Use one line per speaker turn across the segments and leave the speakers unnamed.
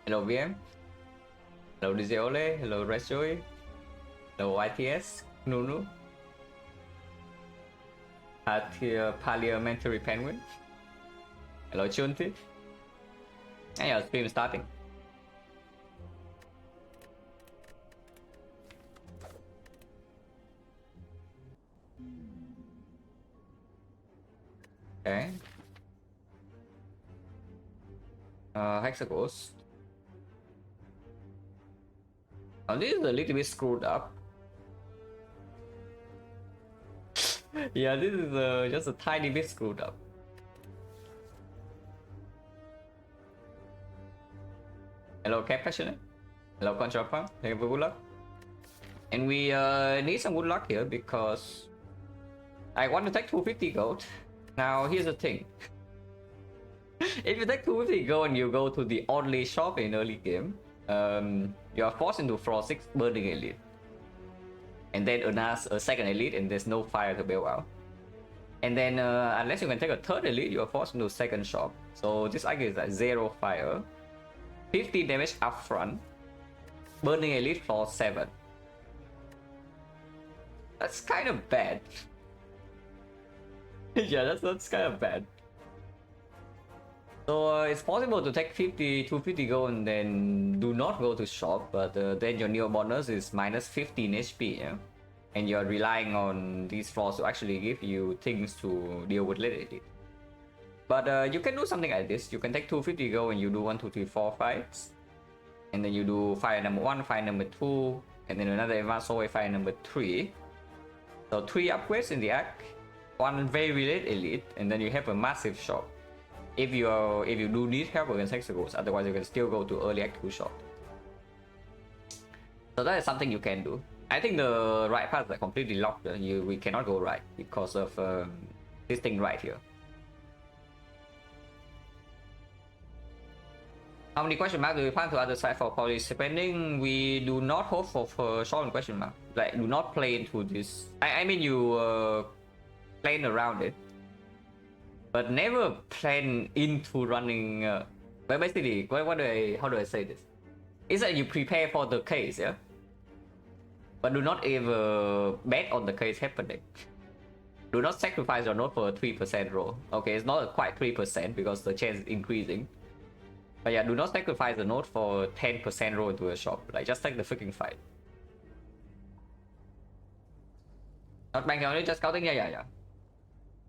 Hello VM. Hello Diziole. Hello Resjoy. Hello YTS. Nunu. Parliamentary Penguin. Hello Chunti. And yeah, stream starting. Okay. Hexaghost. Oh, this is a little bit screwed up. Yeah, this is just a tiny bit screwed up. Hello Cap Passionate. Hello Contra Punk. Thank you for good luck. And we need some good luck here because I want to take 250 gold. Now here's the thing. If you take 250 gold and you go to the only shop in early game, you are forced into floor 6 Burning Elite. And then announce a second elite and there's no fire to bail out. And then unless you can take a third elite, you are forced into second shop. So this argument is like 0 fire, 50 damage up front, Burning Elite floor 7. That's kind of bad. Yeah, that's kind of bad. So it's possible to take 250 gold and then do not go to shop, but then your neo bonus is minus 15 HP, yeah? And you're relying on these floors to actually give you things to deal with later. But you can do something like this. You can take 250 gold and you do 1, 2, 3, 4 fights. And then you do fire number 1, fire number 2, and then another advanced hallway fire number 3. So 3 upgrades in the act, 1 very late elite, and then you have a massive shop. If you do need help against Hexaghost, otherwise you can still go to early act 2 shop. So that is something you can do. I think the right path is completely locked. We cannot go right because of this thing right here. How many question marks do we plan to other side for participating? We do not hope for short question mark. Like, do not play into this. I mean, you plan around it, but never plan into running. But basically, how do I say this? It's that you prepare for the case, yeah. But do not ever bet on the case happening. Do not sacrifice your note for a 3% roll. Okay, it's not quite 3% because the chance is increasing. But yeah, do not sacrifice the note for 10% roll into a shop. Like, just take the freaking fight. Not banking on it, just scouting. Yeah.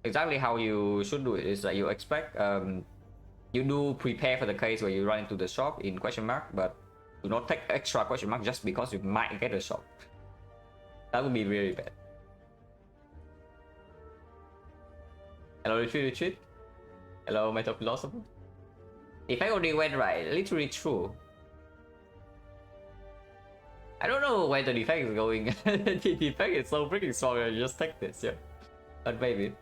Exactly how you should do it is that you expect, you do prepare for the case where you run into the shop in question mark, but do not take extra question mark just because you might get a shop. That would be really bad. Hello, retreat. Hello, Metal Philosopher. If I only went right, literally true. I don't know where the defect is going. The defect is so freaking strong, you just take this, yeah. But maybe.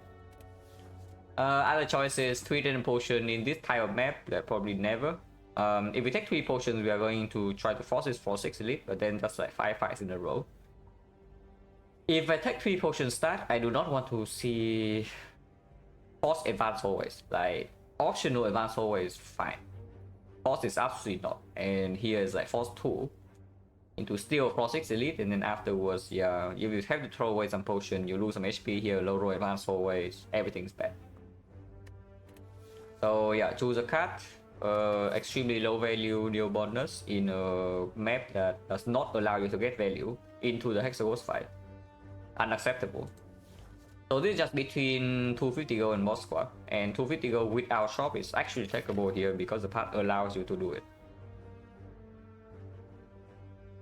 Other choices, tweet and potion in this type of map, that probably never. If we take 3 potions, we are going to try to force this for 6 elite, but then just like 5 fights in a row. If I take 3 potions start, I do not want to see force advance always. Like, optional advance hallway is fine. Force is absolutely not. And here is like force 2 into steal for 6 elite, and then afterwards, yeah, you will have to throw away some potion, you lose some HP here, low roll advance hallways, everything's bad. So yeah, choose a card, extremely low value neo bonus in a map that does not allow you to get value into the Hexaghost fight. Unacceptable. So this is just between 250 gold and Moskva, and 250 gold without shop is actually takeable here because the path allows you to do it.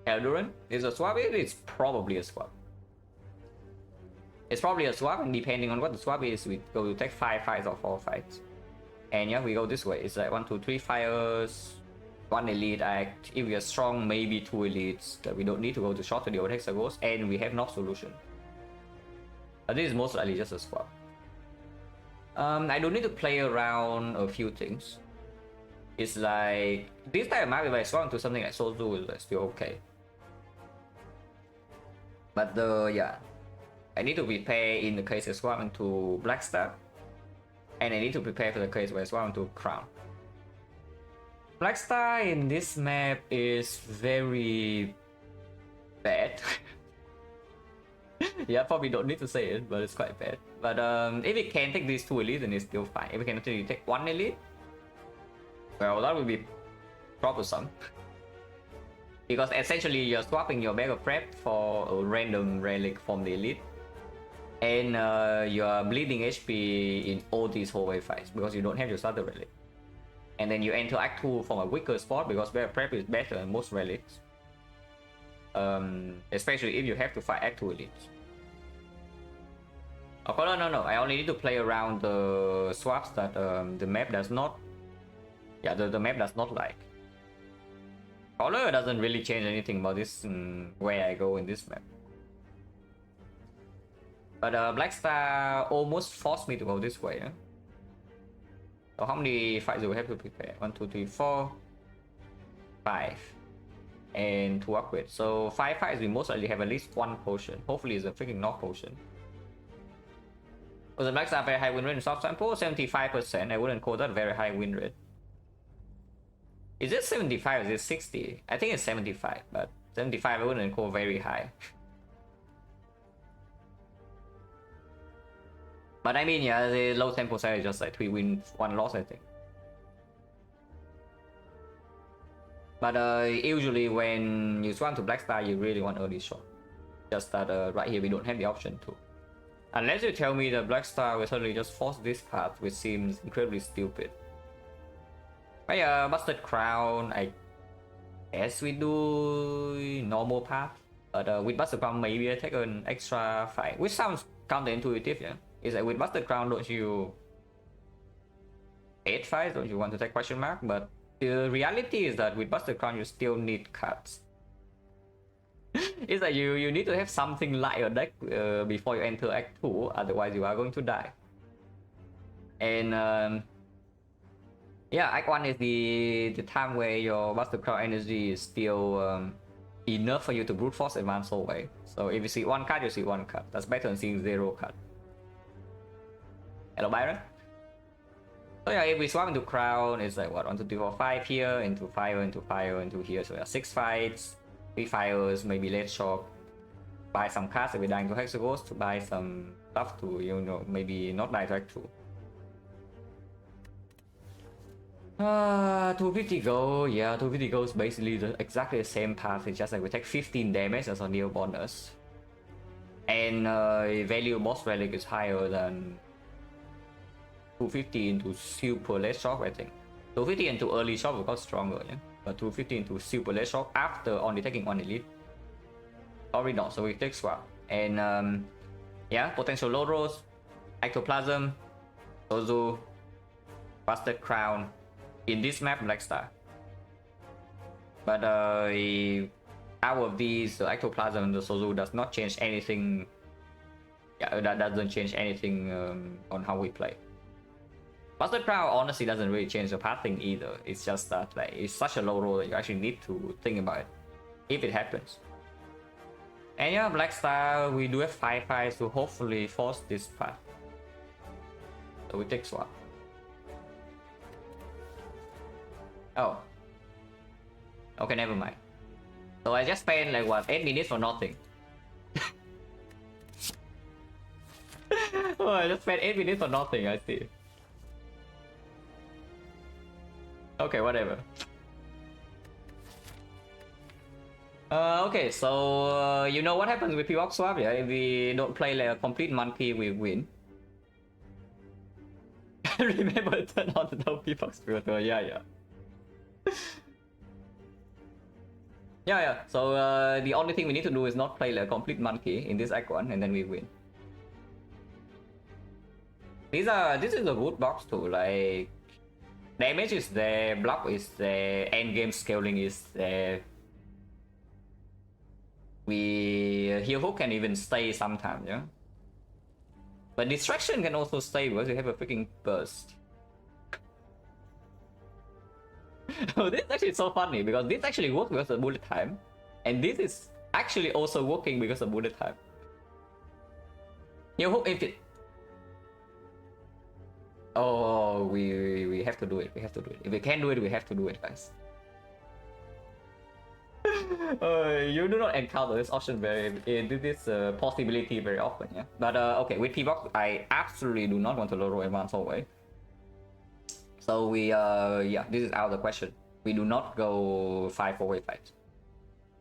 Elduran is a swap. It's probably a swap. It's probably a swap, and depending on what the swap is, we go to take 5 fights or 4 fights. And yeah, we go this way. It's like 1, 2, 3 fires, 1 elite act. If we are strong, maybe 2 elites that we don't need to go to short to the old Hexaghost, and we have no solution. But this is most likely just a swap. I do need to play around a few things. It's like this type of map, if I swap into something like Sozu, is still okay. But yeah, I need to prepare in the case I swap into Blackstar, and I need to prepare for the case where I swap into Crown. Black Star in this map is very bad. Yeah, probably don't need to say it, but it's quite bad. But if it can take these two elites, then it's still fine. If it can actually take one elite, well, that would be troublesome. Because essentially you're swapping your bag of prep for a random relic from the elite. And you're bleeding HP in all these hallway fights because you don't have your starter relic. And then you enter Act 2 from a weaker spot because bag of prep is better than most relics. Especially if you have to fight Act 2 elites. Oh, no, I only need to play around the swaps that the map does not... Yeah, the map does not like. Color doesn't really change anything about this where I go in this map. But Black Star almost forced me to go this way. Huh? So how many fights do we have to prepare? 1, 2, 3, 4, 5. And 2 upgrades. So 5 fights, we most likely have at least 1 potion. Hopefully it's a freaking knock potion. Was the Black Star very high win rate in soft sample? 75%. I wouldn't call that very high win rate. Is it 75 or is it 60? I think it's 75, but 75 I wouldn't call very high. But I mean, yeah, the low sample size is just like 3 wins, 1 loss, I think. But usually when you swap to Black Star, you really want early shot. Just that right here we don't have the option to. Unless you tell me that Black Star will suddenly just force this path, which seems incredibly stupid. But yeah, Busted Crown, I guess we do normal path. But with Busted Crown, maybe I take an extra fight, which sounds counterintuitive, yeah. Is that with Busted Crown, don't you 8 fights? Don't you want to take question mark? But the reality is that with Busted Crown, you still need cuts. It's like you need to have something like your deck before you enter Act 2, otherwise you are going to die. And yeah, Act 1 is the time where your Busted Crown energy is still enough for you to brute force advance hallway. So if you see 1 card, you see 1 card. That's better than seeing 0 card. Hello, Byron. So yeah, if we swap into Crown, it's like what, 1, 2, 3, 4, 5 here, into fire, into fire, into here. So yeah, 6 fights, 3 fires, maybe late shock. Buy some cards if we're dying to Hexaghost, to buy some stuff to, you know, maybe not die to Act 2. 250 gold, yeah, 250 gold is basically exactly the same path. It's just like we take 15 damage as our new bonus. And value boss relic is higher than 250 into super late shock, I think. 250 into early shock will got stronger, yeah. But 250 into super late shock after only taking 1 elite. Already not, so we take swap. And yeah, potential low rolls, Ectoplasm, Ozu, Busted Crown. In this map, Black Star. But out of these, the Ectoplasm and the Sozu does not change anything. Yeah, that doesn't change anything on how we play. Busted Crown honestly doesn't really change the pathing either. It's just that like it's such a low roll that you actually need to think about it if it happens. And yeah, Black Star, we do have 5 fights to hopefully force this path. So we take swap. Oh. Okay, never mind. So I just spent like what, 8 minutes for nothing. Oh, I just spent 8 minutes for nothing, I see. Okay, whatever. Okay, so you know what happens with P-Box swap, yeah? If we don't play like a complete monkey, we win. Remember to turn on the no P-Box filter, yeah. Yeah. So the only thing we need to do is not play like a complete monkey in this Act 1, and then we win. This is a good box too. Like damage is there, block is there, endgame scaling is there. We heal hook can even stay sometimes, yeah. But distraction can also stay because you have a freaking burst. Oh, this is actually so funny because this actually works because of bullet time, and this is actually also working because of bullet time. You hook if it. Oh, we have to do it. We have to do it. If we can't do it, we have to do it, guys. You do not encounter this option this possibility very often, yeah. But okay, with P-Box, I absolutely do not want to low-roll advance hallway. So we yeah, this is out of the question. We do not go 5 4 5.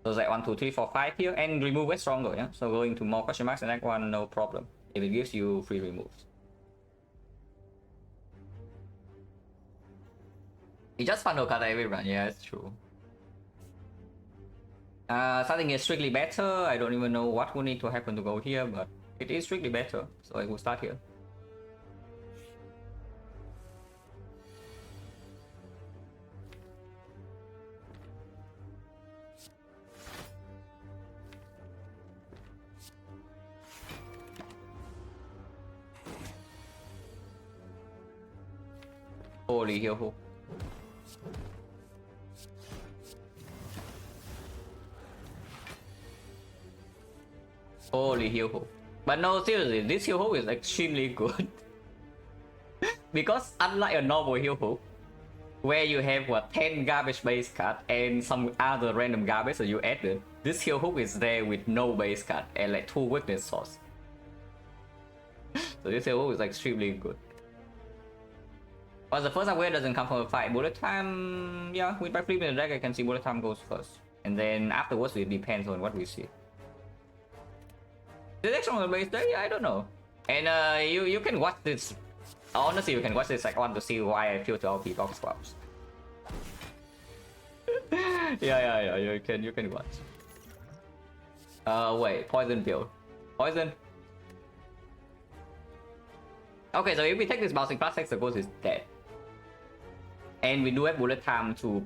So it's like 1 2 3 4 5 here, and remove way stronger, yeah. So going to more question marks and that one, no problem. If it gives you free removes. It's just fun to cut every run, yeah, it's true. Something is strictly better. I don't even know what would need to happen to go here, but it is strictly better. So I will start here. Holy heal hook. Holy heal hook. But no, seriously, this heal hook is extremely good. Because unlike a normal heal hook, where you have what 10 garbage base card and some other random garbage that you added, this heal hook is there with no base card and like 2 weakness source. So this heal hook is extremely good. But the first upgrade doesn't come from a fight. Bullet time, yeah, with my flipping the deck I can see bullet time goes first. And then afterwards it depends on what we see. The next one on the base there, yeah, I don't know. And you can watch this. Honestly, you can watch this like one to see why I feel to all P-Box swaps. yeah, you can watch. Wait, poison build. Poison. Okay, so if we take this bouncing plus X, the ghost is dead. And we do have bullet time to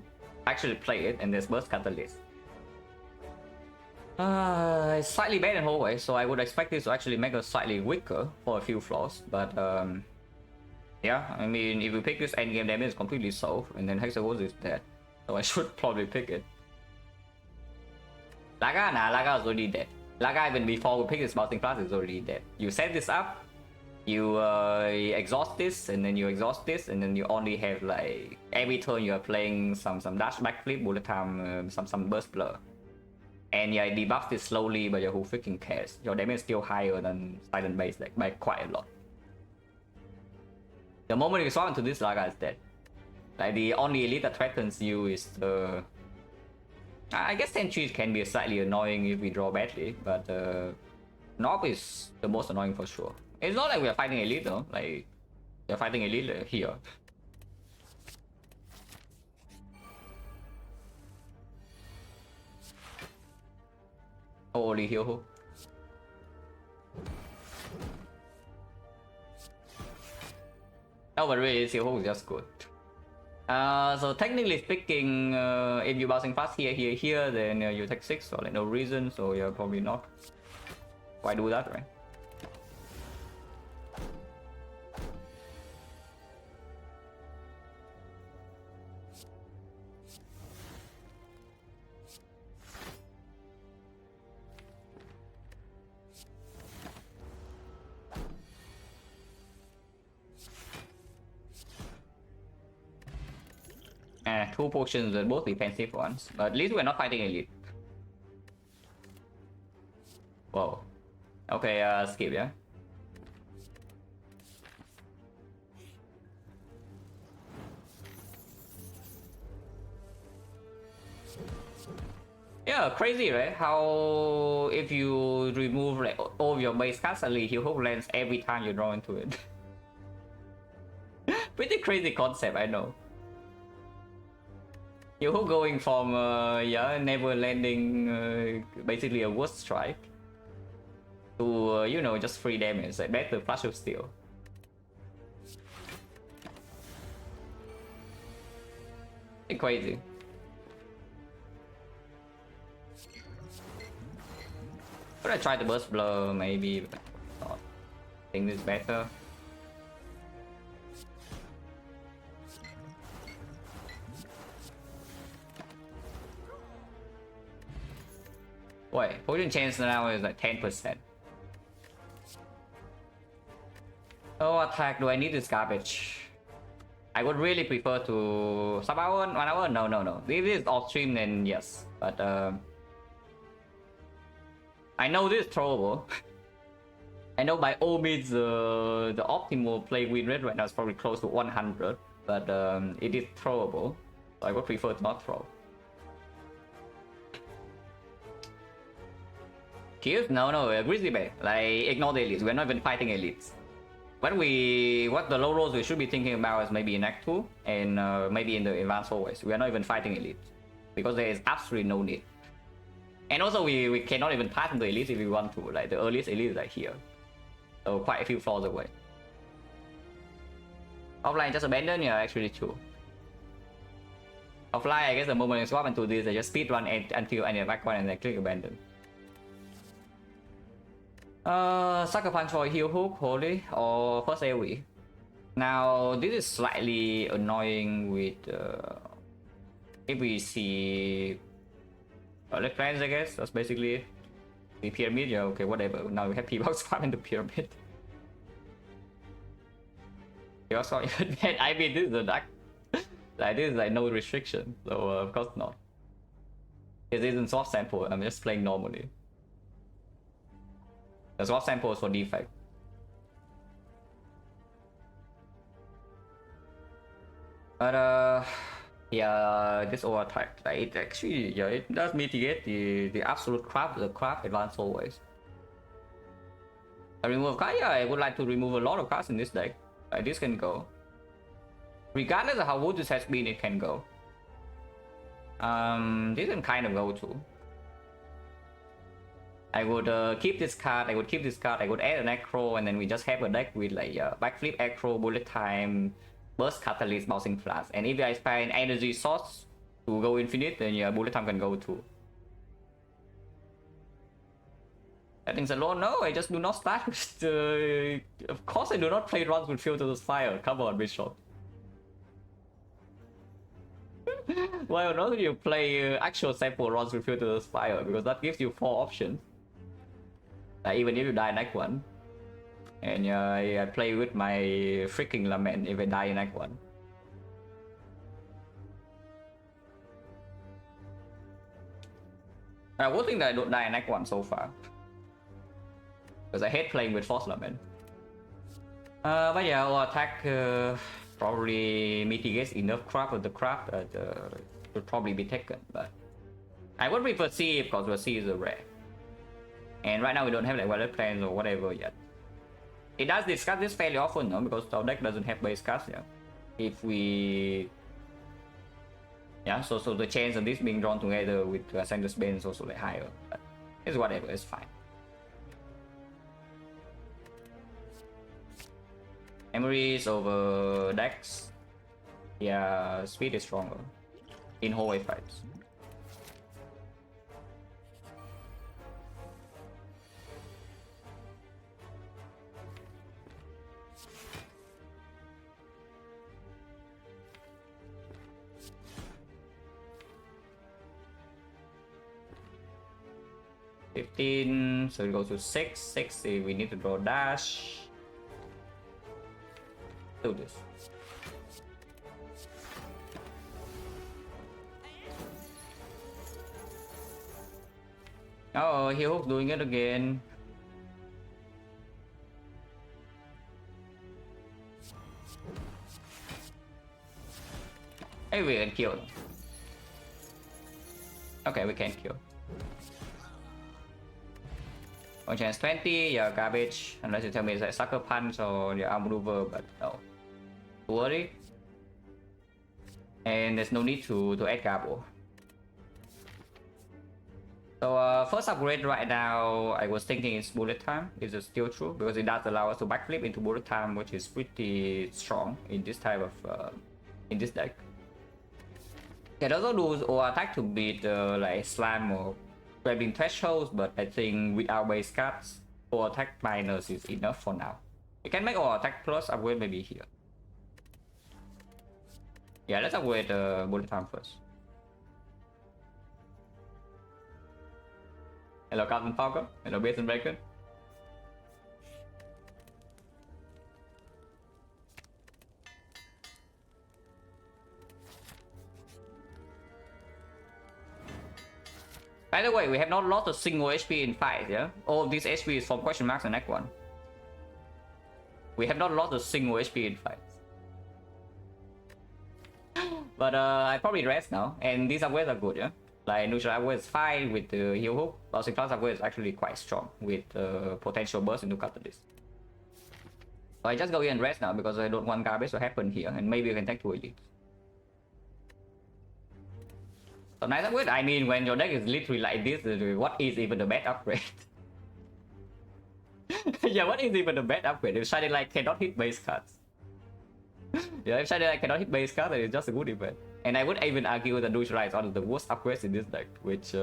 actually play it, and there's burst catalyst. It's slightly better than hallway, so I would expect this to actually make us slightly weaker for a few floors. But yeah, I mean, if we pick this endgame damage, it's completely solved, and then Hexagons is dead, so I should probably pick it. Laga, nah, Laga is already dead. Laga, even before we pick this bouncing plus, is already dead. You set this up, you exhaust this, and then you exhaust this, and then you only have like every turn you are playing some dash backflip, bullet time, some burst blur. And yeah, it debuffs it slowly, but who freaking cares? Your damage is still higher than Silent base deck by quite a lot. The moment you swap into this, Laga is dead. Like the only elite that threatens you is the... I guess Sentries can be slightly annoying if we draw badly, but Nob is the most annoying for sure. It's not like we are fighting elite though, like we are fighting elite here. Holy heal hook. Oh, but really, heal hook is just good. So technically speaking, if you're bouncing fast here, then you take 6 for like no reason, so you're probably not. Why do that, right? Two potions are both defensive ones, but at least we're not fighting elite. Whoa. Okay, skip, yeah? Yeah, crazy, right? How if you remove like all of your base cards, suddenly heal hook lands every time you draw into it. Pretty crazy concept, I know. Heal hook going from yeah, never landing basically a worst strike to you know, just free damage, like better flash of steel. Pretty crazy. Could I try the burst blur maybe, but not. I think this is better. Wait, poison chance now is like 10%. Oh, attack, do I need this garbage? I would really prefer to sub hour, 1 hour. No. If this is off stream, then yes. But I know this is throwable. I know by all means the optimal play win rate right now is probably close to 100, but it is throwable. So I would prefer to not throw. Kills? No, Grizzly Bear. Like, ignore the elites. We're not even fighting elites. What the low rolls we should be thinking about is maybe in Act 2 and maybe in the advanced hallways. We are not even fighting elites because there is absolutely no need. And also we cannot even pass into elites if we want to. Like the earliest elite is like here, so quite a few floors away. Offline just abandon, yeah, actually true. Offline, I guess the moment you swap into this, they just speed run until any back one and then click abandon. Sucker Punch for heal hook, holy, or first AoE. Now this is slightly annoying with if we see left plans, I guess. That's basically it. The pyramid, yeah, okay, whatever. Now we have people swap into pyramid. You also even I mean this is a dark like this is like no restriction, so of course not. It isn't swap sample, I'm just playing normally. The swap sample is for defect. But yeah, this overtime, like it actually, yeah, it does mitigate the absolute crap, the crap advance always. I remove card, yeah, I would like to remove a lot of cards in this deck. Like this can go. Regardless of how good this has been, it can go. This can kind of go too. I would keep this card, I would add an Acro, and then we just have a deck with like backflip Acro, bullet time, burst catalyst, bouncing flash. And if I find energy source to go infinite, then yeah, bullet time can go too. Settings alone, no, I just do not start with of course I do not play runs with Filterless Fire, come on Bishop. Why on earth do you play actual sample runs with Filterless Fire? Because that gives you 4 options. Like even if you die in Act 1. And I play with my freaking Lament if I die in Act 1. I would think that I don't die in Act 1 so far. Because I hate playing with Force Lament. But yeah, our attack probably mitigates enough crap of the crap that would probably be taken. But I would prefer C because C is a rare. And right now we don't have like weather plans or whatever yet. It does discuss this fairly often, no? Because our deck doesn't have base cards, yeah. If we... Yeah, so the chance of this being drawn together with Sander's Bane is also like higher. But it's whatever, it's fine. Memories over decks. Yeah, speed is stronger in hallway fights. So it goes to 6. 6, we need to draw dash. Do this. Oh, he hook's doing it again. Maybe we can kill them. Okay, we can kill. On chance 20, yeah, garbage. Unless you tell me it's like Sucker Punch or your arm maneuver, but no. Too early. And there's no need to add Garbo. So first upgrade right now, I was thinking it's bullet time. Is it still true? Because it does allow us to backflip into bullet time, which is pretty strong in this type of in this deck. Can also do or attack to beat like slam or grabbing thresholds, but I think with our base cards, or attack minus is enough for now. We can make our attack plus upgrade maybe here. Yeah, let's upgrade bullet time first. Hello Captain Falcon, hello Base and Bacon. By the way, we have not lost a single HP in fight, yeah? All this HP is from question marks and Act 1. We have not lost a single HP in fight. But I probably rest now, and these upgrades are good, yeah? Like neutral upgrade is fine with the heal hook. Bouncing class upgrade is actually quite strong with potential burst into catalyst. So I just go here and rest now because I don't want garbage to happen here, and maybe I can take 2 elite. So nice upgrade. I mean, when your deck is literally like this, what is even the bad upgrade? Yeah, what is even the bad upgrade? If Shining Light cannot hit base cards. Yeah, if Shining Light cannot hit base cards, then it's just a good event. And I would even argue that Neutral Light is one of the worst upgrades in this deck, which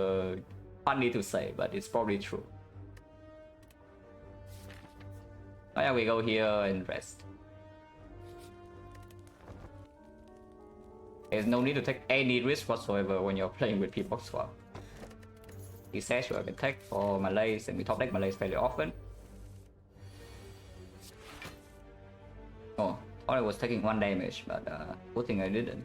funny to say, but it's probably true. Oh yeah, we go here and rest. There's no need to take any risk whatsoever when you're playing with P-Box Swap. He says you have been take for Malays, and we top deck Malays fairly often. Oh, thought I was taking 1 damage, but good thing I didn't.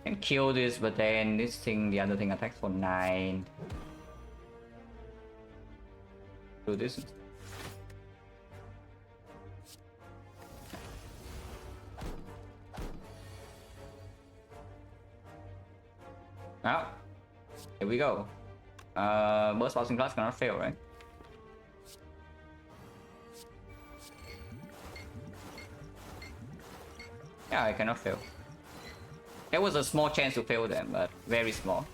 Can kill this, but then this thing, the other thing attacks for 9. Do this. Oh, here we go. Burst bouncing class cannot fail, right? Yeah, I cannot fail. There was a small chance to fail them, but very small.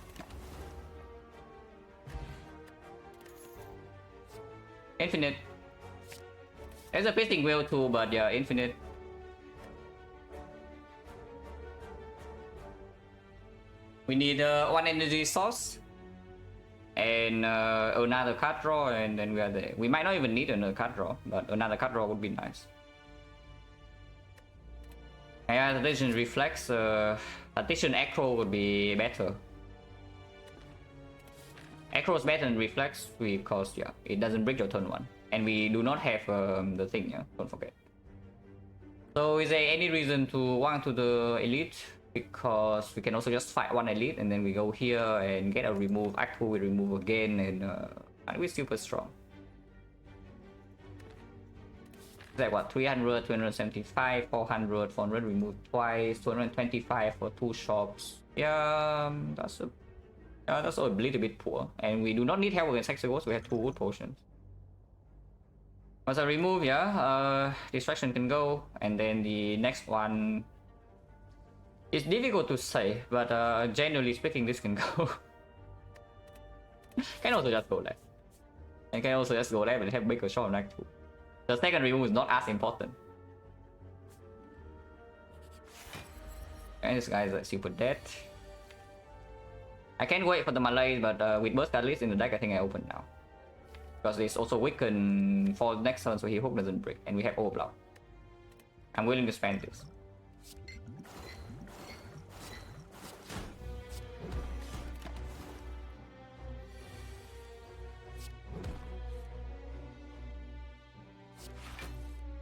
Infinite. There's a Pisting Wheel too, but yeah, infinite. We need 1 energy source and another card draw, and then we are there. We might not even need another card draw, but another card draw would be nice. Yeah, Addition Reflex, Addition Acro would be better. Acro is better than Reflex because yeah, it doesn't break your turn 1, and we do not have the thing, yeah, don't forget. So is there any reason to want to the elite? Because we can also just fight 1 elite, and then we go here and get a remove. Act 2 we remove again, and we're super strong. Is that what? 300, 275, 400, 400 remove twice, 225 for 2 shops. Yeah, that's a little bit poor. And we do not need help against Hexagons, we have 2 wood potions. Once I remove, yeah, distraction can go, and then the next one. It's difficult to say, but generally speaking, this can go. Can also just go left. And can also just go left and have bigger shot on Act 2. The second remove is not as important. And this guy is like super dead. I can't wait for the Malay, but with Burst Catalyst in the deck, I think I open now. Because it's also weakened for next turn, so he hope doesn't break, and we have Overblow. I'm willing to spend this.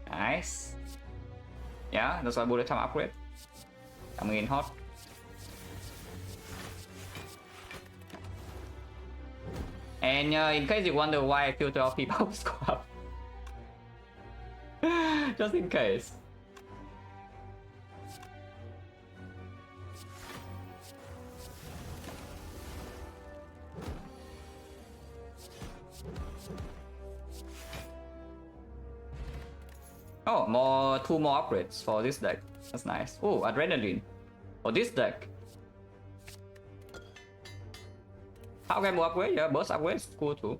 Nice. Yeah, that's why bullet time upgrade. Coming in hot. And in case you wonder why I filter off people squad, just in case. Oh, 2 more upgrades for this deck. That's nice. Oh, Adrenaline. For this deck. How can more upgrade? Yeah, burst upgrade is cool too.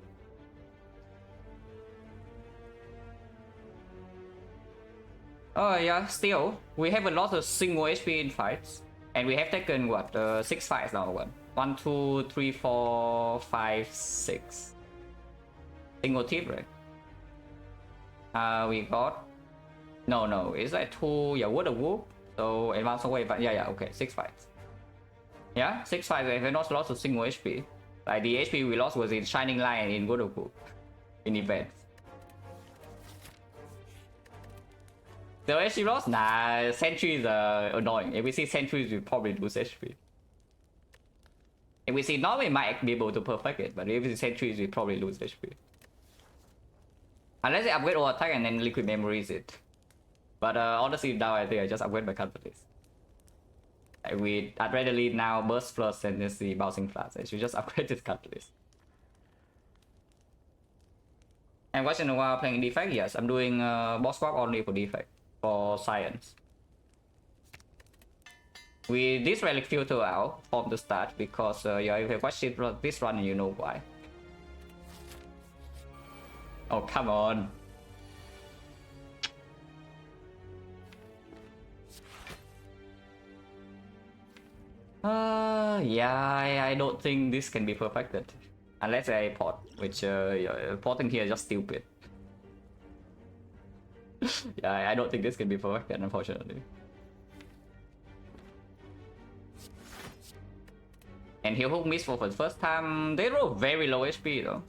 Oh yeah, still, we haven't lost a single HP in fights. And we have taken what? 6 fights now. 1, 2, 3, 4, 5, 6. Single tip, right? We got. No, it's like 2, yeah, Wood of Whoop. So advance away, but yeah, okay, 6 fights. Yeah, 6 fights, we have not lost a single HP. Like the HP we lost was in Shining Light and in Wood of Whoop. In events. The HP loss? Nah, sentries are annoying. If we see sentries, we probably lose HP. If we see Nova, we might be able to perfect it, but if we see sentries, we probably lose HP. Unless they upgrade all attack and then liquid memories it. But honestly now I think I just upgrade my catalyst. I'd rather lead now burst plus and just the bouncing flats. I should just upgrade this catalyst. And once in a while playing Defect, yes, I'm doing boss swap only for Defect, for science. We this relic filter out from the start because yeah, if you watch this run you know why. Oh come on. Yeah, I don't think this can be perfected. Unless I port, which yeah, porting here is just stupid. Yeah, I don't think this can be perfected, unfortunately. And he hook missed for the first time. They roll very low HP though.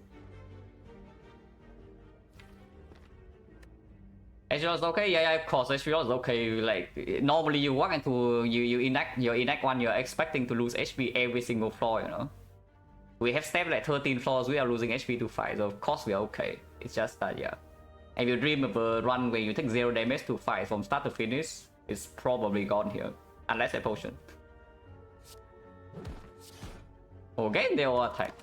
HP was okay, yeah, of course, HP was okay. Like normally you walk into you enact one, you're expecting to lose HP every single floor, you know. We have stepped like 13 floors, we are losing HP to 5, so of course we are okay. It's just that yeah. If you dream of a run where you take 0 damage to 5 from start to finish, it's probably gone here. Unless a potion. Okay, they all attack.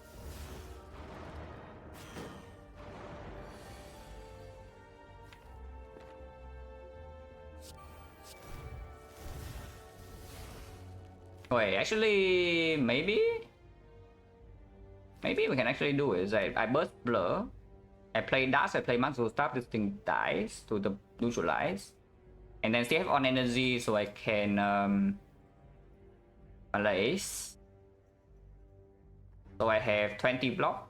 Wait, actually, maybe we can actually do is I burst blur, I play dash, I play max to stop this thing dies to the neutralize, and then still have on energy so I can malaise. So I have 20 block,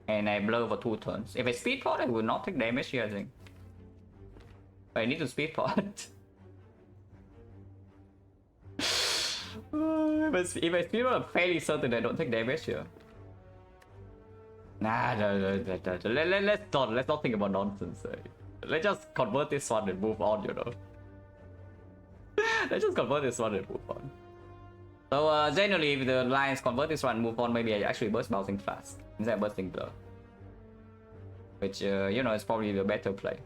and I blur for 2 turns. If I speed pot, I will not take damage here, I think. But I need to speed pot. If I speed pot, I'm fairly certain I don't take damage here. Nah, let's not think about nonsense. Let's just convert this one and move on, you know. Let's just convert this one and move on. So generally, if the lines convert this one and move on, maybe I actually burst bouncing fast instead of bursting blur. Which, you know, is probably the better play.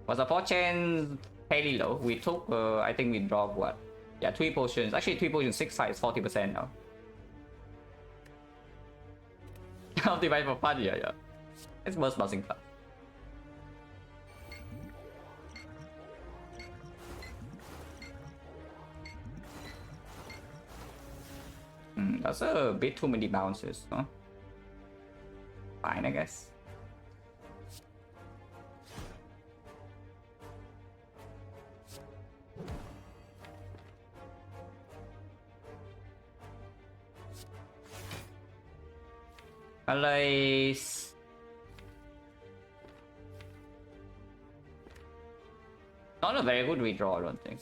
Was the port chance fairly low? We took, I think we dropped what? Yeah, 3 potions. Actually, 3 potions, 6 sides, 40% now. Optimize for fun, yeah. It's burst bouncing fast. That's a bit too many bounces, huh? Fine, I guess. Alice. Not a very good redraw, I don't think.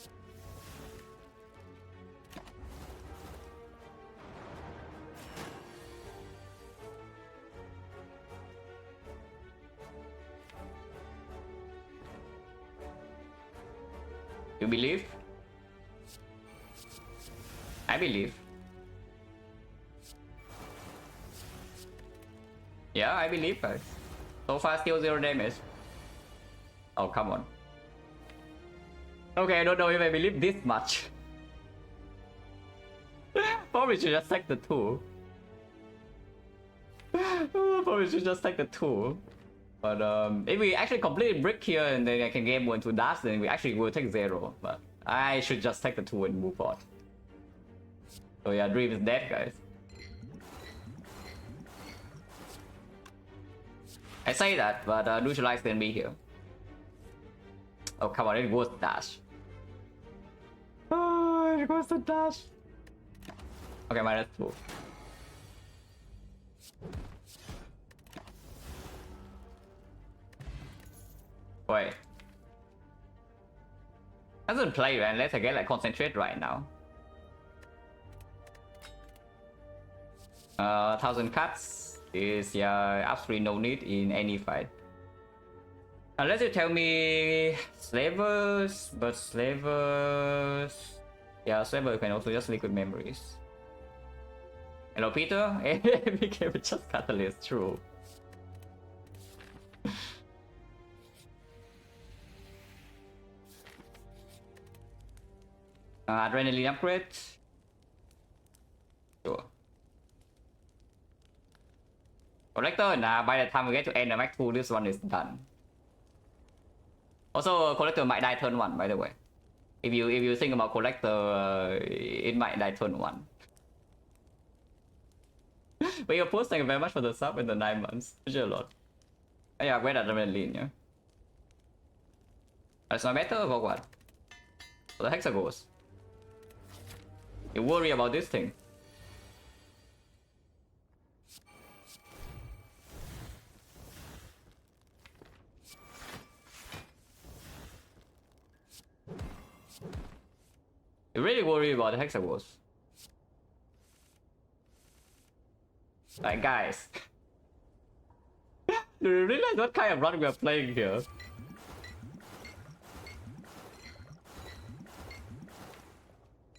You believe? I believe. Yeah, I believe, guys. So far, still 0 damage. Oh, come on. Okay, I don't know if I believe this much. Probably should just take the 2. Probably should just take the 2. But if we actually complete brick here and then I can game 1 to dash, then we actually will take 0. But I should just take the 2 and move on. So yeah, Dream is dead, guys. I say that, but neutralize can be here. Oh come on, it was dash. Oh, it was the dash. Okay, -2. Wait. Doesn't play, man. Let's again like concentrate right now. 1000 cuts is absolutely no need in any fight. Unless you tell me slavers, but slavers... Yeah, slaver can also just liquid memories. Hello, Peter? became just catalyst, true. Adrenaline upgrade. Sure. Collector, nah, by the time we get to end of Act 2, this one is done. Also, Collector might die turn 1, by the way. If you think about Collector, it might die turn 1. But you're post, thank you very much for the sub in the 9 months. Appreciate a lot. Oh, yeah, great adrenaline, yeah. That's not better or what? What the heck goes? You worry about this thing. You really worry about the hexagons. Like, guys. Do you realize what kind of run we are playing here?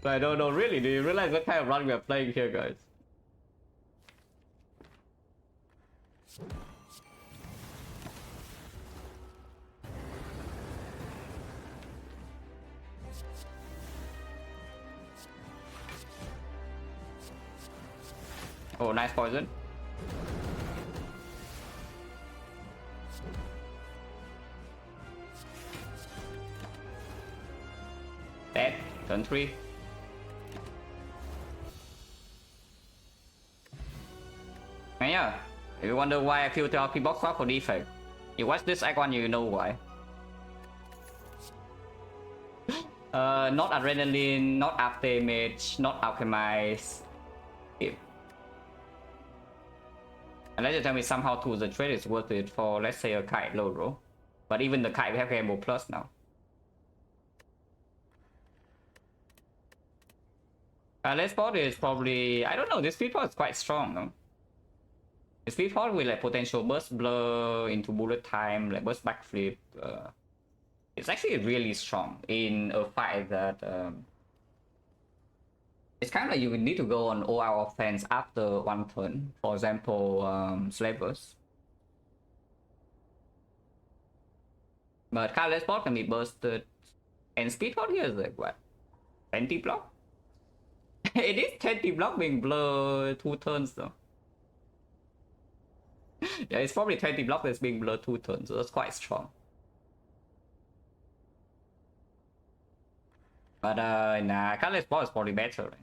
Like, no, really, do you realize what kind of run we are playing here, guys? Oh, nice poison. Dead. Turn 3. And yeah, if you wonder why I filter out box swap for defect, you watch this Act 1, you know why. Not adrenaline, not after damage, not alchemize. Unless you tell me somehow to the trade is worth it for, let's say, a kite low roll. But even the kite we have Rainbow Plus now. Let's spot is probably, I don't know, this speed pod is quite strong, no? The speed pod with like potential burst blur into bullet time, like burst backflip. It's actually really strong in a fight that it's kind of like you need to go on all-out offense after one turn. For example, slavers. But Careless Bot can be bursted. And speed pod here is like what? 20 block? It is 20 block being blurred 2 turns though. Yeah, it's probably 20 block that's being blurred 2 turns, so that's quite strong. But nah, Careless Bot is probably better, right?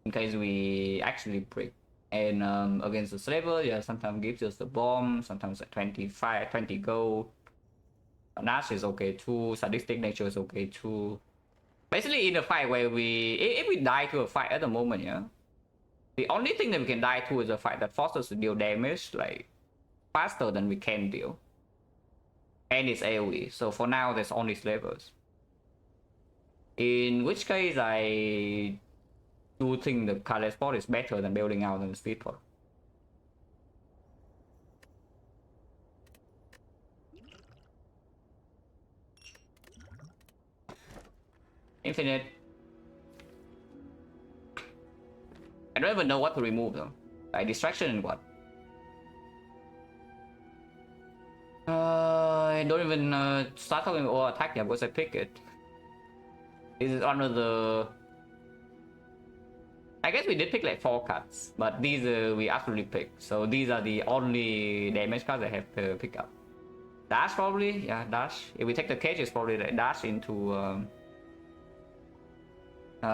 In case we actually break. And against the slaver, yeah, sometimes gives us the bomb, sometimes like 20 gold. Nash is okay too, sadistic nature is okay too. Basically in a fight where if we die to a fight at the moment, yeah, the only thing that we can die to is a fight that forces us to deal damage like faster than we can deal. And it's AoE, so for now there's only slavers. In which case I do think the Careless Bot is better than building out than the speed pod. Infinite. I don't even know what to remove though. Like distraction and what? I don't even start talking or attack yet because I pick it. This is one of the... I guess we did pick like 4 cards, but these we absolutely picked. So these are the only damage cards I have to pick up. Dash probably, yeah, dash. If we take the cage, it's probably like dash into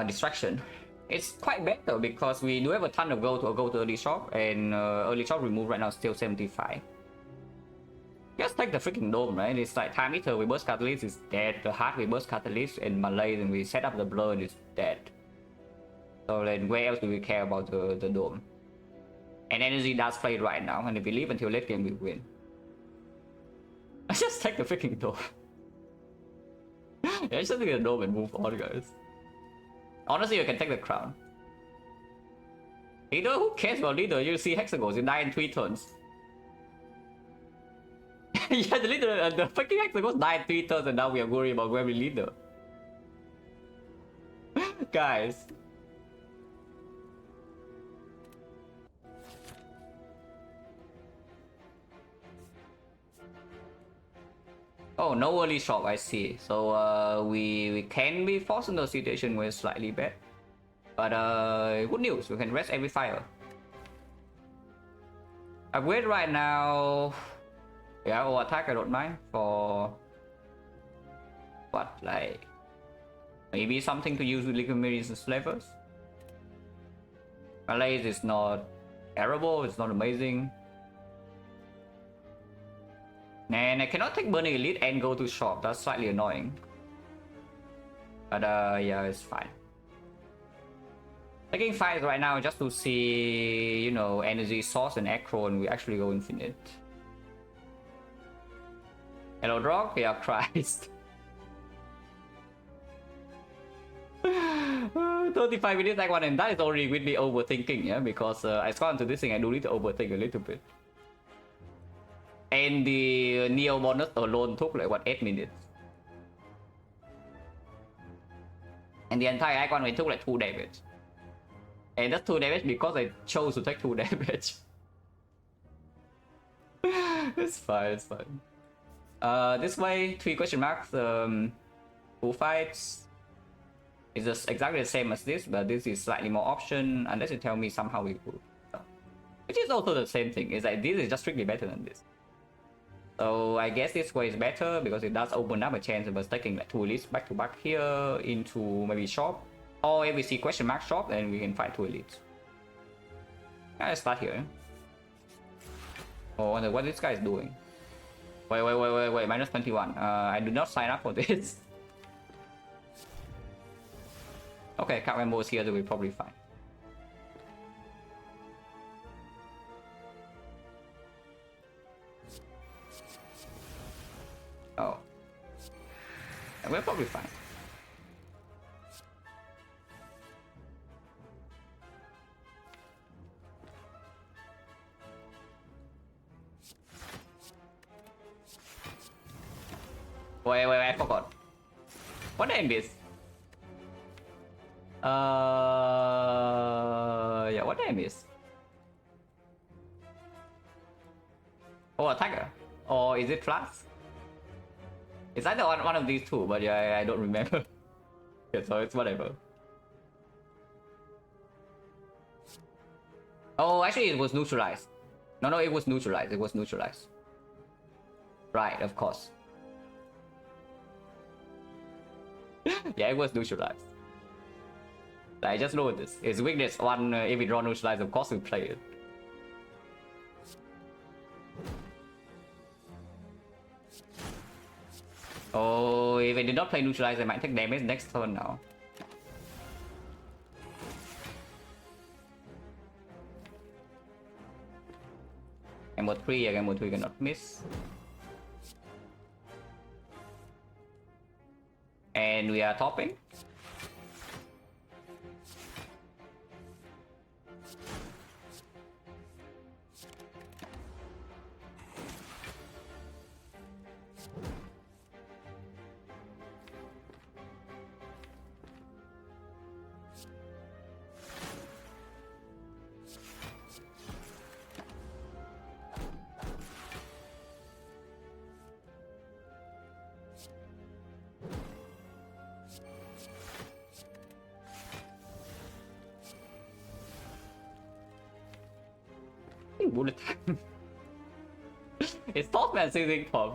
distraction. It's quite better because we do have a ton of gold to go to early shop, and early shop remove right now is still 75. Just take the freaking dome, right? It's like Time Eater, we burst Catalyst is dead. The Heart, we burst Catalyst, and Malay, and we set up the Blur, and it's dead. So then where else do we care about the dome? And energy does play right now, and if we leave until late game, we win. Let's just take the freaking dome. Yeah, just take the dome and move on, guys. Honestly, you can take the crown. Leader, who cares about leader? You see hexagons, you die in 3 turns. Yeah, the leader, the fucking Hexagons died 3 turns and now we are worried about every leader. Guys. Oh, no early shock, I see. So we can be forced into a situation where it's slightly bad. But good news, we can rest every fire. Upgrade right now. Yeah, or attack I don't mind for what, like maybe something to use with Liquid Mirrors and Slavers. Malaise is not terrible, it's not amazing. And I cannot take Burning Elite and go to shop, that's slightly annoying. But yeah, it's fine. Taking fights right now just to see, you know, energy source and Acro, and we actually go infinite. Hello Drog? Yeah, Christ. 35 minutes like one, and that is already with me overthinking, yeah, because I got into this thing, I do need to overthink a little bit. And the Neo bonus alone took like what, 8 minutes. And the entire icon it took like 2 damage. And that's 2 damage because I chose to take 2 damage. It's fine, it's fine. This way, 3 question marks, 2 fights. It's just exactly the same as this, but this is slightly more option, unless you tell me somehow we could. Which is also the same thing, it's like this is just strictly better than this. So I guess this way is better because it does open up a chance of us taking like 2 elites back to back here into maybe shop. Or if we see question mark shop, then we can fight 2 elites. Let's start here. Oh, I wonder what this guy is doing. Wait, minus 21. I do not sign up for this. Okay, card member is here, so we're probably fine. Oh. We're probably fine. Wait, I forgot. What name is? Yeah, what name is? Oh, attacker. Or is it Flask? It's either one of these two, but yeah, I don't remember. Yeah, so it's whatever. Oh, actually it was neutralized. No, it was neutralized. It was neutralized. Right, of course. Yeah, it was neutralized. I just know this. It's weakness 1, if we draw neutralized, of course we play it. Oh, if I did not play neutralized, I might take damage next turn now. Game mode 3, yeah, game mode 3 cannot miss. And we are topping. Bullet time. It's Tossman seizing form.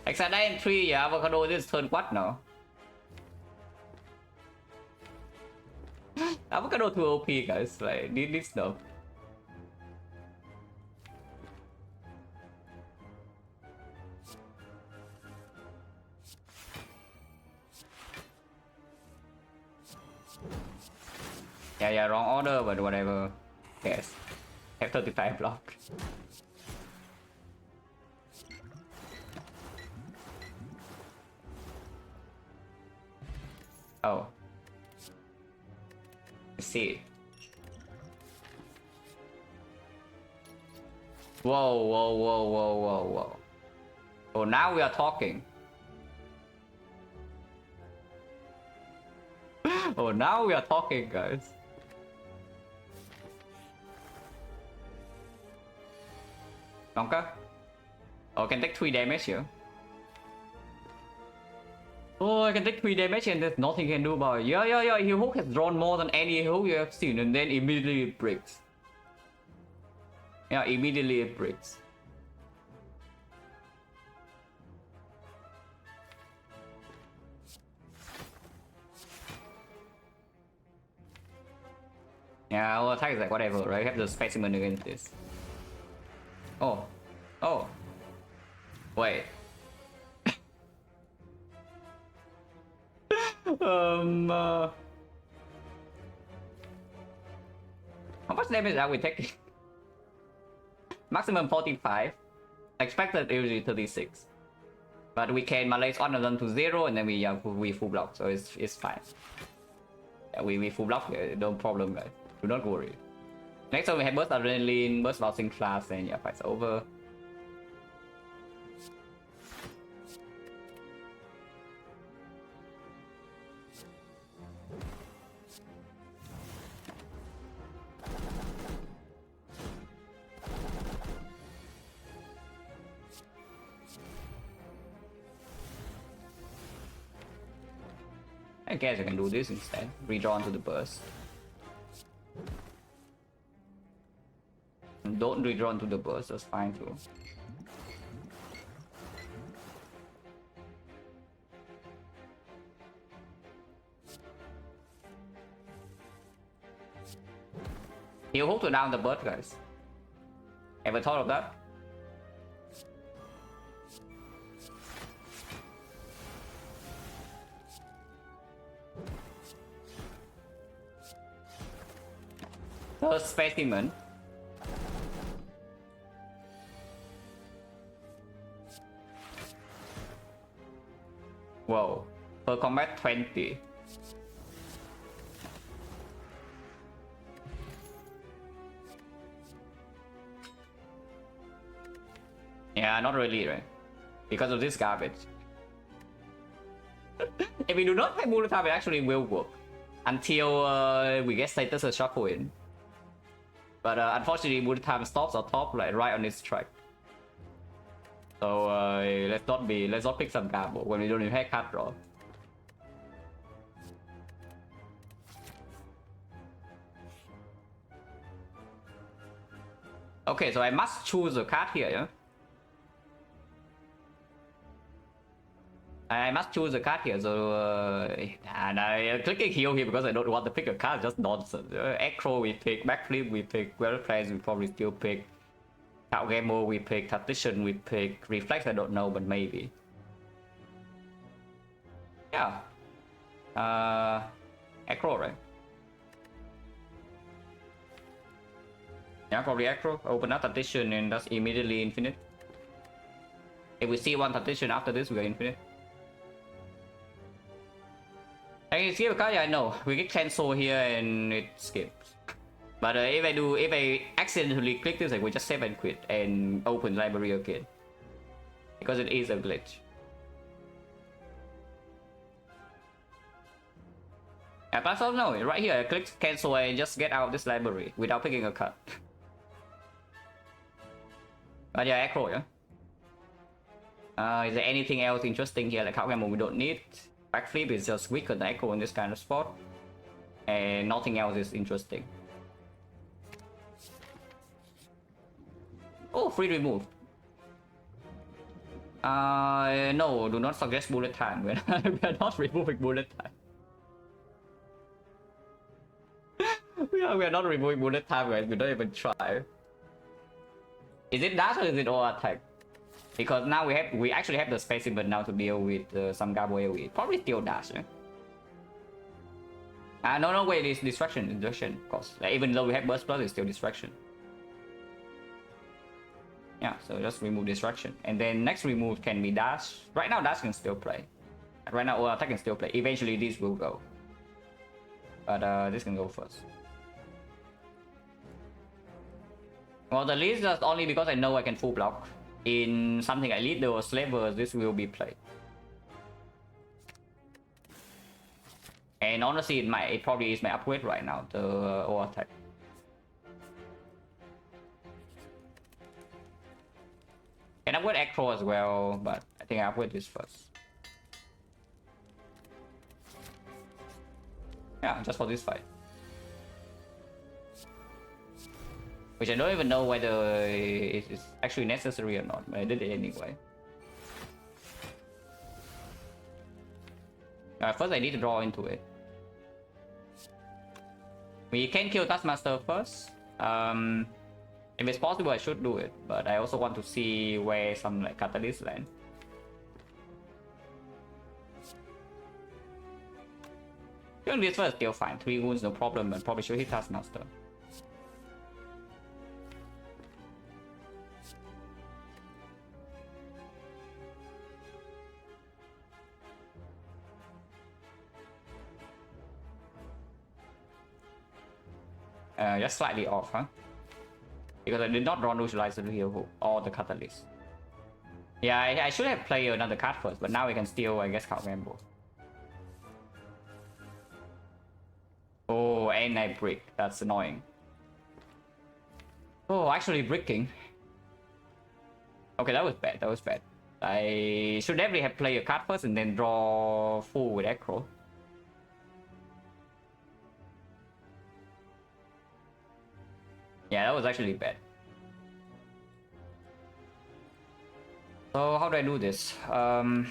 XecnaR in 3, yeah, avocado, this is turn what now? Avocado too OP, guys. Like, need this stuff. Yeah, wrong order, but whatever. Yes. Have 35 block. Oh. I see. Whoa, whoa, whoa, whoa, whoa, whoa. Oh, now we are talking. Oh, now we are talking, guys. Okay. Oh, I can take 3 damage here. Oh, I can take 3 damage and there's nothing he can do about it. Yeah. He hook has drawn more than any hook you have seen, and then immediately it breaks. Yeah, immediately it breaks. Yeah, our attack is like whatever, right? We have the specimen against this. Oh. Oh. Wait. How much damage are we taking? Maximum 45. Expected usually 36. But we can malaise on them to 0 and then we full block, so it's fine. Yeah, we full block, no problem, guys. Do not worry. Next time we have burst adrenaline, burst bouncing class, and yeah, fight's over. I guess I can do this instead. Redraw onto the burst. Don't redraw onto the burst, that's fine too. He'll hold to down the bird, guys. Ever thought of that? Third specimen. Whoa. Per combat 20. Yeah, not really, right? Because of this garbage. If we do not have bullet time, it actually will work. Until we get status or shuffle in. But unfortunately, bullet time stops on top, like right on this track. So let's not pick some garble when we don't even have card draw. Okay, so I must choose a card here, yeah? I must choose a card here, so and I clicking heal here because I don't want to pick a card, just nonsense. Acro we pick, backflip we pick, weather plans we probably still pick, Count Gamble we pick, Tactician we pick, Reflex I don't know, but maybe. Yeah. Acro, right? Yeah, probably Acro. Open up Tactician and that's immediately infinite. If we see one Tactician after this, we are infinite. I skip a card, yeah, I know. We get cancel here and it skips. But if I accidentally click this, like we just save and quit and open library again. Because it is a glitch. Yeah, but also no, right here I click cancel and just get out of this library without picking a card. But yeah, Echo, yeah. Is there anything else interesting here? Like how we don't need. Backflip is just weaker than Echo in this kind of spot. And nothing else is interesting. Oh, free remove. No, do not suggest bullet time. We are not removing bullet time. we are not removing bullet time, guys. We don't even try. Is it dash or is it all attack? Because now we actually have the specimen now to deal with some garbo AoE. Probably still dash. No, wait, it's distraction, of course. Like, even though we have burst plus, it's still distraction. Yeah, so just remove distraction. And then next remove can be dash. Right now dash can still play. Right now attack can still play. Eventually this will go. But this can go first. Well, the lead is only because I know I can full block. In something like leader or slaver, this will be played. And honestly, it probably is my upgrade right now, the all attack. Can upgrade Acro as well, but I think I upgrade this first. Yeah, just for this fight. Which I don't even know whether it's actually necessary or not, but I did it anyway. First I need to draw into it. We can kill Taskmaster first. If it's possible, I should do it, but I also want to see where some like catalyst land. Doing this first still fine. 3 wounds, no problem, but probably should hit Taskmaster. Just slightly off, huh? Because I did not draw neutralizer here or the catalyst. Yeah, I should have played another card first, but now I can still, I guess, count gamble. Oh, and I brick. That's annoying. Oh, actually bricking. Okay, that was bad. That was bad. I should definitely have played a card first and then draw full with Acro. Yeah, that was actually bad. So how do I do this? 1,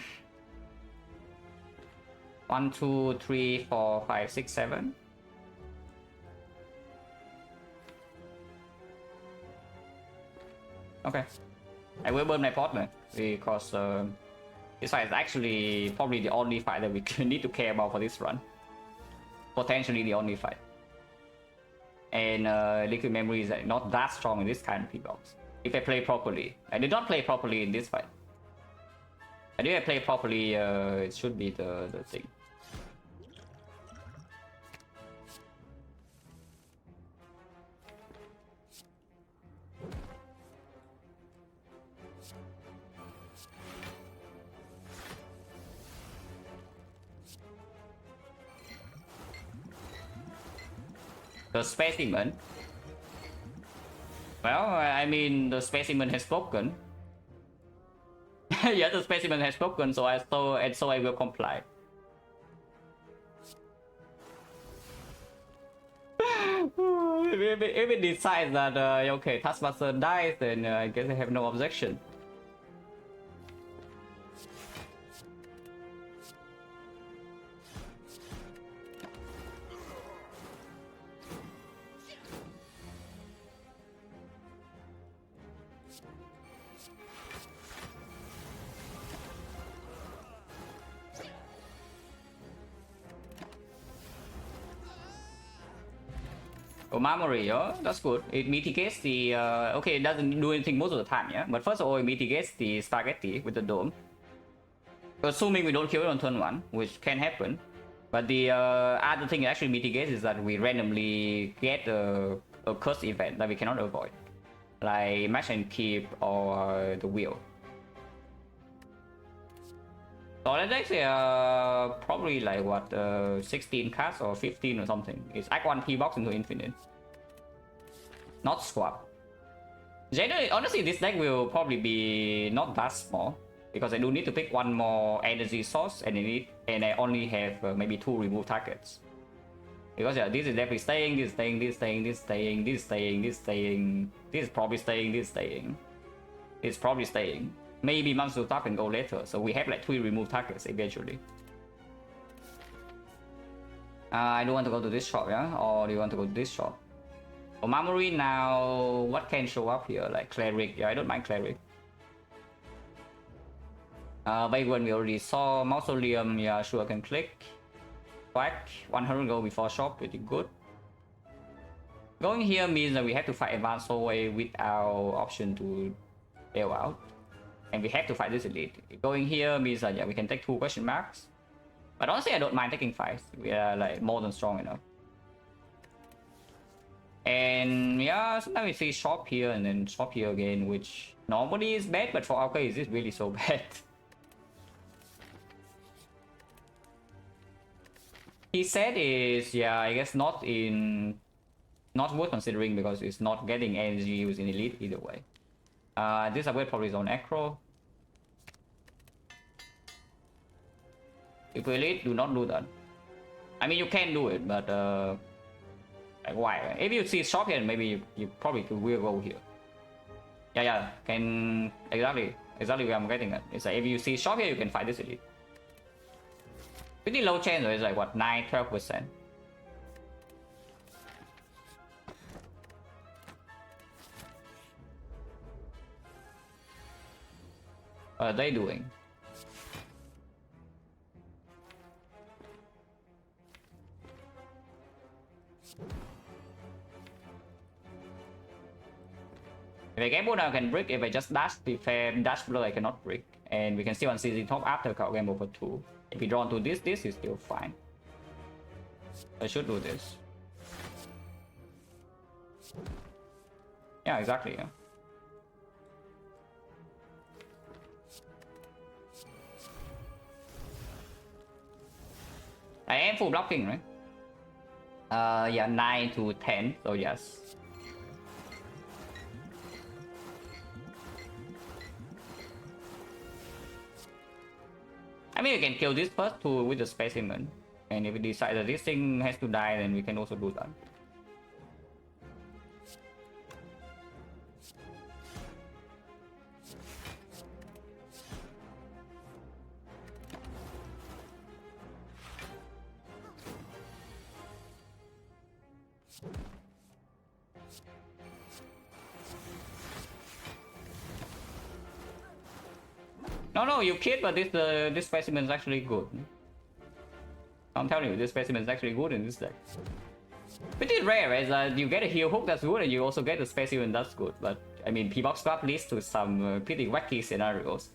2, 3, 4, 5, 6, 7. Okay. I will burn my partner because this fight is actually probably the only fight that we need to care about for this run. Potentially the only fight. And liquid memory is not that strong in this kind of P-box. If I play properly. I did not play properly in this fight. I think I play properly, it should be the thing. The specimen. Well, I mean, the specimen has spoken. Yeah, the specimen has spoken, so I will comply. If it decides that okay, Taskmaster dies, then I guess I have no objection. Oh, memory, oh, that's good. It mitigates the okay, it doesn't do anything most of the time, yeah. But first of all, it mitigates the spaghetti with the dome. Assuming we don't kill it on turn 1, which can happen. But the other thing it actually mitigates is that we randomly get a curse event that we cannot avoid, like match and keep or the wheel. So let's actually probably like what 16 cards or 15 or something. It's Act 1 P box into infinite. Not swap. Generally, honestly, this deck will probably be not that small because I do need to pick one more energy source and I only have maybe 2 remove targets. Because yeah, this is definitely staying, this is staying, this is staying, this is staying, this is staying, this is staying, this is probably staying, this is staying. It's probably staying. Maybe Monster Top can go later, so we have like 3 remove targets eventually. I don't want to go to this shop, yeah? Or do you want to go to this shop? For memory now, what can show up here? Like Cleric, yeah, I don't mind Cleric. Vagrant we already saw. Mausoleum, yeah, sure, I can click. Quack, 100 go before shop, pretty good. Going here means that we have to fight advanced hallway with our option to bail out. And we have to fight this elite. Going here means that, yeah, we can take 2 question marks. But honestly, I don't mind taking 5. We are like more than strong enough. And yeah, sometimes we see shop here and then shop here again, which normally is bad, but for our case, it's really so bad. He said is, yeah, I guess not worth considering because it's not getting energy using elite either way. This upgrade probably is on acro. If elite, do not do that. I mean, you can do it, but like why? If you see shop here, maybe you probably will go here. Yeah, can exactly where I'm getting at. It's like if you see shop here, you can fight this elite. Pretty low chance, though. It's like what, 9-12%. What are they doing? If I get one, I can brick. If I just dash below, I cannot brick. And we can still on CZ top after game over 2. If we draw into this is still fine. I should do this. Yeah, exactly. Yeah. I am full blocking, right? Yeah, 9 to 10. So yes. I mean, you can kill this first too with the specimen. And if we decide that this thing has to die, then we can also do that. No, you kid, but this specimen is actually good. I'm telling you, this specimen is actually good in this deck. Pretty rare, is that you get a heal hook that's good, and you also get a specimen that's good. But I mean, P-Box Club leads to some pretty wacky scenarios.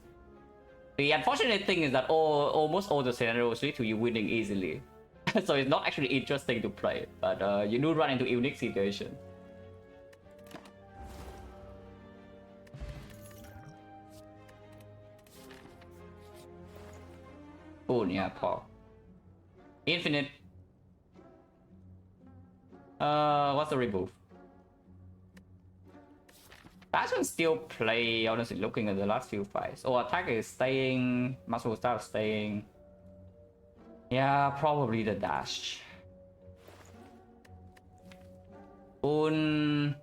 The unfortunate thing is that almost all the scenarios lead to you winning easily. So it's not actually interesting to play, but you do run into unique situations. Oh yeah, Paul. Infinite. What's the remove? I should still play, honestly, looking at the last few fights. Oh, attack is staying, muscle staff staying. Yeah, probably the dash. Boon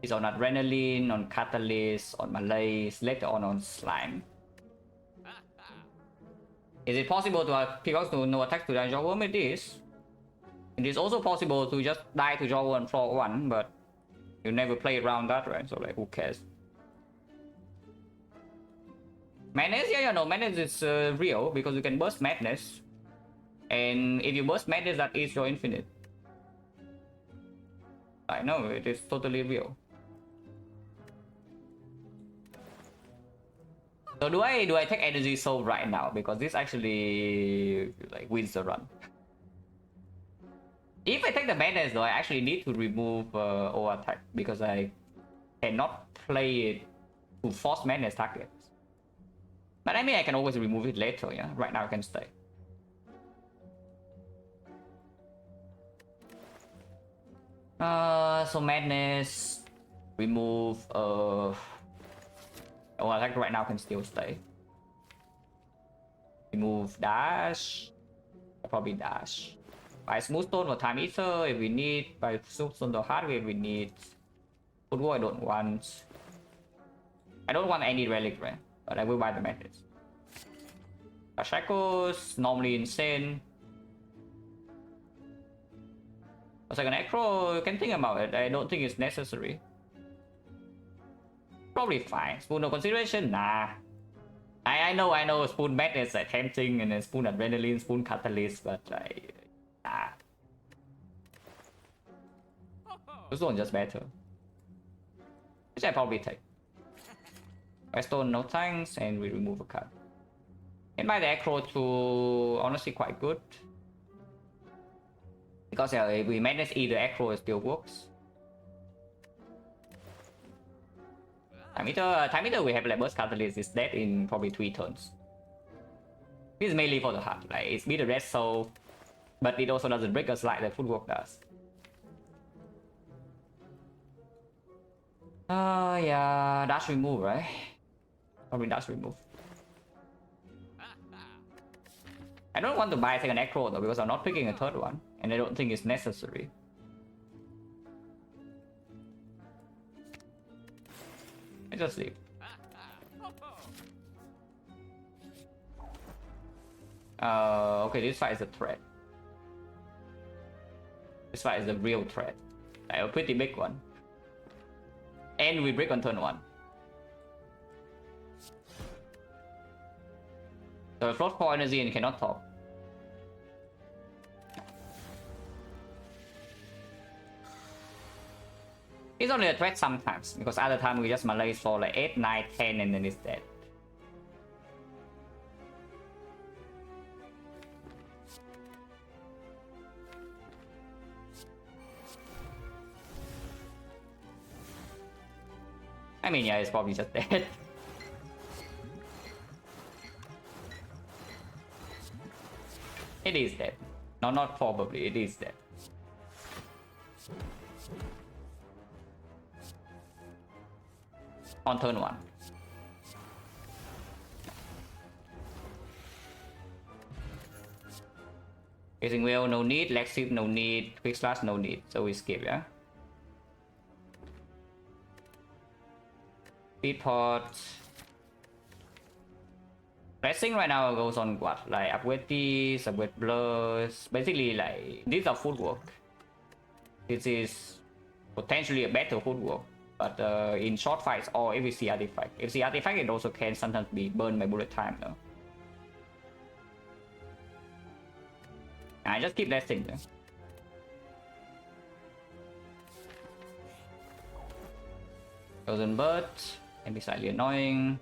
is on adrenaline, on catalyst, on malaise, later on slime. Is it possible to pick out to no attack to die draw one? It is. It is also possible to just die to draw one floor 1, but you never play around that, right? So like, who cares? Madness, yeah, no, madness is real because you can burst madness, and if you burst madness, that is your infinite. I know it is totally real. So do I take energy soul right now because this actually like wins the run. If I take the madness though, I actually need to remove all attack because I cannot play it to force madness targets. But I mean, I can always remove it later. Yeah, right now I can stay. So madness, remove oh, attack right now can still stay. Remove dash. Probably dash. By smooth stone or time ether if we need. By smooth stone or hardware if we need. Football I don't want. I don't want any relic, right? But I will buy the methods. Shackles, normally insane. A second acro, you can think about it. I don't think it's necessary. Probably fine. Spoon no consideration? Nah. I know Spoon Madness is tempting and then Spoon Adrenaline, Spoon Catalyst, but nah. This one just better. Which I probably take. Redstone, no thanks, and we remove a card. And by the acro to honestly quite good. Because if we manage either acro, it still works. Time meter we have like burst catalyst is dead in probably 3 turns. This is mainly for the heart, like it's beat the red soul, but it also doesn't break us like the footwork does. Yeah, dash remove, right? Probably dash remove. I don't want to buy a second acro though, because I'm not picking a third one, and I don't think it's necessary. Let's just leave. Okay, this fight is a threat. This fight is a real threat. Like a pretty big one. And we break on turn 1. So float 4 energy and cannot talk. It's only a threat sometimes, because other time we just melee for like 8, 9, 10 and then it's dead. I mean, yeah, it's probably just dead. It is dead. No, not probably, it is dead. On turn 1. Facing wheel, no need. Leg sweep, no need. Quick slash, no need. So we skip, yeah? Speed pot. Pressing right now goes on what? Like upgrade these, upgrade blurs. Basically, like, these are footwork. This is potentially a better footwork. But in short fights or if we see artifact. If the artifact, it also can sometimes be burned by bullet time though. I just keep that thing there. Chosen bird can be slightly annoying.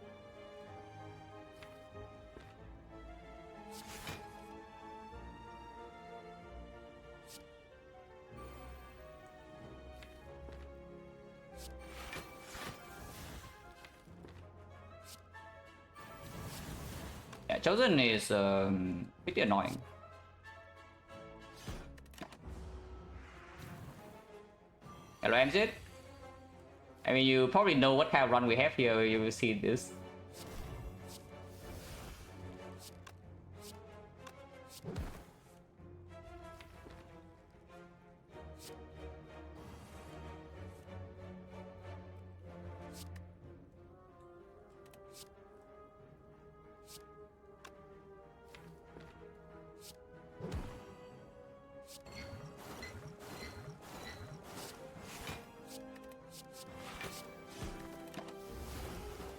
Yeah, Chosen is pretty annoying. Hello, Exit. I mean, you probably know what kind of run we have here. You will see this.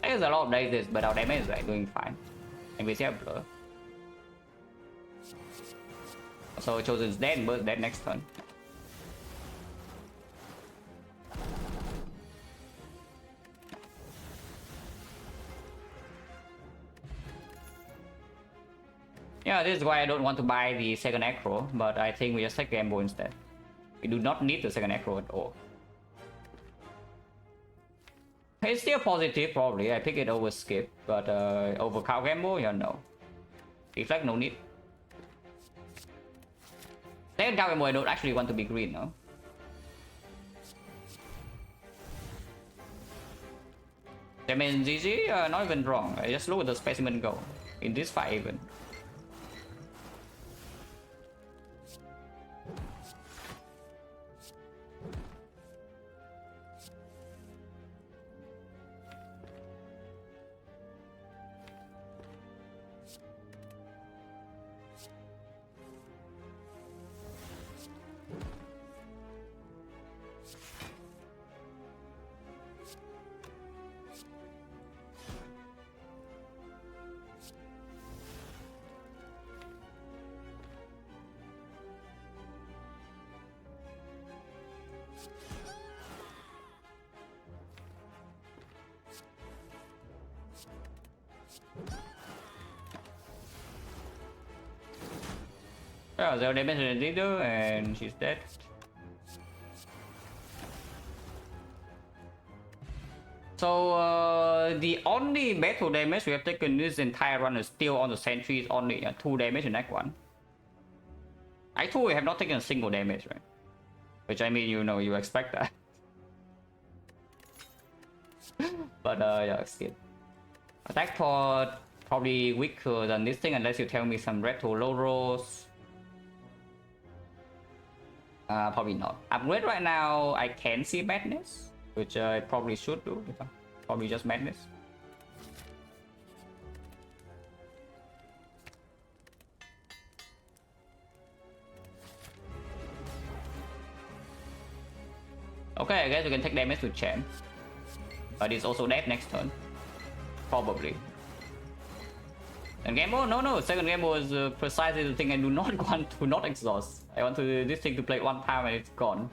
There's a lot of damages, but our damage is like doing fine. And we see a blur. So Chosen's dead, but dead next turn. Yeah, this is why I don't want to buy the second acro, but I think we just take Gamble instead. We do not need the second acro at all. It's still positive, probably. I pick it over skip, but over cow gamble, yeah, no. Deflect, no need. Second cow gamble, I don't actually want to be green, no. I mean, GG, not even wrong. I just look at the specimen go. In this fight, even. Yeah, 0 damage to the leader, and she's dead. So the only metal damage we have taken this entire run is still on the sentries, only 2 damage in that one. I thought we have not taken a single damage, right? Which I mean, you know, you expect that. But yeah, still. Attack pod probably weaker than this thing unless you tell me some red to low rolls. Probably not. Upgrade right now, I can see madness, which I probably should do. Probably just madness. Okay, I guess we can take damage to champ. But it's also dead next turn. Probably. And game mode? No. Second game mode is precisely the thing I do not want to not exhaust. I want this thing to play one time and it's gone.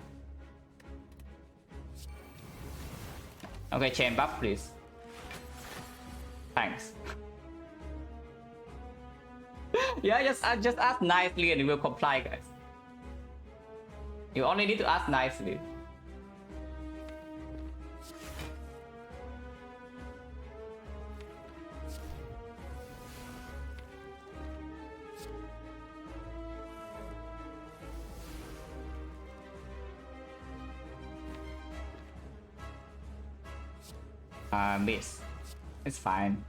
Okay, chain buff, please. Thanks. Yeah, just ask nicely and it will comply, guys. You only need to ask nicely. Miss. It's fine.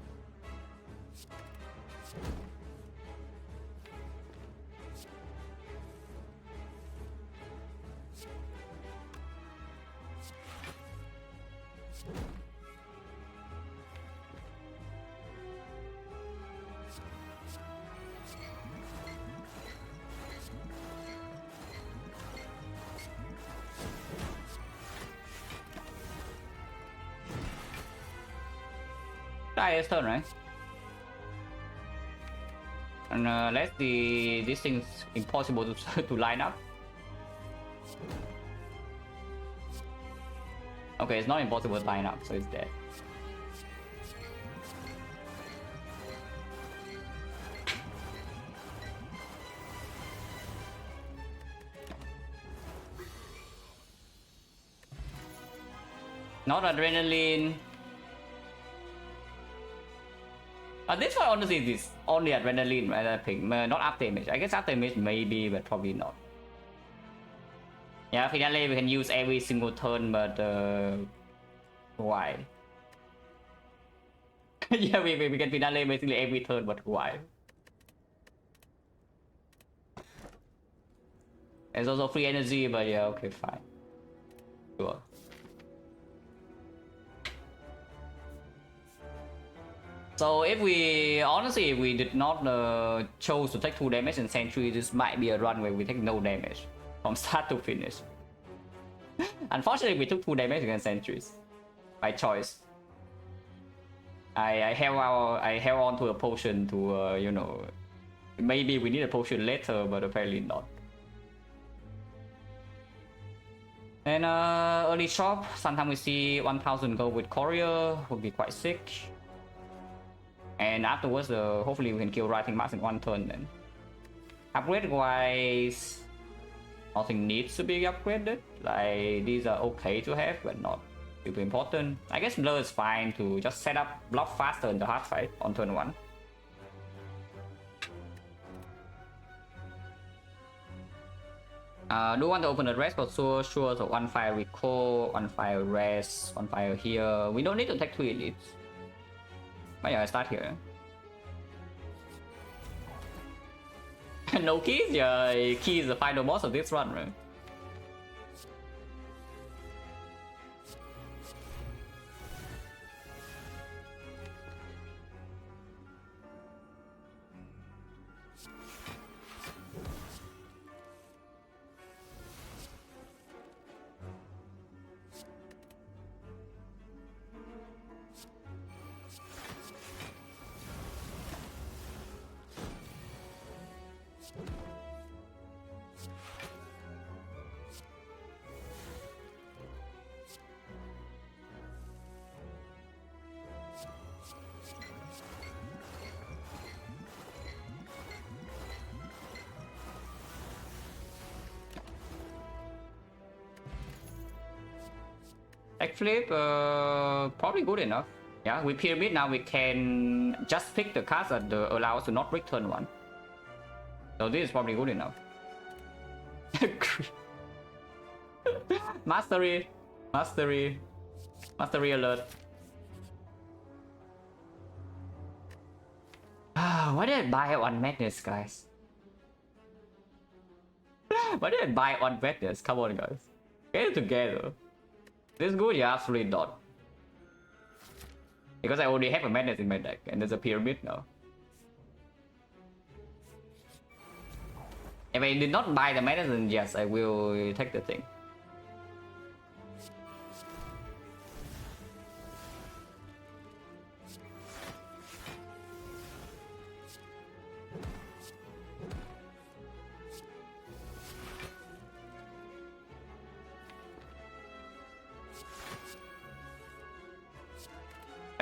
Dire's turn, right? And unless this thing's impossible to line up. Okay, it's not impossible to line up, so it's dead. Not adrenaline. This one honestly is only adrenaline, right? I think not up damage. I guess up damage maybe, but probably not. Yeah, finale we can use every single turn, but why? Yeah, we can finale basically every turn, but why? There's also free energy, but yeah, okay, fine. Sure. So if we honestly, if we did not chose to take 2 damage in Sentry, this might be a run where we take no damage from start to finish. Unfortunately, we took 2 damage against Sentries by choice. I held on to a potion to you know, maybe we need a potion later, but apparently not. And early shop, sometimes we see 1000 gold with courier, would be quite sick. And afterwards, hopefully we can kill writing marks in 1 turn then. Upgrade wise, nothing needs to be upgraded. Like, these are okay to have, but not super important. I guess blur is fine to just set up block faster in the hard fight on turn 1. Do want to open the rest for sure, so 1 fire recall, 1 fire rest, 1 fire here. We don't need to take 2 elites. But yeah, I start here. No keys? Yeah, key is the final boss of this run, right? Tech flip, probably good enough. Yeah, with pyramid now we can just pick the cards that allow us to not return one. So this is probably good enough. Mastery, mastery, mastery alert. Why did I buy on madness, guys? Why did I buy on madness? Come on, guys, get it together. This is good? Yeah, absolutely not. Because I already have a madness in my deck, and there's a pyramid now. If I did not buy the madness, then yes, I will take the thing.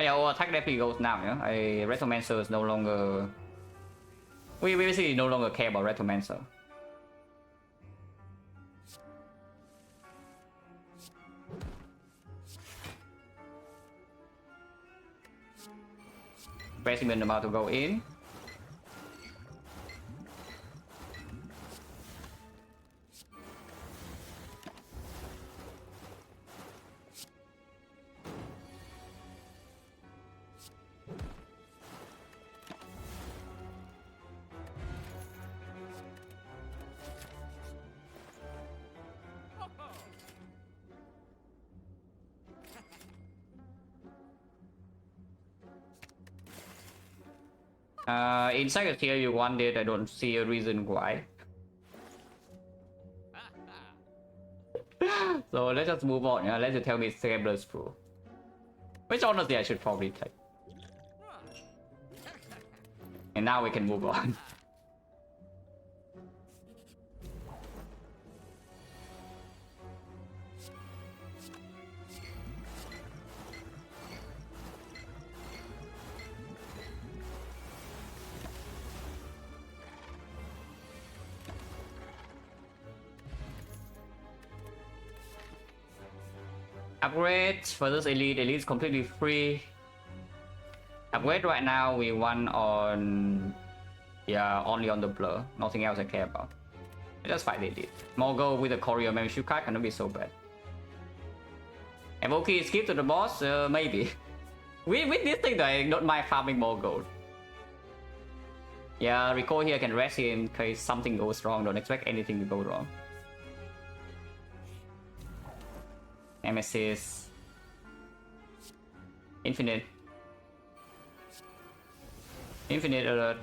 Our attack definitely goes now, yeah? Retromancer is no longer... We basically no longer care about Retromancer. Specimen about to go in. Inside here you want it, I don't see a reason why. So let's just move on, yeah? Let's just tell me it's Gambler's Pro. Which honestly I should probably take. And now we can move on. Upgrade for this elite. Elite is completely free. Upgrade right now we want on... Yeah, only on the blur. Nothing else I care about. Just fight the elite. Mogul with the Courier membership card cannot be so bad. Evoke skip to the boss? Maybe. With this thing though, I don't mind farming more gold. Yeah, Rico here can rest here in case something goes wrong. Don't expect anything to go wrong. Nemesis. Infinite. Infinite alert.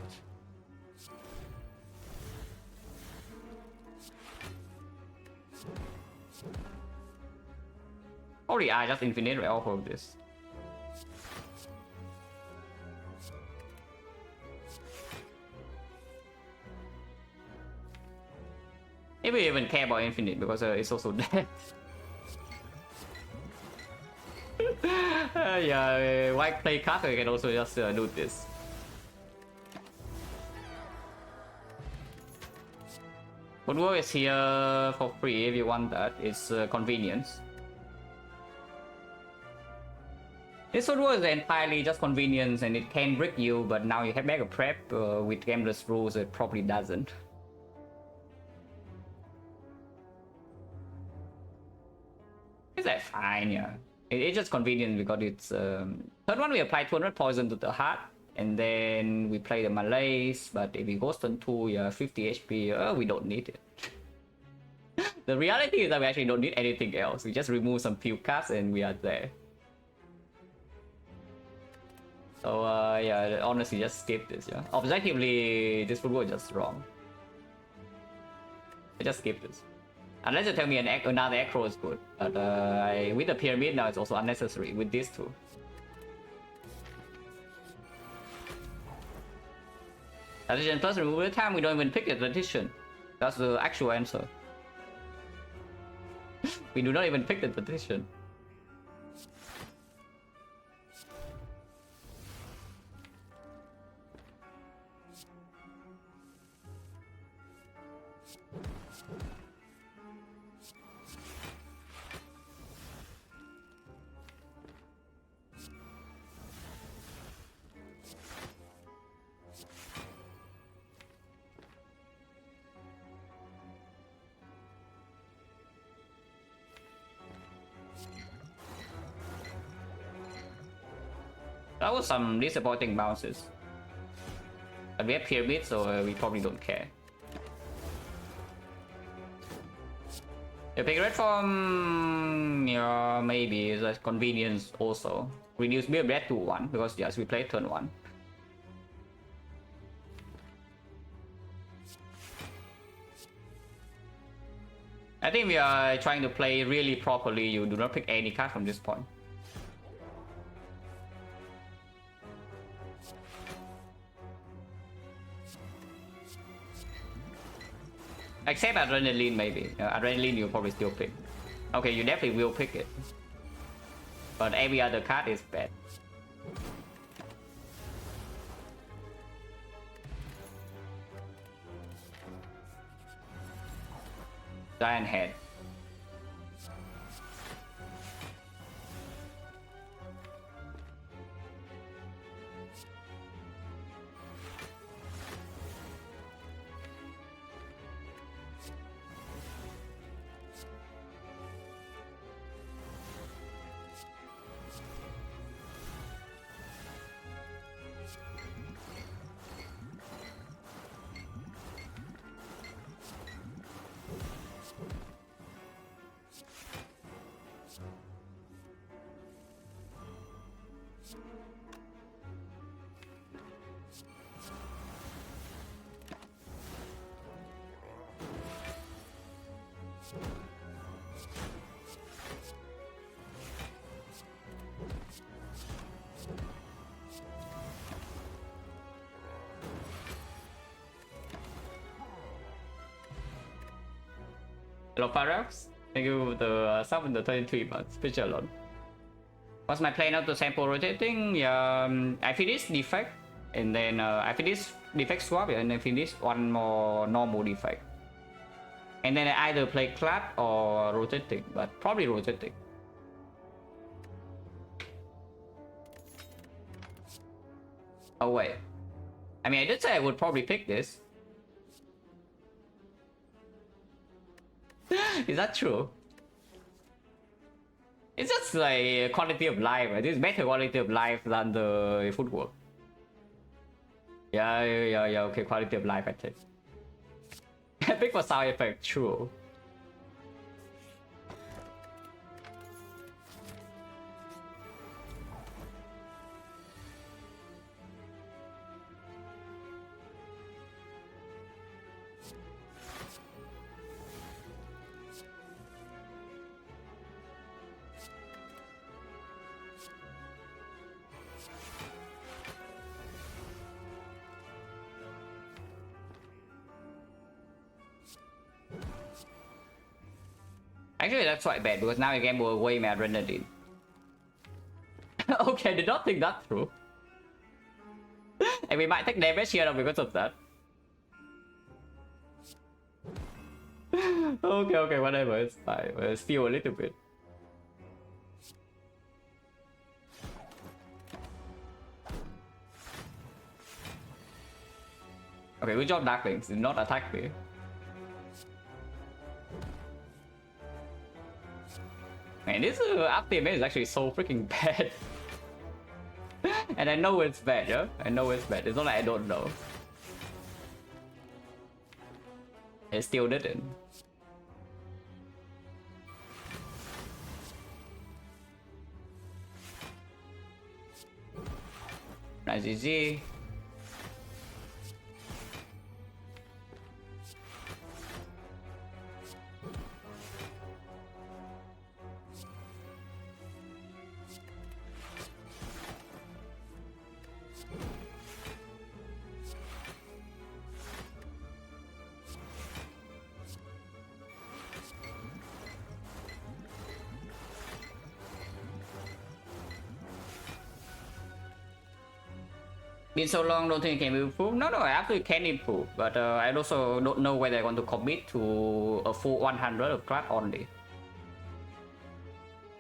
Probably I just infinite off of this. Maybe we even care about infinite because it's also dead. Yeah, white play card can also just do this. Footwork is here for free if you want that. It's convenience. This footwork is entirely just convenience and it can brick you, but now you have mega prep with Gambler's rules, it probably doesn't. Is that fine? Yeah. It's just convenient because it's third one we apply 200 poison to the heart and then we play the malaise, but if it goes turn 2, yeah, 50 HP, we don't need it. The reality is that we actually don't need anything else. We just remove some few cards and we are there. So yeah, honestly just skip this, yeah. Objectively this football is just wrong. I just skip this. Unless you tell me another acro is good, but with the pyramid now it's also unnecessary with these two. Addition plus remove the time, we don't even pick the addition. That's the actual answer. We do not even pick the addition. That was some disappointing bounces. But we have pyramid, so we probably don't care. The pick red form, yeah, maybe is a convenience also. Reduce mere red to 1 because yes, we played turn 1. I think we are trying to play really properly. You do not pick any card from this point. Except adrenaline, maybe. Adrenaline you probably still pick. Okay, you definitely will pick it. But every other card is bad. Giant head. Hello Paradox, thank you for the sub in the 23 months, picture alone. What's my plan now to sample rotating? Yeah, I finish Defect, and then I finish Defect swap, and I finish one more normal Defect. And then I either play Clap or rotating, but probably rotating. Oh wait, I mean I did say I would probably pick this. Is that true? It's just like quality of life, right? It's better quality of life than the footwork. Yeah, okay, quality of life I think. Pick for sound effect, true. Actually, that's quite bad because now you gamble away my adrenaline. Okay, did not think that through. And we might take damage here because of that. Okay, whatever, it's fine. We'll steal a little bit. Okay, good job, Darklings. Did not attack me. Man, this aftermath is actually so freaking bad. And I know it's bad, yeah? I know it's bad. It's not like I don't know. It still didn't. Nice easy. Been so long, don't think it can improve. No, I absolutely can improve, but I also don't know whether I want to commit to a full 100 of class only.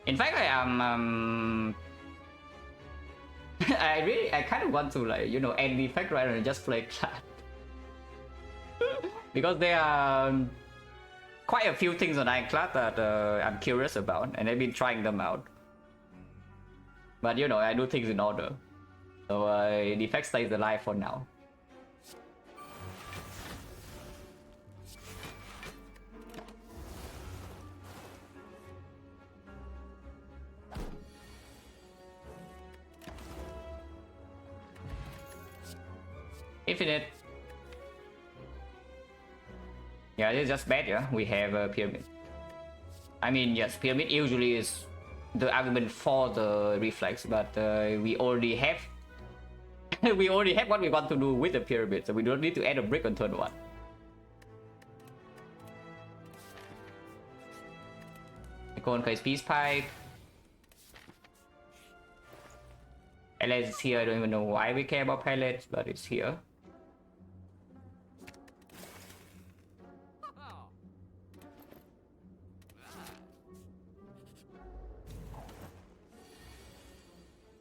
In fact, I am I kind of want to, like, you know, end Defect rather than just play class. Because there are quite a few things on Ironclad that I'm curious about, and I've been trying them out. But you know, I do things in order. So Defect stays alive for now. Infinite. Yeah, it's just bad, yeah. We have a pyramid. I mean, yes, pyramid usually is the argument for the reflex, but we already have we already have what we want to do with the pyramid, so we don't need to add a brick on turn 1. Icon plays Peace Pipe. Pilot is here. I don't even know why we care about pilots, but it's here.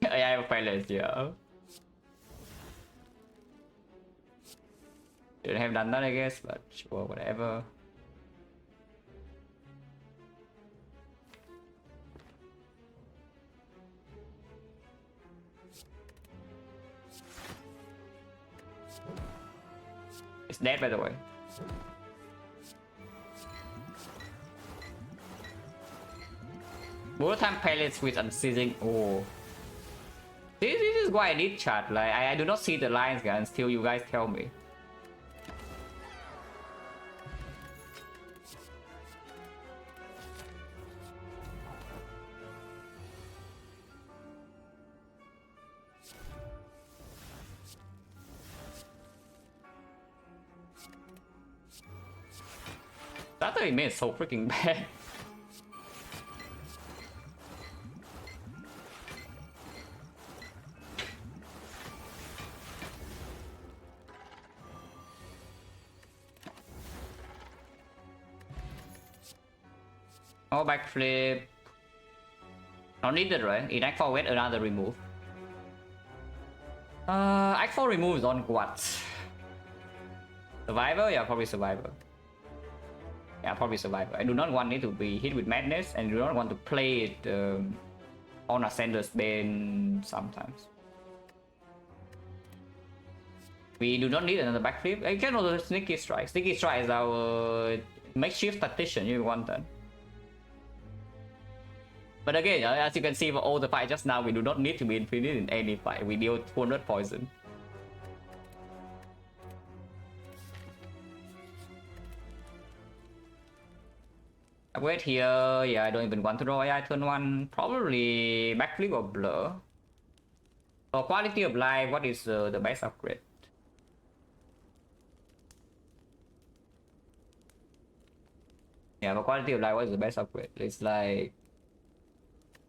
I have a pilot, yeah. Don't have done that, I guess, but sure, whatever. It's dead, by the way. Both time pilots with unceasing. Oh. This is why I need chat. Like I do not see the lines, guys, until you guys tell me. That 30 minutes so freaking bad. Oh, backflip. Not needed, right? In Act 4, wait another remove. Act 4 removes on what? Survivor? Yeah, probably Survivor. Yeah, probably Survivor. I do not want it to be hit with Madness, and do not want to play it on Ascender's Bane sometimes. We do not need another backflip. I can also Sneaky Strike. Sneaky Strike is our makeshift tactician if you want that. But again, as you can see for all the fight just now, we do not need to be infinite in any fight. We deal 200 poison. Wait here. Yeah, I don't even want to draw AI turn 1. Probably backflip or blur. For quality of life, what is the best upgrade? Yeah, for quality of life, what is the best upgrade? It's like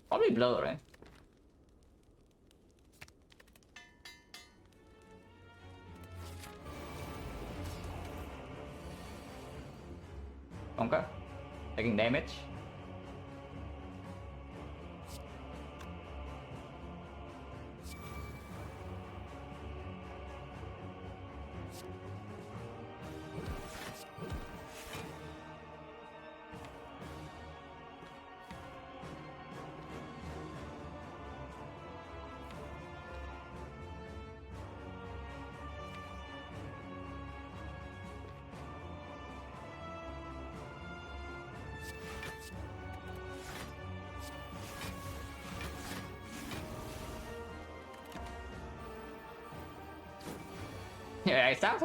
probably blur, right? Okay. Taking damage. Yeah, I thought.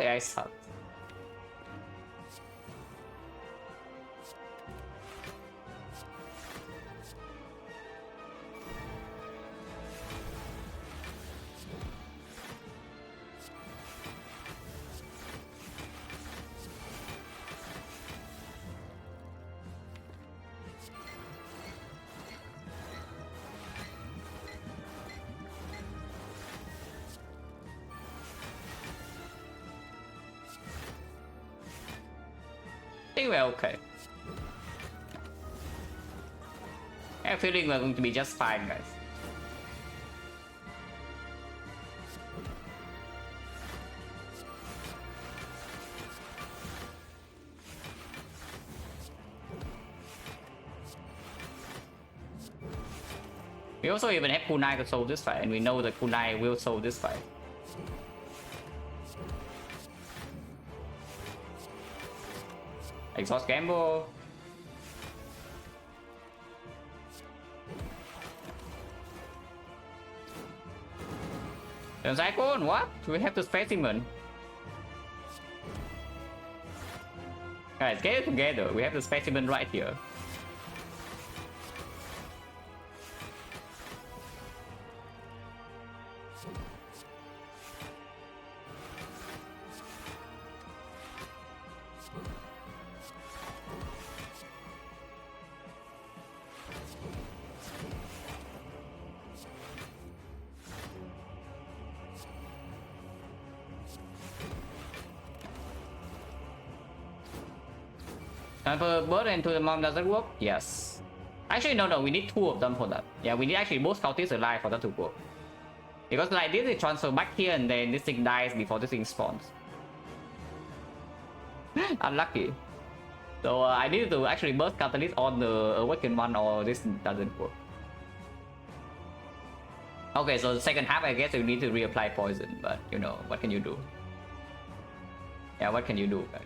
I think we're okay. I have a feeling we're going to be just fine, guys. We also even have kunai to solve this fight, and we know that kunai will solve this fight. Exhaust gamble. Cyclone, what? We have the specimen. Guys, get it together. We have the specimen right here. Transfer bird into the mom doesn't work? Yes. Actually, no, we need 2 of them for that. Yeah, we need actually both cultists alive for that to work. Because like this is transfer back here and then this thing dies before this thing spawns. Unlucky. So I need to actually burst catalyst on the awakened one or this doesn't work. Okay, so the second half I guess you need to reapply poison, but you know, what can you do? Yeah, what can you do, guys?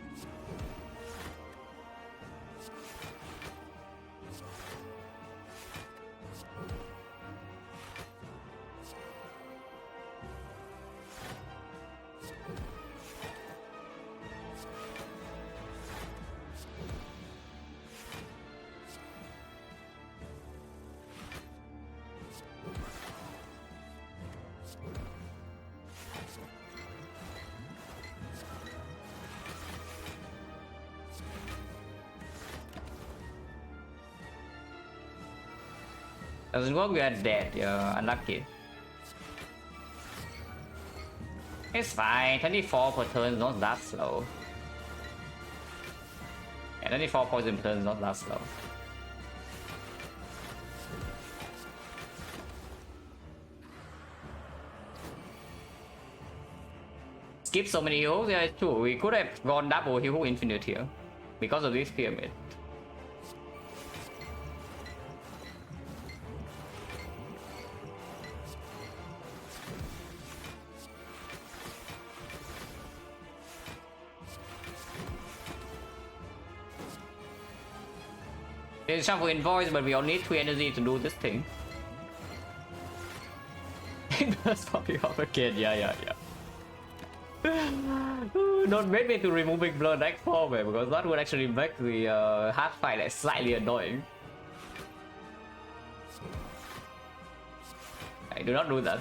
Doesn't work, we are dead. Yeah, unlucky. It's fine. 24 per turn is not that slow. Yeah, 24 poison per turn is not that slow. Skip so many heals, yeah, it's true. We could have gone double heal infinite here because of this pyramid. There's some for invoice, but we only need 3 energy to do this thing. That's probably off again, yeah. Don't make me to removing blood next form, because that would actually make the hard fight like slightly annoying. I do not do that.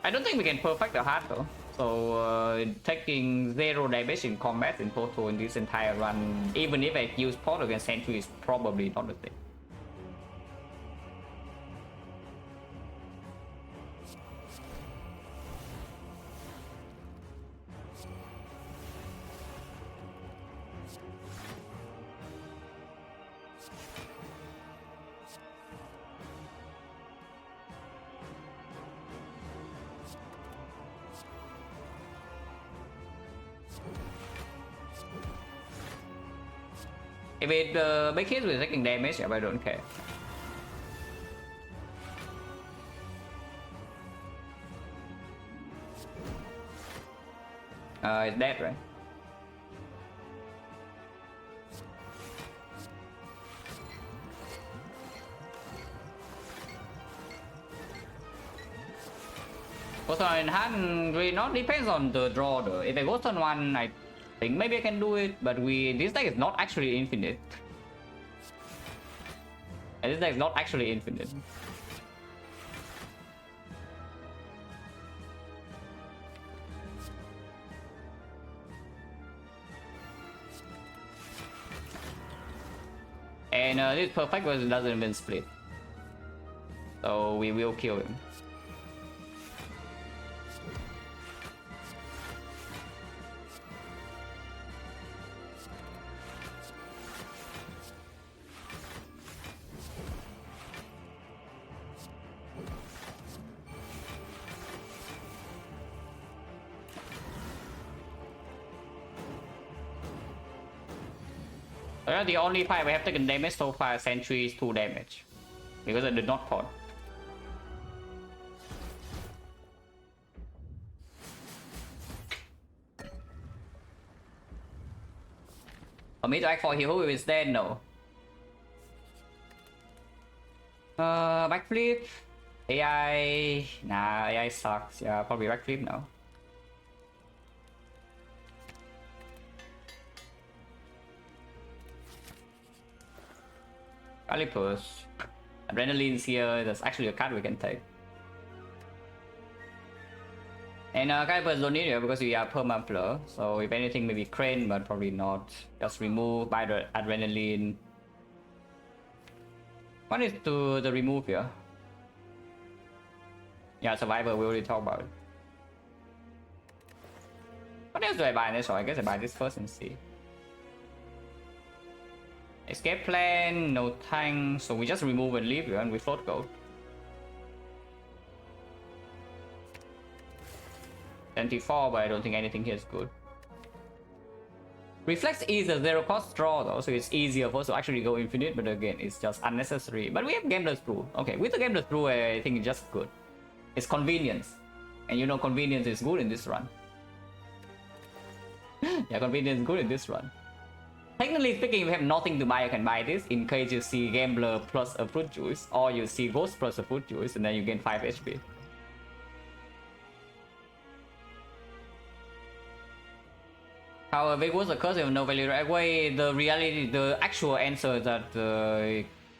I don't think we can perfect the heart though. So taking 0 damage in combat in total in this entire run, even if I use Port against Sentry, is probably not the thing. If it makes hits with taking damage, I don't care. It's dead, right? Ghost on hand really not depends on the draw though. If I ghost on one, I think maybe I can do it, but this deck is not actually infinite. And this deck is not actually infinite. And this perfect version doesn't even split. So we will kill him. The only fight we have taken damage so far, Sentry is 2 damage. Because of the knock pod. For me to act for hero is dead, no. Backflip. AI. Nah, AI sucks. Yeah, probably backflip now. Calipers. Adrenaline's here. That's actually a card we can take. And Calipers don't need it because we are perma-plur. So if anything, maybe Crane, but probably not. Just remove by the Adrenaline. What is the remove here? Yeah, Survivor, we already talked about it. What else do I buy this? So I guess I buy this first and see. Escape plan, no tank, so we just remove and leave here and we float gold. 24, but I don't think anything here is good. Reflex is a 0 cost draw though, so it's easier for us to actually go infinite, but again, it's just unnecessary. But we have Gambler's Brew. Okay, with the Gambler's Brew, I think it's just good. It's convenience. And you know convenience is good in this run. Yeah, convenience is good in this run. Technically speaking, if you have nothing to buy, you can buy this in case you see Gambler plus a fruit juice, or you see Ghost plus a fruit juice, and then you gain 5 HP. However, it was a curse with no value right away. The reality, the actual answer is that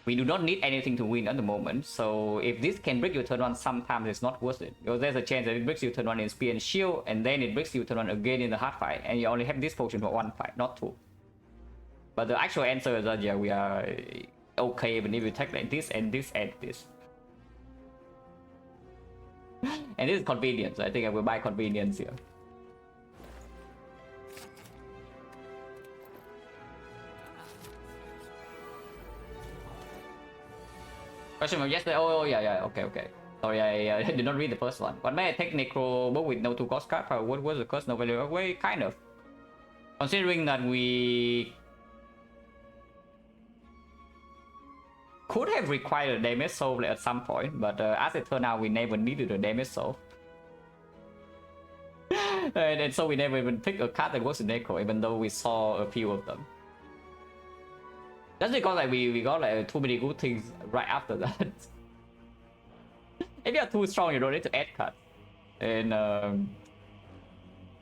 we do not need anything to win at the moment. So if this can break your turn 1, sometimes it's not worth it. Because there's a chance that it breaks you turn 1 in spear and shield, and then it breaks you turn 1 again in the hard fight, and you only have this potion for 1 fight, not 2. But the actual answer is that yeah, we are okay even if you take like this and this and this. And this is convenience. I think I will buy convenience here. Question from yesterday. Oh yeah, okay. Sorry, I did not read the first one. But may I take Necro both with no 2 cost card? What was the cost? No value away? Kind of. Considering that we could have required a damage soul at some point, but as it turned out, we never needed a damage soul. And so we never even picked a card that was in Necro, even though we saw a few of them. That's because like we got like too many good things right after that. If you are too strong, you don't need to add cards. And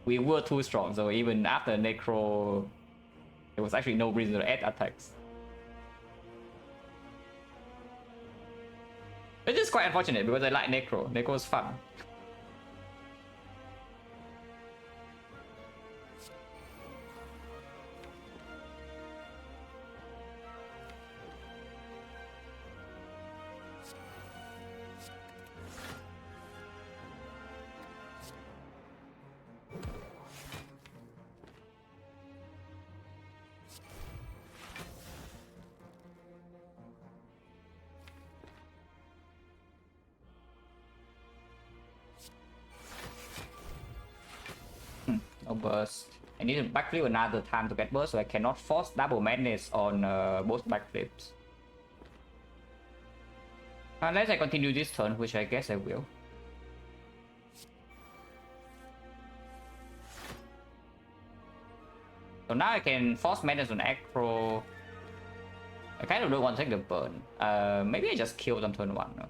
we were too strong, so even after Necro, there was actually no reason to add attacks. It's just quite unfortunate because I like Necro. Necro is fun. No burst. I need to backflip another time to get burst, so I cannot force double madness on both backflips. Unless I continue this turn, which I guess I will. So now I can force madness on Acro. I kind of don't want to take the burn. Maybe I just kill on turn 1.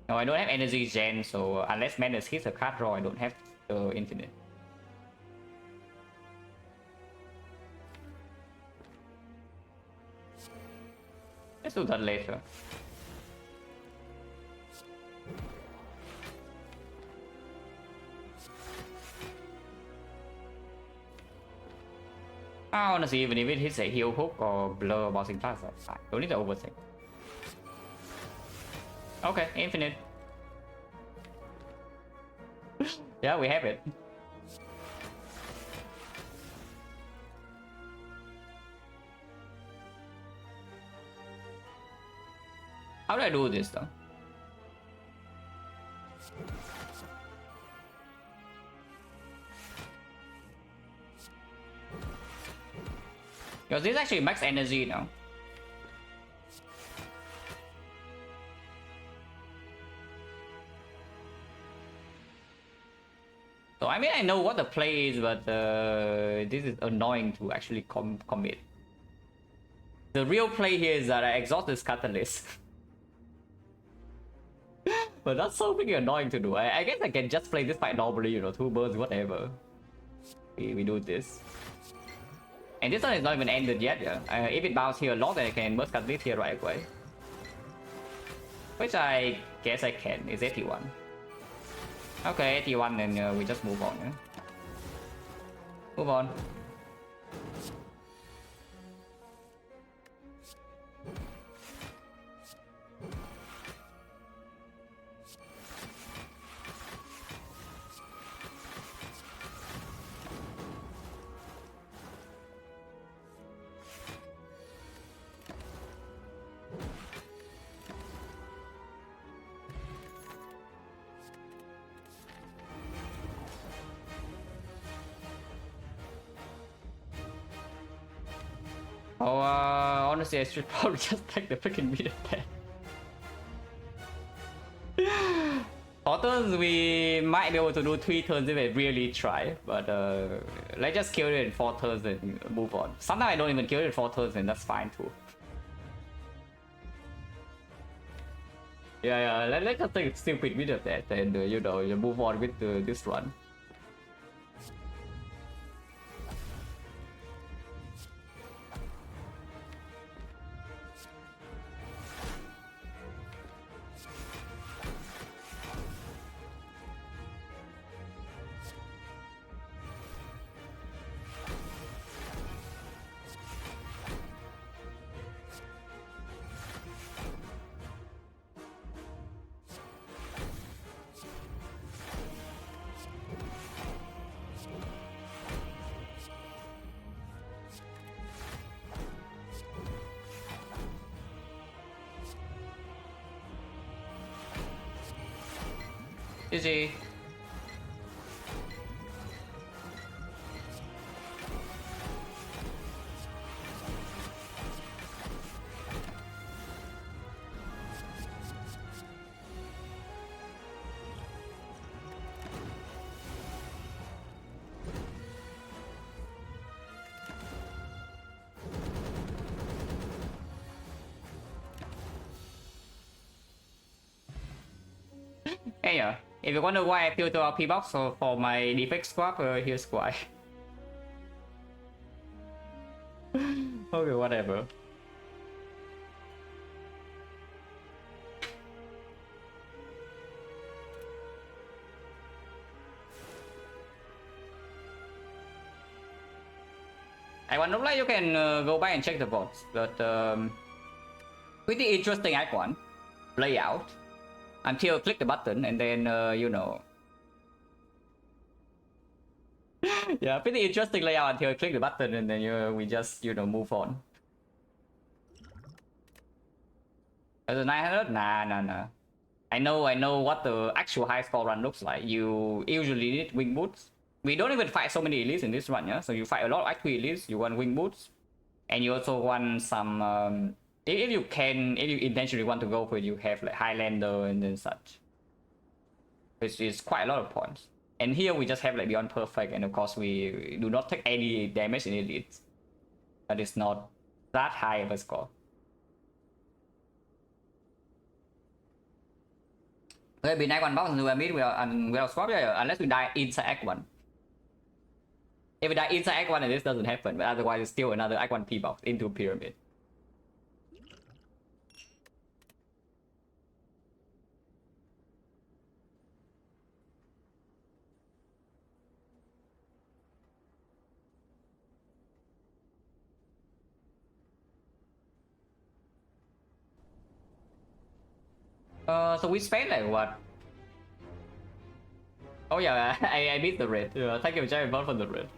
No, I don't have energy gen, so unless madness hits a card draw, I don't have the infinite. Let's do that later. I wanna see even if it hits a heal hook or blur or bossing class, that's fine. Don't need to overthink. Okay, infinite. Yeah, we have it. How do I do this though? Because this actually max energy now. So I mean, I know what the play is, but this is annoying to actually commit. The real play here is that I exhaust this catalyst. But that's so freaking annoying to do. I guess I can just play this fight normally, you know, 2 burns, whatever. We do this. And this one is not even ended yet, yeah. If it bounces here a lot, then I can burst catalyst here right away. Which I guess I can. It's 81. Okay, 81, then we just move on, yeah. Move on. Oh, honestly, I should probably just take the freaking meter there. 4 turns, we might be able to do 3 turns if I really try, but let's just kill it in 4 turns and move on. Sometimes I don't even kill it in 4 turns, and that's fine too. Yeah, let's just take a stupid bit of that and you know, you move on with this run. GG. Hey, if you wonder why I filter out P-Box for my Defect squad, here's why. Okay, whatever. I wonder like you can go back and check the bots, but pretty interesting Act 1 layout until click the button and then you know. Yeah, pretty interesting layout until I click the button and then we just, you know, move on. As a 900? Nah. I know what the actual high score run looks like. You usually need wing boots. We don't even fight so many elites in this run, yeah? So you fight a lot of Act 3 elites, you want wing boots. And you also want some, if you intentionally want to go for it, you have like Highlander and then such. Which is quite a lot of points. And here we just have like Beyond Perfect, and of course we do not take any damage in elites. But it's not that high of a score. Okay, be Act 1 box and do a mid without swap, yeah, unless we die inside Act 1. If we die inside Act 1 and this doesn't happen, but otherwise it's still another Act 1 P box into pyramid. So we spent like what? Oh yeah, I missed the red. Thank you, Jerry, for the red.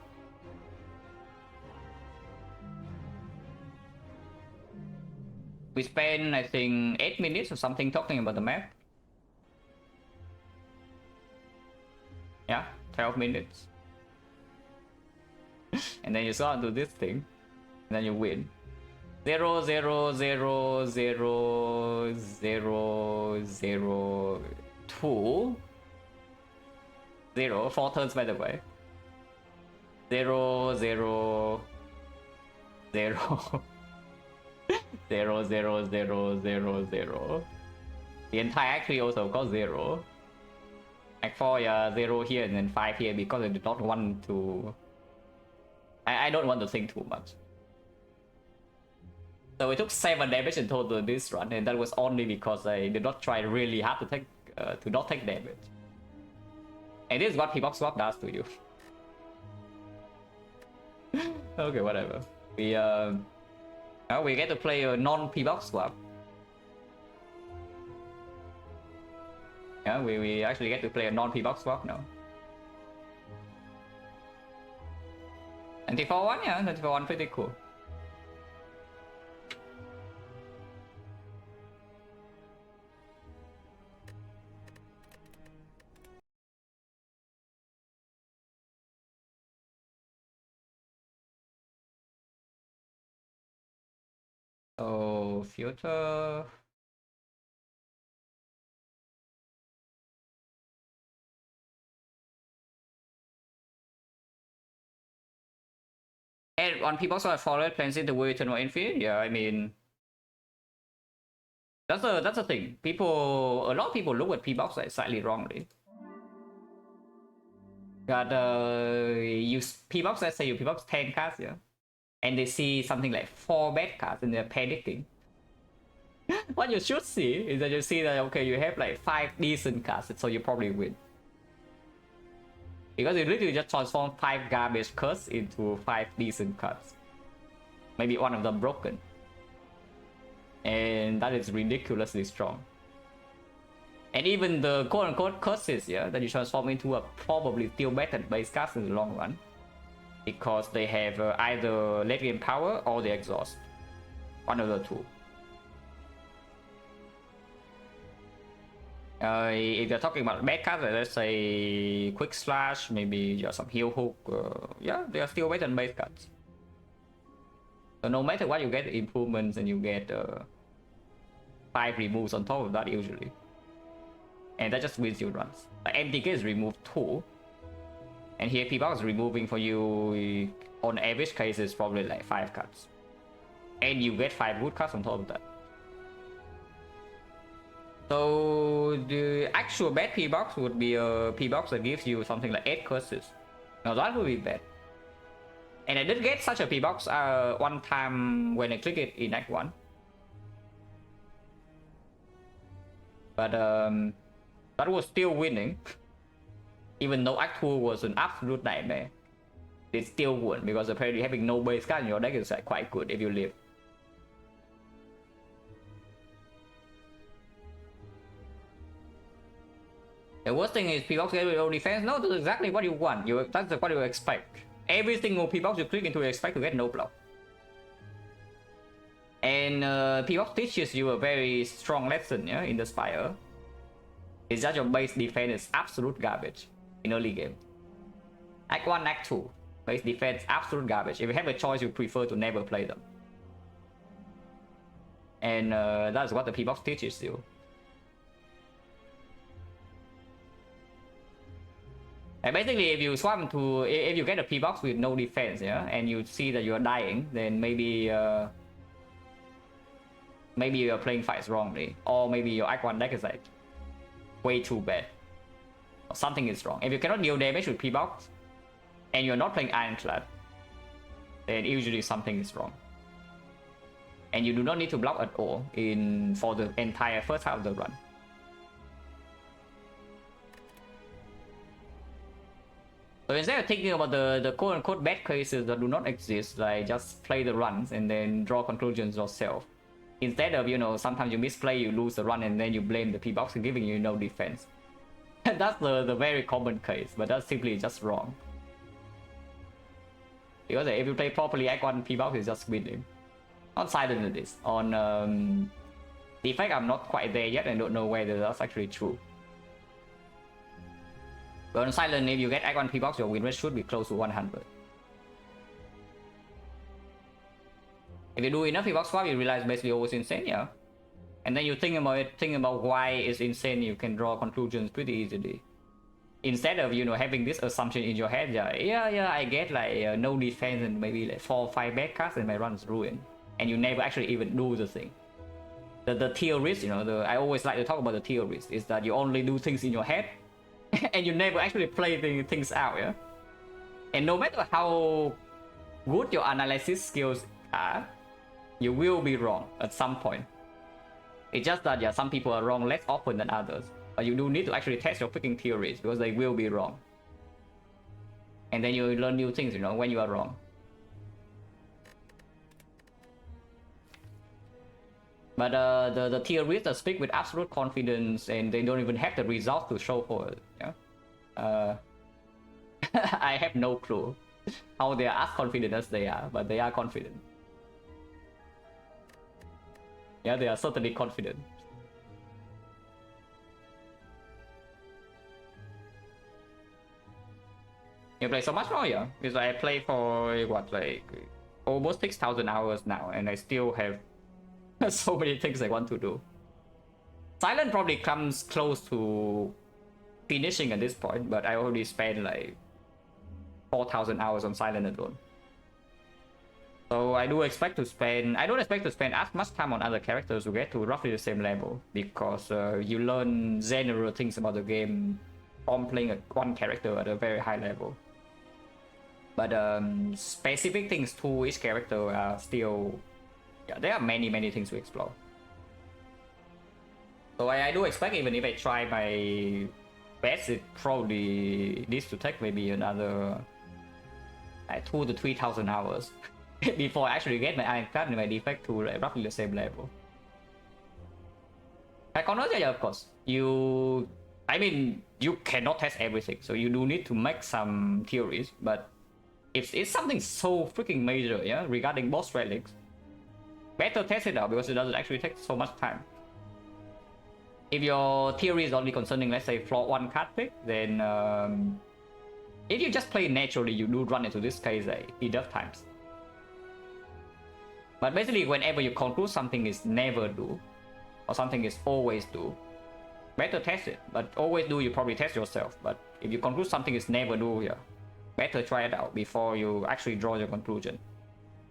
We spent, I think, 8 minutes or something talking about the map. Yeah, 12 minutes. And then you saw into this thing. then you win. 0 0 0 0 0 0 2 0 4 turns by the way. 0 0 0 0 0 0 0 0. The entire act 3 also got 0. Act 4, yeah, 0 here and then 5 here because I did not want to. I don't want to think too much. So we took 7 damage in total this run, and that was only because I did not try really hard to take to not take damage. And this is what P-Box Swap does to you. Okay, whatever. We get to play a non-P-Box Swap. Yeah, we actually get to play a non-P-Box Swap now. 94-1, yeah, 94-1 pretty cool. So filter. And on people so I follow plans into way to no infinite. Yeah, I mean that's a thing. A lot of people look at P-Box like slightly wrongly. Got use P-Box, let's say you P-Box 10 cards, yeah. And they see something like 4 bad cards and they're panicking. What you should see is that you see that okay, you have like 5 decent cards, so you probably win. Because you literally just transform 5 garbage cards into 5 decent cards. Maybe one of them broken. And that is ridiculously strong. And even the quote-unquote curses, yeah, that you transform into are probably still better base cards in the long run. Because they have either late game power or they exhaust. One of the two. If you're talking about bad cards, let's say Quick Slash, maybe just some Heal Hook, yeah, they are still better than base cards. So no matter what, you get improvements and you get 5 removes on top of that usually. And that just wins you runs. Like MTK is removed 2. And here P-Box is removing for you, on average cases, probably like 5 cards. And you get 5 good cards on top of that. So the actual bad P-Box would be a P-Box that gives you something like 8 curses. Now that would be bad. And I did get such a P-Box one time when I clicked it in Act 1. But that was still winning. Even though Act 2 was an absolute nightmare. It still won because apparently having no base card in your deck is like quite good if you live. The worst thing is P-Box get no defense. No, that's exactly what you want. That's what you expect. Every single P-Box you click into, you expect to get no block. And P-Box teaches you a very strong lesson, yeah, in the Spire. It's that your base defense is absolute garbage in early game. Act 1, Act 2. Base defense, absolute garbage. If you have a choice, you prefer to never play them. And that's what the P-Box teaches you. And basically, if you swap to, if you get a P-Box with no defense, yeah, and you see that you are dying, then maybe you are playing fights wrongly, or maybe your Act 1 deck is like way too bad. Or something is wrong. If you cannot deal damage with P-Box, and you're not playing Ironclad, then usually something is wrong. And you do not need to block at all for the entire first half of the run. So instead of thinking about the quote-unquote bad cases that do not exist, like just play the runs and then draw conclusions yourself. Instead of, you know, sometimes you misplay, you lose the run, and then you blame the P-Box for giving you no defense. That's the very common case, but that's simply just wrong. Because if you play properly, Act 1 P-Box is just winning. On Silent it is. On Defect, I'm not quite there yet and don't know whether that's actually true. But on Silent, if you get Act 1 P-Box, your win rate should be close to 100. If you do enough pivot swap, you realize basically always insane, yeah. And then you think about it, think about why it's insane. You can draw conclusions pretty easily. Instead of having this assumption in your head, yeah, I get like no defense and maybe like 4 or 5 bad cards and my run's ruined, and you never actually even do the thing. The theorist, I always like to talk about the theorist, is that you only do things in your head, and you never actually play things out, yeah. And no matter how good your analysis skills are, you will be wrong at some point. It's just that some people are wrong less often than others. But you do need to actually test your freaking theories because they will be wrong. And then you learn new things, when you are wrong. But the theorists speak with absolute confidence and they don't even have the results to show for it. Yeah? I have no clue how they are as confident as they are, but they are confident. Yeah, they are certainly confident. You play so much more, yeah? Because I play for what, like almost 6,000 hours now, and I still have so many things I want to do. Silent probably comes close to finishing at this point, but I already spent like 4,000 hours on Silent alone. So I don't expect to spend as much time on other characters to get to roughly the same level, because you learn general things about the game from playing one character at a very high level. But specific things to each character are still, there are many things to explore. So I do expect, even if I try my best, it probably needs to take maybe another 2,000 to 3,000 hours before I actually get my ironclad and my defect to like roughly the same level. Yeah, of course. You cannot test everything, so you do need to make some theories, but if it's something so freaking major, regarding boss relics, better test it out because it doesn't actually take so much time. If your theory is only concerning, let's say, floor 1 card pick, then if you just play naturally, you do run into this case enough times. But basically, whenever you conclude something is never do, or something is always do, better test it. But always do, you probably test yourself. But if you conclude something is never do, better try it out before you actually draw your conclusion.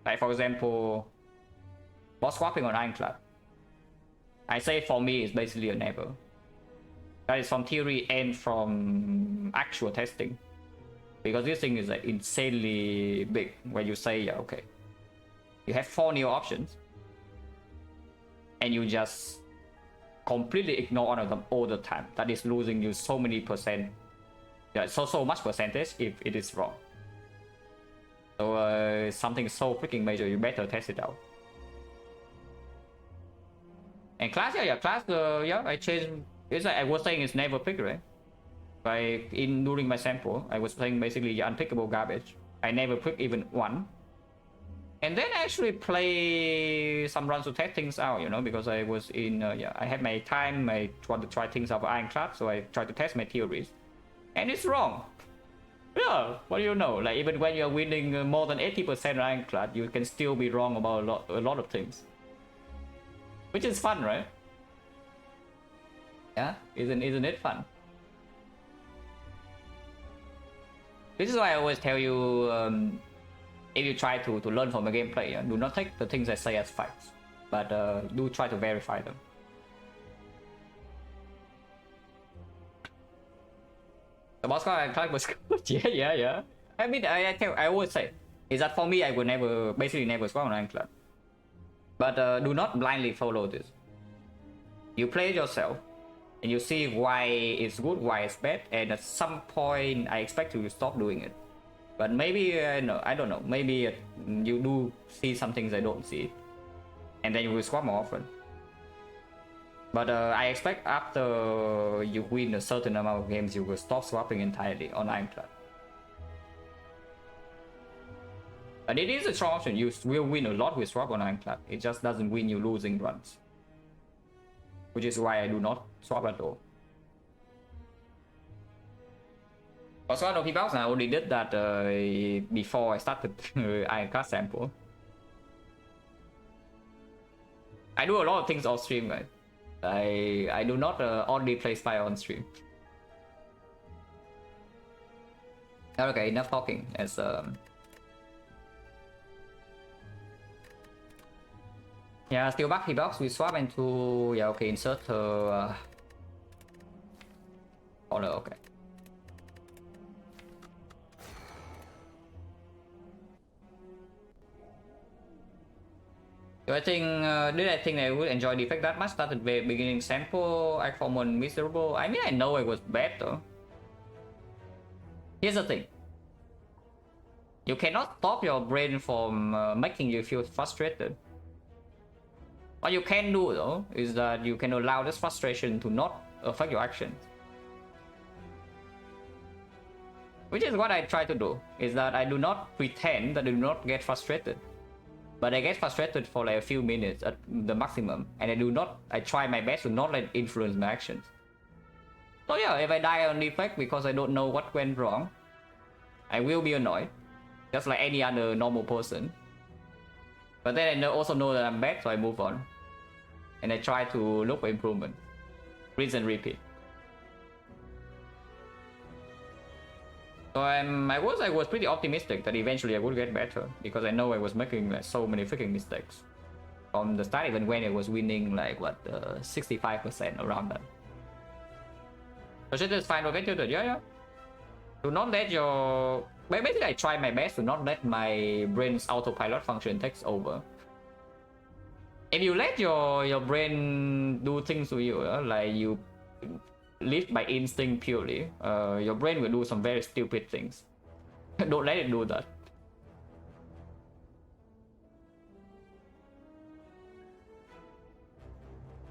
Like for example, boss swapping on ironclad. I say for me it's basically a never. That is from theory and from actual testing. Because this thing is like insanely big when you say, okay, you have 4 new options and you just completely ignore one of them all the time. That is losing you so many percent. So much percentage if it is wrong. So something so freaking major, you better test it out. And class, class, I changed. It's like I was saying it's never picked, right? Like during my sample, I was playing basically unpickable garbage. I never picked even one. And then I actually play some runs to test things out, because I was in, I had my time. I wanted to try things out for ironclad, so I tried to test my theories. And it's wrong. Yeah, what do you know? Like even when you're winning more than 80% ironclad, you can still be wrong about a lot of things. Which is fun, right? Yeah, isn't it fun? This is why I always tell you, if you try to learn from the gameplay, do not take the things I say as facts, but do try to verify them. The boss card was good. yeah. I mean, I always say is that for me, I would basically never score on ironclad. But do not blindly follow this. You play it yourself, and you see why it's good, why it's bad, and at some point, I expect you to stop doing it. But maybe, no, I don't know. Maybe you do see some things I don't see, and then you will swap more often. But I expect after you win a certain amount of games, you will stop swapping entirely on ironclad. And it is a strong option. You will win a lot with swap on ironclad. It just doesn't win you losing runs. Which is why I do not swap at all. Also, I know people I already did that before I started ironclad sample. I do a lot of things off stream, guys. I do not only play Spy on stream. Okay, enough talking. As yeah, still back box. We swap into okay. Insert corner. Okay. Do I think did I think I would enjoy Defect that much? At the very beginning sample, I found one miserable. I mean, I know it was bad though. Here's the thing. You cannot stop your brain from making you feel frustrated. What you can do though is that you can allow this frustration to not affect your actions. Which is what I try to do, is that I do not pretend that I do not get frustrated. But I get frustrated for like a few minutes at the maximum, and I try my best to not let it influence my actions. So yeah, if I die on Defect because I don't know what went wrong, I will be annoyed, just like any other normal person. But then I also know that I'm bad, so I move on. And I try to look for improvement. Rinse and repeat. So I was pretty optimistic that eventually I would get better, because I know I was making like so many freaking mistakes from the start, even when I was winning like what 65% around that. So shit is fine. Yeah. Do not let your basically I try my best to not let my brain's autopilot function takes over. If you let your brain do things to you, like you live by instinct purely, your brain will do some very stupid things. Don't let it do that.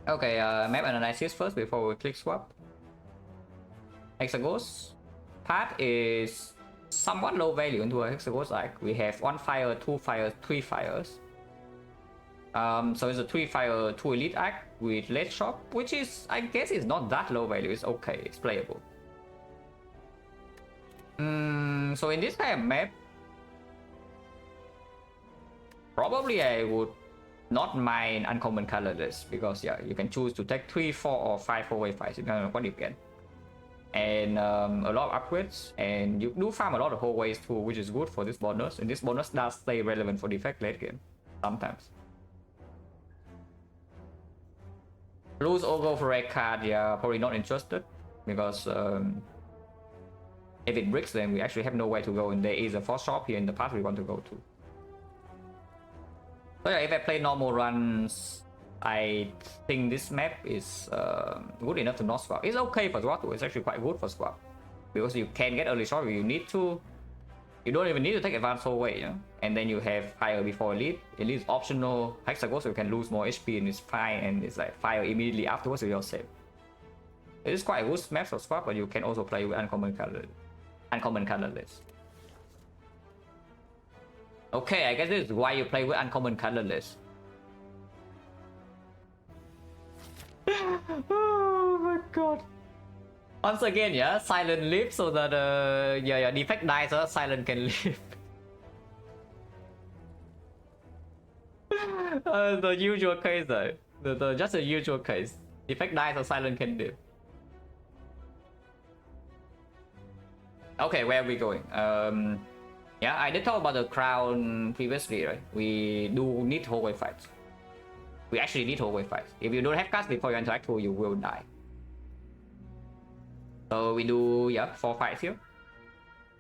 Okay, map analysis first before we click swap. Hexagons path is somewhat low value into a hexagons like we have 1 fire, 2 fires, 3 fires. So it's a 3 fire, 2 elite act with late shop, which is, I guess, is not that low value. It's okay, it's playable. So in this kind of map, probably I would not mind uncommon colorless, because yeah, you can choose to take 3, 4, or 5 4-way fights, depending on what you get. And a lot of upgrades, and you do farm a lot of hallways too, which is good for this bonus, and this bonus does stay relevant for Defect late game sometimes. Lose or go for red card, yeah, probably not interested, because if it bricks, then we actually have nowhere to go, and there is a force shop here in the path we want to go to. So yeah, if I play normal runs, I think this map is good enough to not swap. It's okay for swap too. It's actually quite good for swap, because you can get early shot if you need to. You don't even need to take advanced hallway, you know? And then you have fire before elite. Elite is optional. Hexagons, so you can lose more HP and it's fine, and it's like fire immediately afterwards, so you're safe. It is quite a good map for swap, but you can also play with uncommon colorless. Okay, I guess this is why you play with uncommon colorless. Oh my god. Once again, yeah, Silent lives so that yeah, Defect dies, so Silent can live. The usual case though. Just a usual case. Defect dies, so Silent can live. Okay, where are we going? Yeah, I did talk about the crown previously, right? We do need hallway fights. We actually need hallway fights. If you don't have cast before you enter Act 2, you will die. So we do, yeah, 4 fights here.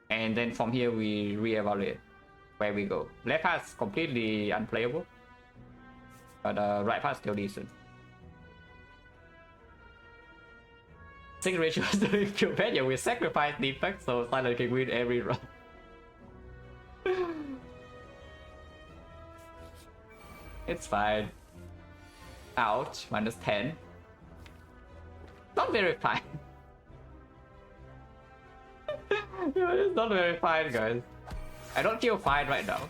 And then from here we re-evaluate where we go. Left path is completely unplayable, but right path is still decent. Sync ratio is doing feel bad. Yeah, we sacrifice Defect so Silent can win every run. It's fine. Ouch, -10. Not very fine. Yeah, it's not very fine, guys. I don't feel fine right now.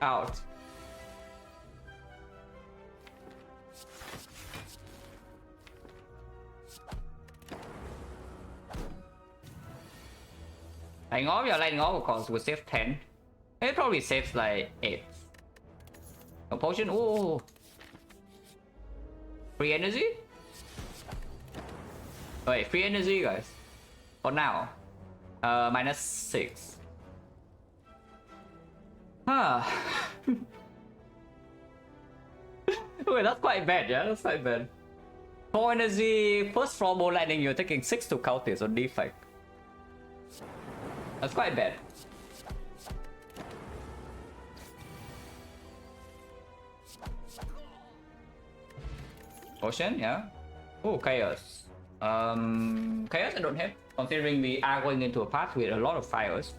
Ouch. Lighting off, yeah, lighting off of course will save 10. It probably saves like 8. A potion. Oh, free energy. Wait, free energy, guys. For now, -6. Huh. Wait, that's quite bad. Yeah, that's quite bad. 4 energy. First floor ball lightning. You're taking 6 to cultist or defect. That's quite bad. Potion, yeah. Oh, chaos. Chaos I don't have, considering we are going into a path with a lot of fires.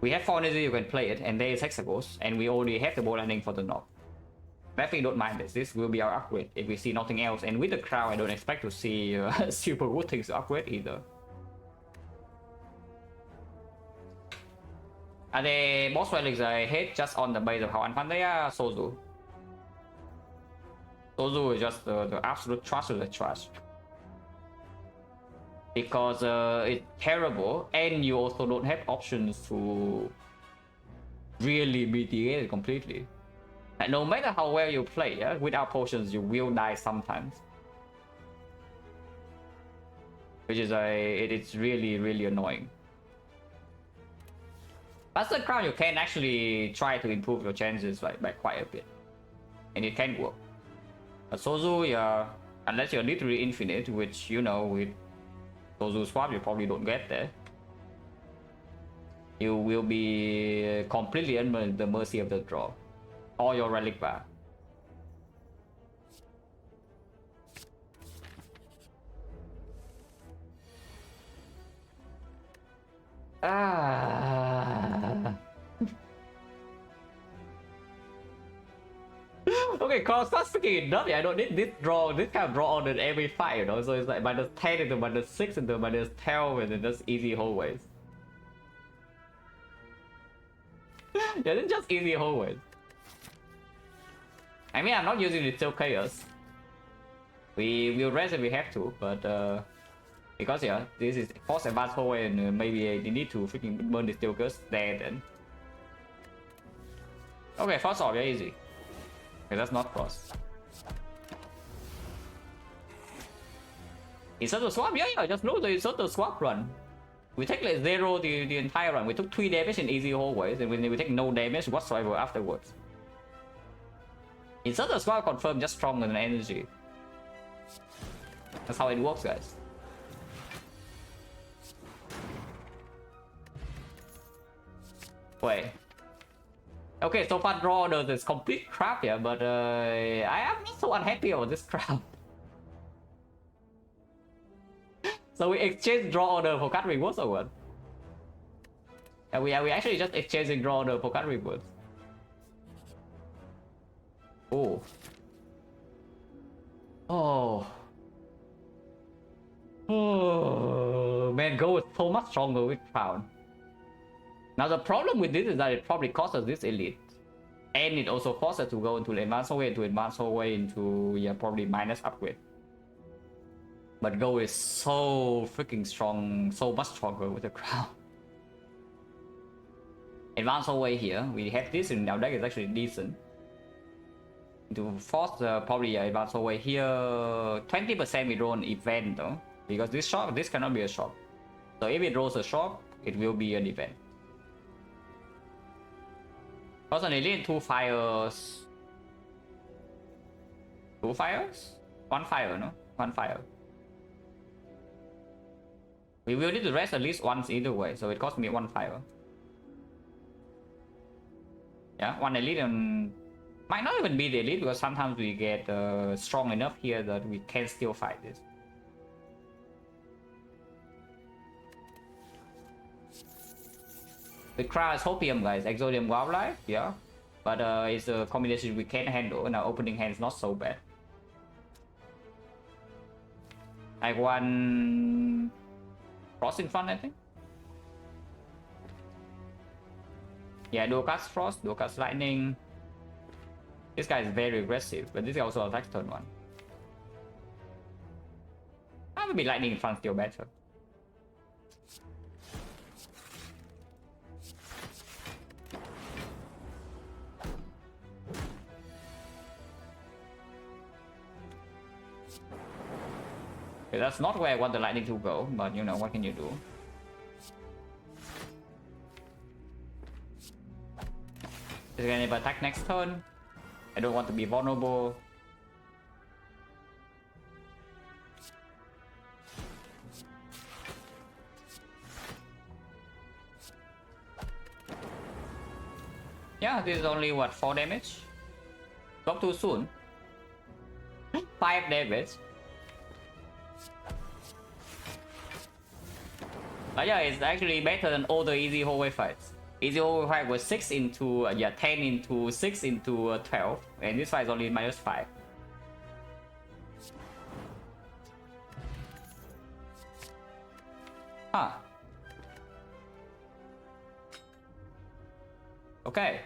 We have 4 energy, you can play it, and there is Hexagons, and we already have the ball landing for the knob. Definitely don't mind this. This will be our upgrade if we see nothing else. And with the crowd, I don't expect to see super good things to upgrade either. Are the boss relics I hate just on the base of how unfun they are? Sozu. Sozu is just the absolute trash of the trash. Because it's terrible, and you also don't have options to really mitigate it completely. And no matter how well you play, yeah, without potions you will die sometimes. Which is it's really annoying. That's the crown you can actually try to improve your chances by quite a bit. And it can work. But Sozu, yeah, unless you're literally infinite, which you know with Sozu swap you probably don't get there. You will be completely at the mercy of the draw. Or your relic bar. Okay, cause that's freaking nutty. I don't need this kind of draw on in every fight, you know. So it's like -10 into -6 into -12 and then just easy hallways. Yeah, it's just easy hallways. I mean, I'm not using the Steel Chaos. We will rest if we have to, but because yeah, this is force advanced hallway and maybe you need to freaking burn the Steel Chaos there then. Okay, force off, yeah, easy. Okay, that's not cross. Insert the swap, yeah, just know the insert the swap run. We take like 0 the entire run. We took 3 damage in easy hallways, and we take no damage whatsoever afterwards. Insert the swap confirm just stronger than energy. That's how it works, guys. Wait. Okay, so far draw orders is complete crap here, but I am not so unhappy about this crap. So we exchange draw order for card rewards or what? Yeah, we actually just exchanging draw order for card rewards. Oh. Oh. Oh. Man, Go is so much stronger with Crown. Now the problem with this is that it probably costs us this elite. And it also forces us to go into the advanced hallway, into yeah, probably minus upgrade. But Go is so freaking strong, so much stronger with the Crown. Advanced hallway here, we have this in our deck is actually decent. To force probably advanced hallway here, 20% we draw an event though. Because this cannot be a shop. So if it draws a shop, it will be an event. Because an elite 2 fires. 2 fires? 1 fire, no? 1 fire. We will need to rest at least once either way, so it cost me 1 fire. Yeah, 1 elite and might not even be the elite because sometimes we get strong enough here that we can still fight this. The crowd is Hopium, guys. Exodium Wildlife, yeah. But it's a combination we can handle. Now opening hand is not so bad. I won Frost in front, I think. Yeah, dual cast Frost, dual cast Lightning. This guy is very aggressive, but this guy also attacks turn 1. Maybe Lightning in front still better. Okay, that's not where I want the lightning to go, but you know, what can you do? Is gonna attack next turn. I don't want to be vulnerable. Yeah, this is only what, 4 damage? Not too soon. 5 damage. But yeah, it's actually better than all the easy hallway fights. Easy hallway fight was 6 into 10 into 6 into 12, and this fight is only -5. Huh. Okay.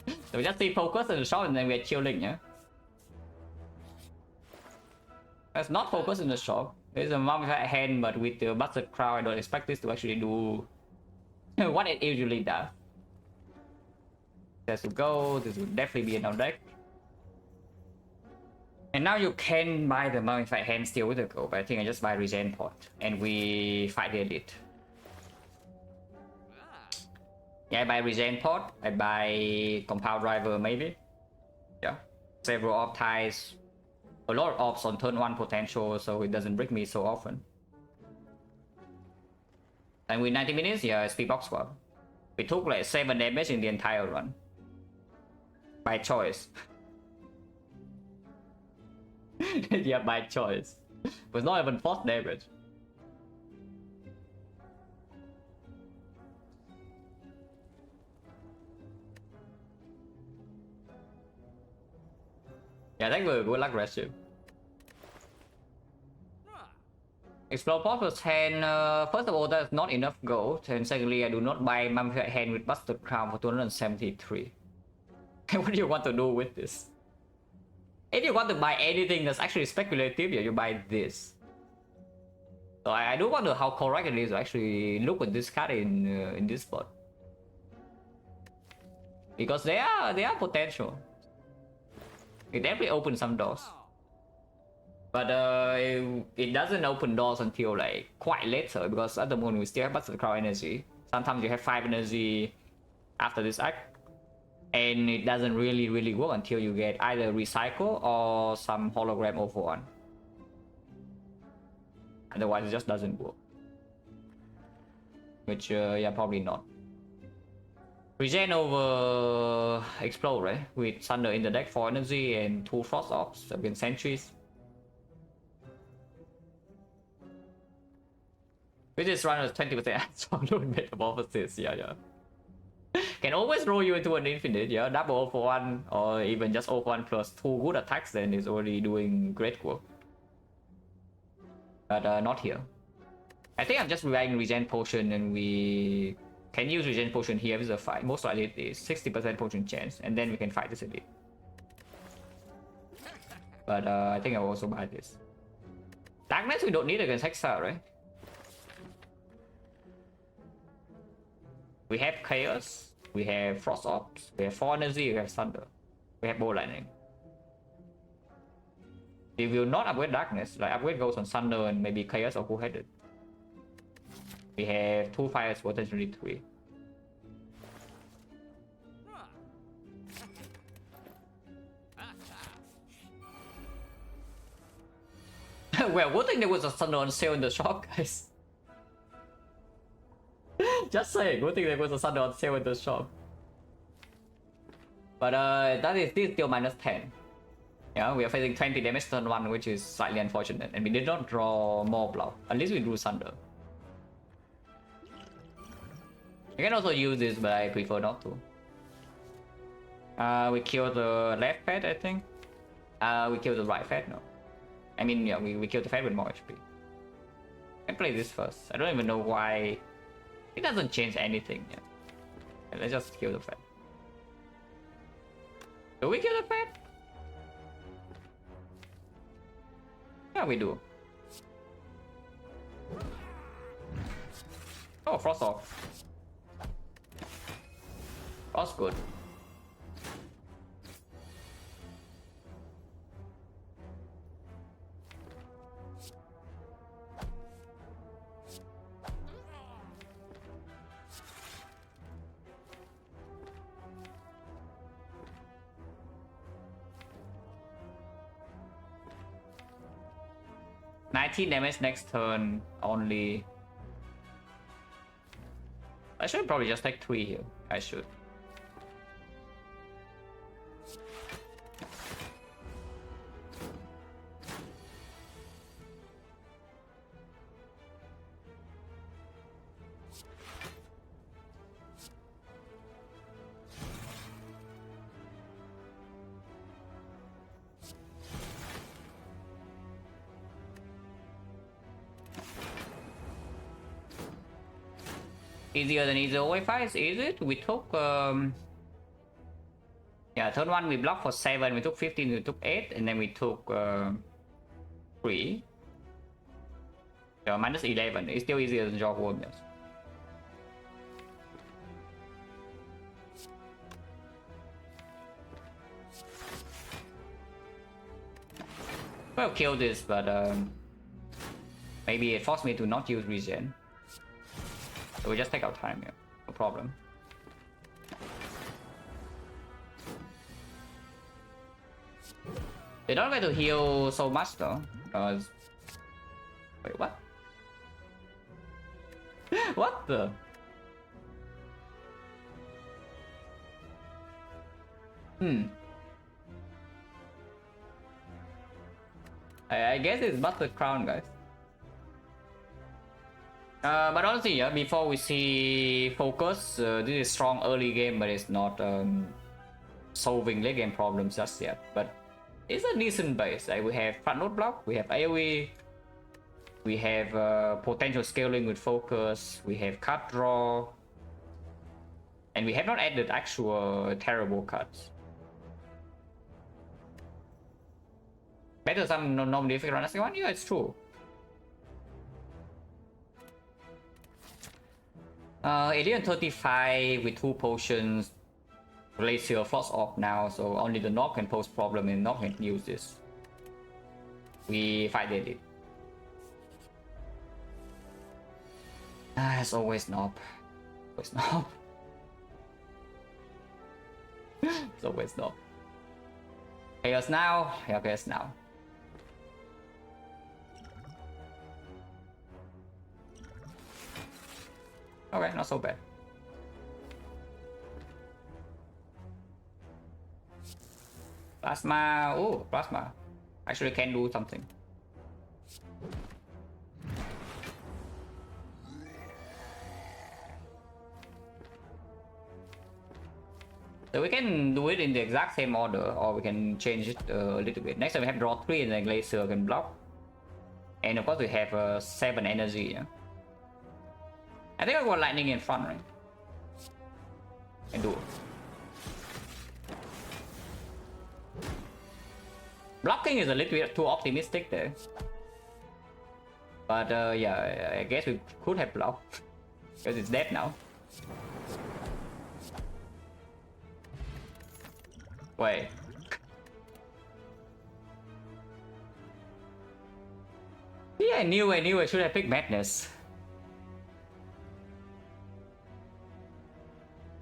So we just see focus in the shop and then we're chilling, yeah? Let's not focus in the shop. There's a mummified hand, but with the Buster Crown, I don't expect this to actually do what it usually does. There's to go, this would definitely be in our deck. And now you can buy the mummified hand still with the go, but I think I just buy regen pot and we fight the elite. Yeah, I buy regen pot, I buy compound driver maybe. Yeah. Several orb ties. A lot of orbs on turn 1 potential, so it doesn't break me so often. And with 90 minutes, yeah, speed box swap. We took like 7 damage in the entire run. By choice. Yeah, by choice. It was not even forced damage. Yeah, thank you, good luck, Rescue. Explore pot was 10. First of all, that's not enough gold. And secondly, I do not buy Mummified Hand with Busted Crown for 273. What do you want to do with this? If you want to buy anything that's actually speculative, yeah, you buy this. So I do wonder how correct it is to actually look at this card in this spot. Because they are potential. It definitely opens some doors. But it doesn't open doors until like quite later, because at the moment we still have Busted Crown energy. Sometimes you have 5 energy after this act, and it doesn't really work until you get either recycle or some hologram over 1. Otherwise it just doesn't work. Which yeah, probably not. Regen over explode, right? With Thunder in the deck for energy and 2 frost orbs against sentries. With this run is 20% absolute metamorphosis, yeah. Can always roll you into an infinite, yeah. Double 0 for 1 or even just 0 for 1 plus 2 good attacks, then it's already doing great work. But not here. I think I'm just relying regen potion, and we can use regen potion here with a fight. Most likely it is 60% potion chance, and then we can fight this elite. But I think I'll also buy this. Darkness we don't need against XecnaR, right? We have Chaos, we have Frost Orbs, we have 4 energy, we have Thunder, we have Bow Lightning. We will not upgrade Darkness, like upgrade goes on Thunder and maybe Chaos or Who-Headed. We have 2 fires, potentially 3. Well, good thing there was a Thunder on sale in the shop, guys. Just saying, good thing there was a Thunder on sale in the shop. But that is still -10. Yeah, we are facing 20 damage turn 1, which is slightly unfortunate, and we did not draw more block. At least we drew Thunder. You can also use this, but I prefer not to. We kill the left pet, I think. We kill the right pet, no. I mean, yeah, we kill the pet with more HP. I play this first. I don't even know why. It doesn't change anything. Yeah. Let's just kill the pet. Do we kill the pet? Yeah, we do. Oh, Frost off. Frost good. 19 damage next turn only. I should probably just take 3 here. I should. Easier than easier way fights, is it? We took yeah, turn 1 we blocked for 7, we took 15, we took 8, and then we took 3. So minus 11. It's still easier than Jaw Worm, yes. Well, kill this, but maybe it forced me to not use regen. So we just take our time here, no problem. They don't get to heal so much though, because... Wait, what? What the? I guess it's Busted Crown, guys. But honestly, yeah, before we see Focus, this is strong early game, but it's not solving late game problems just yet. But it's a decent base. Like we have front node block, we have AoE, we have potential scaling with Focus, we have cut draw, and we have not added actual terrible cuts. Better some normal Defect run as one? Yeah, it's true. Alien 35 with 2 potions. Glacier Frost off now, so only the Knock can pose problem and Knock can use this. We fight it. As always, Knob. Always Knob. It's always Knob. Chaos now. Yeah, Chaos now. Okay, not so bad. Plasma. Oh, Plasma. Actually can do something. So we can do it in the exact same order, or we can change it a little bit. Next time we have draw 3 and then Glacier can block. And of course we have 7 energy. Yeah? I think I got lightning in front, right? And do it. Blocking is a little bit too optimistic there. But yeah, I guess we could have blocked. Because it's dead now. Wait. Yeah, I knew I should have picked Madness.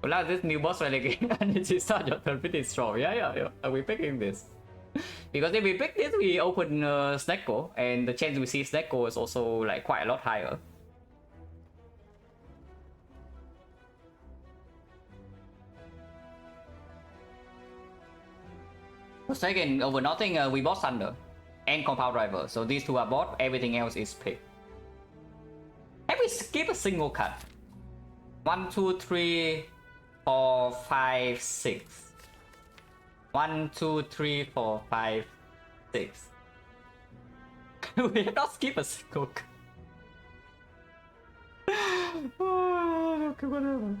Well, now this new boss fight again, energy start your turn pretty strong. Yeah. Are we picking this? Because if we pick this, we open Snecko, and the chance we see Snecko is also like quite a lot higher. Second, over nothing, we bought Thunder and Compound Driver, so these 2 are bought, everything else is picked. Have we skipped a single cut? 1, 2, 3, 4, 5, 6. 1, 2, 3, 4, 5, 6. We have not skipped a single cut. Oh, okay, whatever.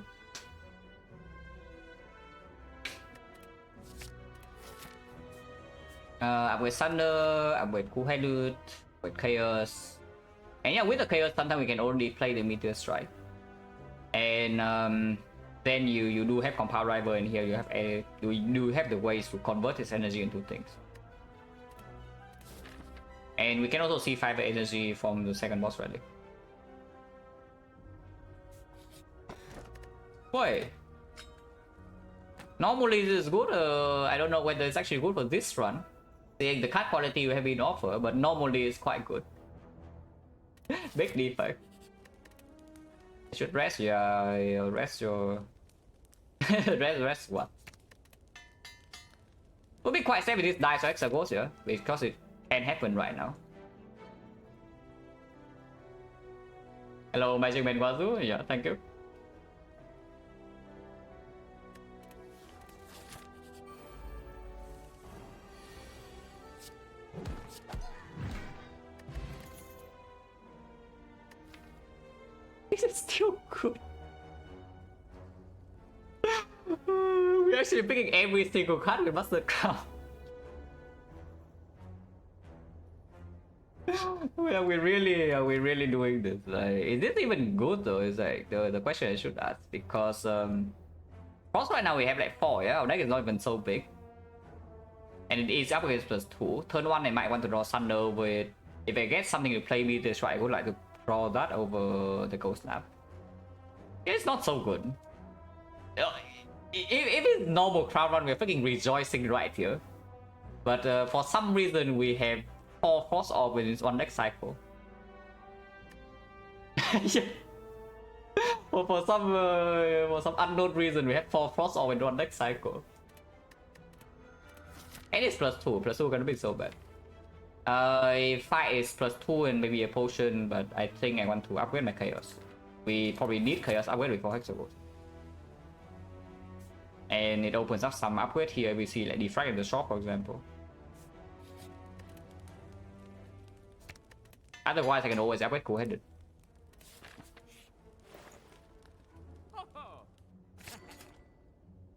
Upgrade Thunder, upgrade Cool Headed, upgrade Chaos. And yeah, with the Chaos, sometimes we can only play the Meteor Strike. And then you do have Compound Rival in here, you have the ways to convert his energy into things. And we can also see 5 energy from the second boss relic. Boy. Normally this is good, I don't know whether it's actually good for this run. The card quality you have been offered, but normally it's quite good. Big defect. You should rest your rest your rest what? Would be quite safe with this dice or Exegos here because it can happen right now. Hello, Magic Man Wazu. Yeah, thank you. This is still good. We're actually picking every single card with Master Crown. Are we really doing this? Like, is this even good though? Is like the question I should ask, because Frost right now we have like 4, yeah? Our deck is not even so big. And it is up against +2. Turn 1 I might want to draw Thunder with, if I get something to play Meteor Strike, I would like to draw that over the Ghost Snap. It's not so good. If it's normal crowd run, we're freaking rejoicing right here. But for some reason we have 4 Frost Orb in one deck cycle. Yeah. for some unknown reason we have 4 Frost Orb in one deck cycle. And it's +2. +2 gonna be so bad. If fight is +2 and maybe a potion, but I think I want to upgrade my chaos. We probably need chaos upgrade before Hexagons. And it opens up some upgrade here. We see like Defect in the shop, for example. Otherwise, I can always upgrade Cool-Headed.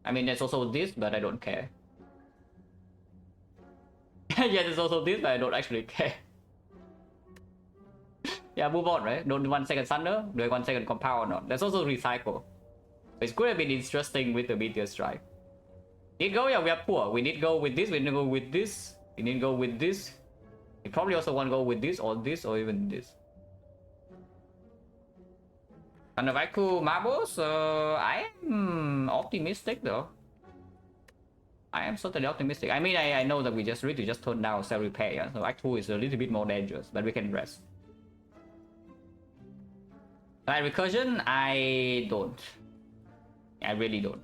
I mean, there's also this, but I don't care. Yeah, there's also this, but I don't actually care. Yeah, move on, right? Don't do 1 second Thunder, do 1 second Compound or not. There's also Recycle. It could have been interesting with the Meteor Strike. Need go? Yeah, we are poor. We need go with this, we need to go with this, we need to go with this. You probably also want to go with this, or even this. And the Vaiku Marbles, I am optimistic though. I am certainly optimistic. I mean, I know that we just really just turn down Cell Repair, yeah? So Act 2 is a little bit more dangerous, but we can rest. Like Recursion, I don't. I really don't.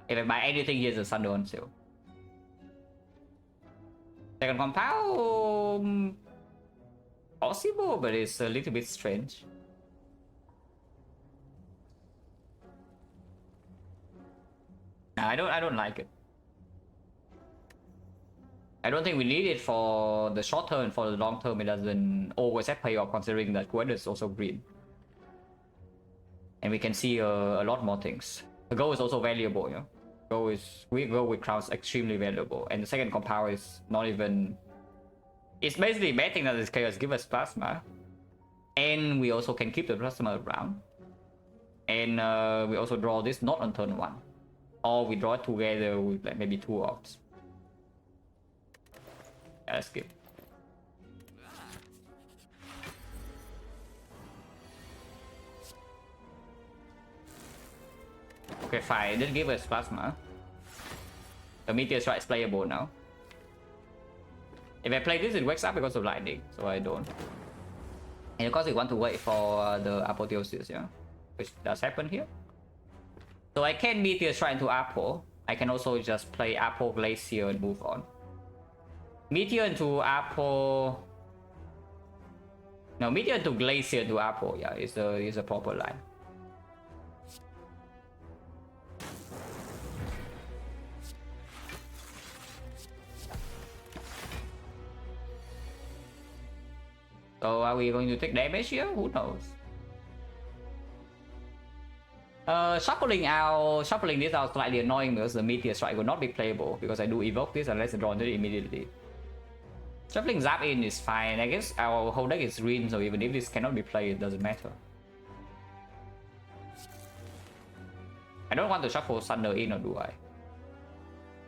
If I buy anything, here's a Thunder on sale. Second Compound... possible, but it's a little bit strange. Nah, I don't like it. I don't think we need it for the short term. For the long term, it doesn't always have payoff, considering that Gwen is also green. And we can see a lot more things. The gold is also valuable, yeah. We go with crowns extremely valuable, and the second compound is not even. It's basically betting that this chaos give us plasma, and we also can keep the plasma around, and we also draw this not on turn 1, or we draw it together with like maybe 2 orbs. Yeah, let's skip. Okay, fine. It didn't give us plasma. The Meteor Strike is playable now. If I play this, it wakes up because of lightning, so I don't. And of course, we want to wait for the Apotheosis, yeah, which does happen here. So I can Meteor Strike into Apo. I can also just play Apo Glacier and move on. Meteor into Apo. No, Meteor into Glacier into Apo. Yeah, is a proper line. So are we going to take damage here? Who knows? Shuffling this out slightly annoying because the Meteor Strike will not be playable because I do evoke this unless I draw it immediately. Shuffling Zap in is fine. I guess our whole deck is green, so even if this cannot be played, it doesn't matter. I don't want to shuffle Thunder in, or do I?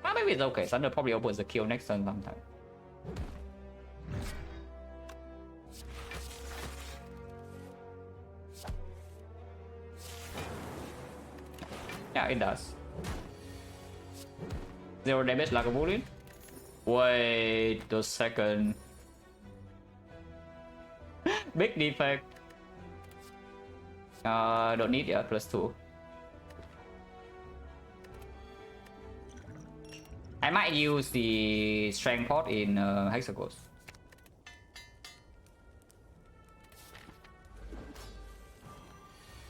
Ah, maybe it's okay. Thunder probably opens the kill next turn sometime. Yeah, it does. 0 damage like a bullet. Wait a second. Big defect. Don't need it, +2. I might use the strength pot in Hexagons.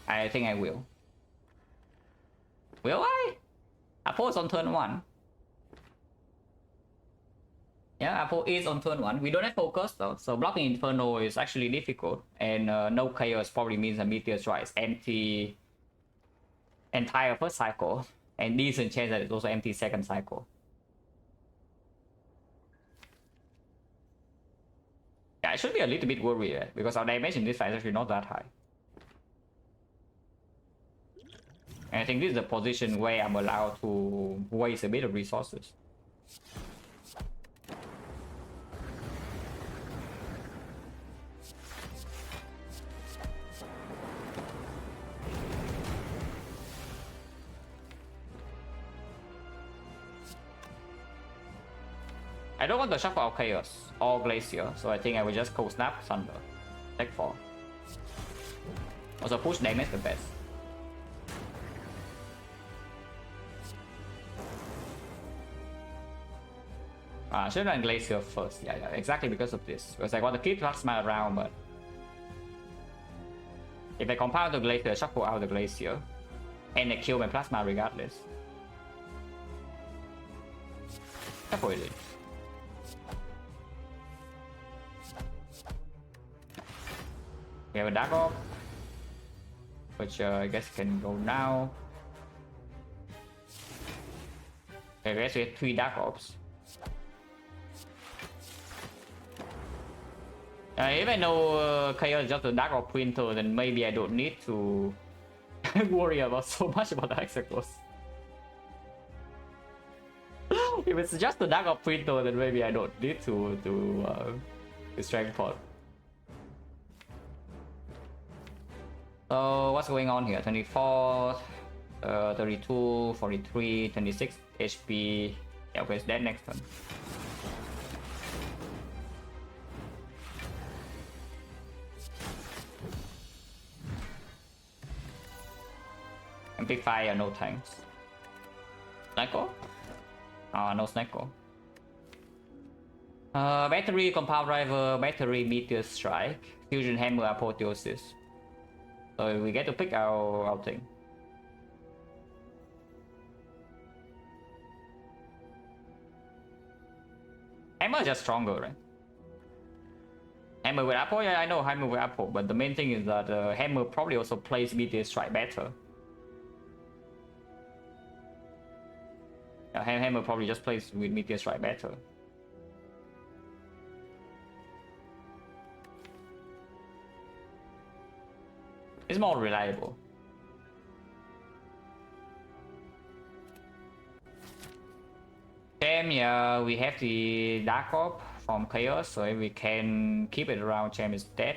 I think I will. Will I? Apple is on turn 1. Yeah, Apple is on turn 1. We don't have focus though, so blocking Inferno is actually difficult. And no chaos probably means a Meteor Strike is empty entire first cycle. And decent chance that it's also empty second cycle. Yeah, I should be a little bit worried because our damage in this fight is actually not that high. And I think this is a position where I'm allowed to waste a bit of resources. I don't want to shuffle out Chaos or Glacier, so I think I will just Cold Snap Thunder. Deck 4. Also push damage the best. I should have done Glacier first. Yeah, exactly because of this. Because I want to keep Plasma around, but if I compound the Glacier, shuffle out the Glacier, and I kill my Plasma regardless. Shuffle it. We have a Dark Orb, which I guess can go now. Okay, I guess we have 3 Dark Orbs. If I know Chaos is just a Dark Orb printer, then maybe I don't need to worry about so much about the Hexagons. If it's just a Dark Orb printer, then maybe I don't need to Strength Pot. So what's going on here? 24, 32, 43, 26 HP. Yeah, okay, it's dead next turn. Big fire, no tanks. Snecko? Oh, no Snecko. Battery, Compound Driver, Battery, Meteor Strike, Fusion Hammer, Apotheosis. So we get to pick our thing. Hammer is just stronger, right? Hammer with Apple? Yeah, I know Hammer with Apple, but the main thing is that Hammer probably also plays Meteor Strike better. Hammer probably just plays with Meteor Strike better. It's more reliable. Gem, yeah, we have the Dark Orb from Chaos, so if we can keep it around, Gem is dead.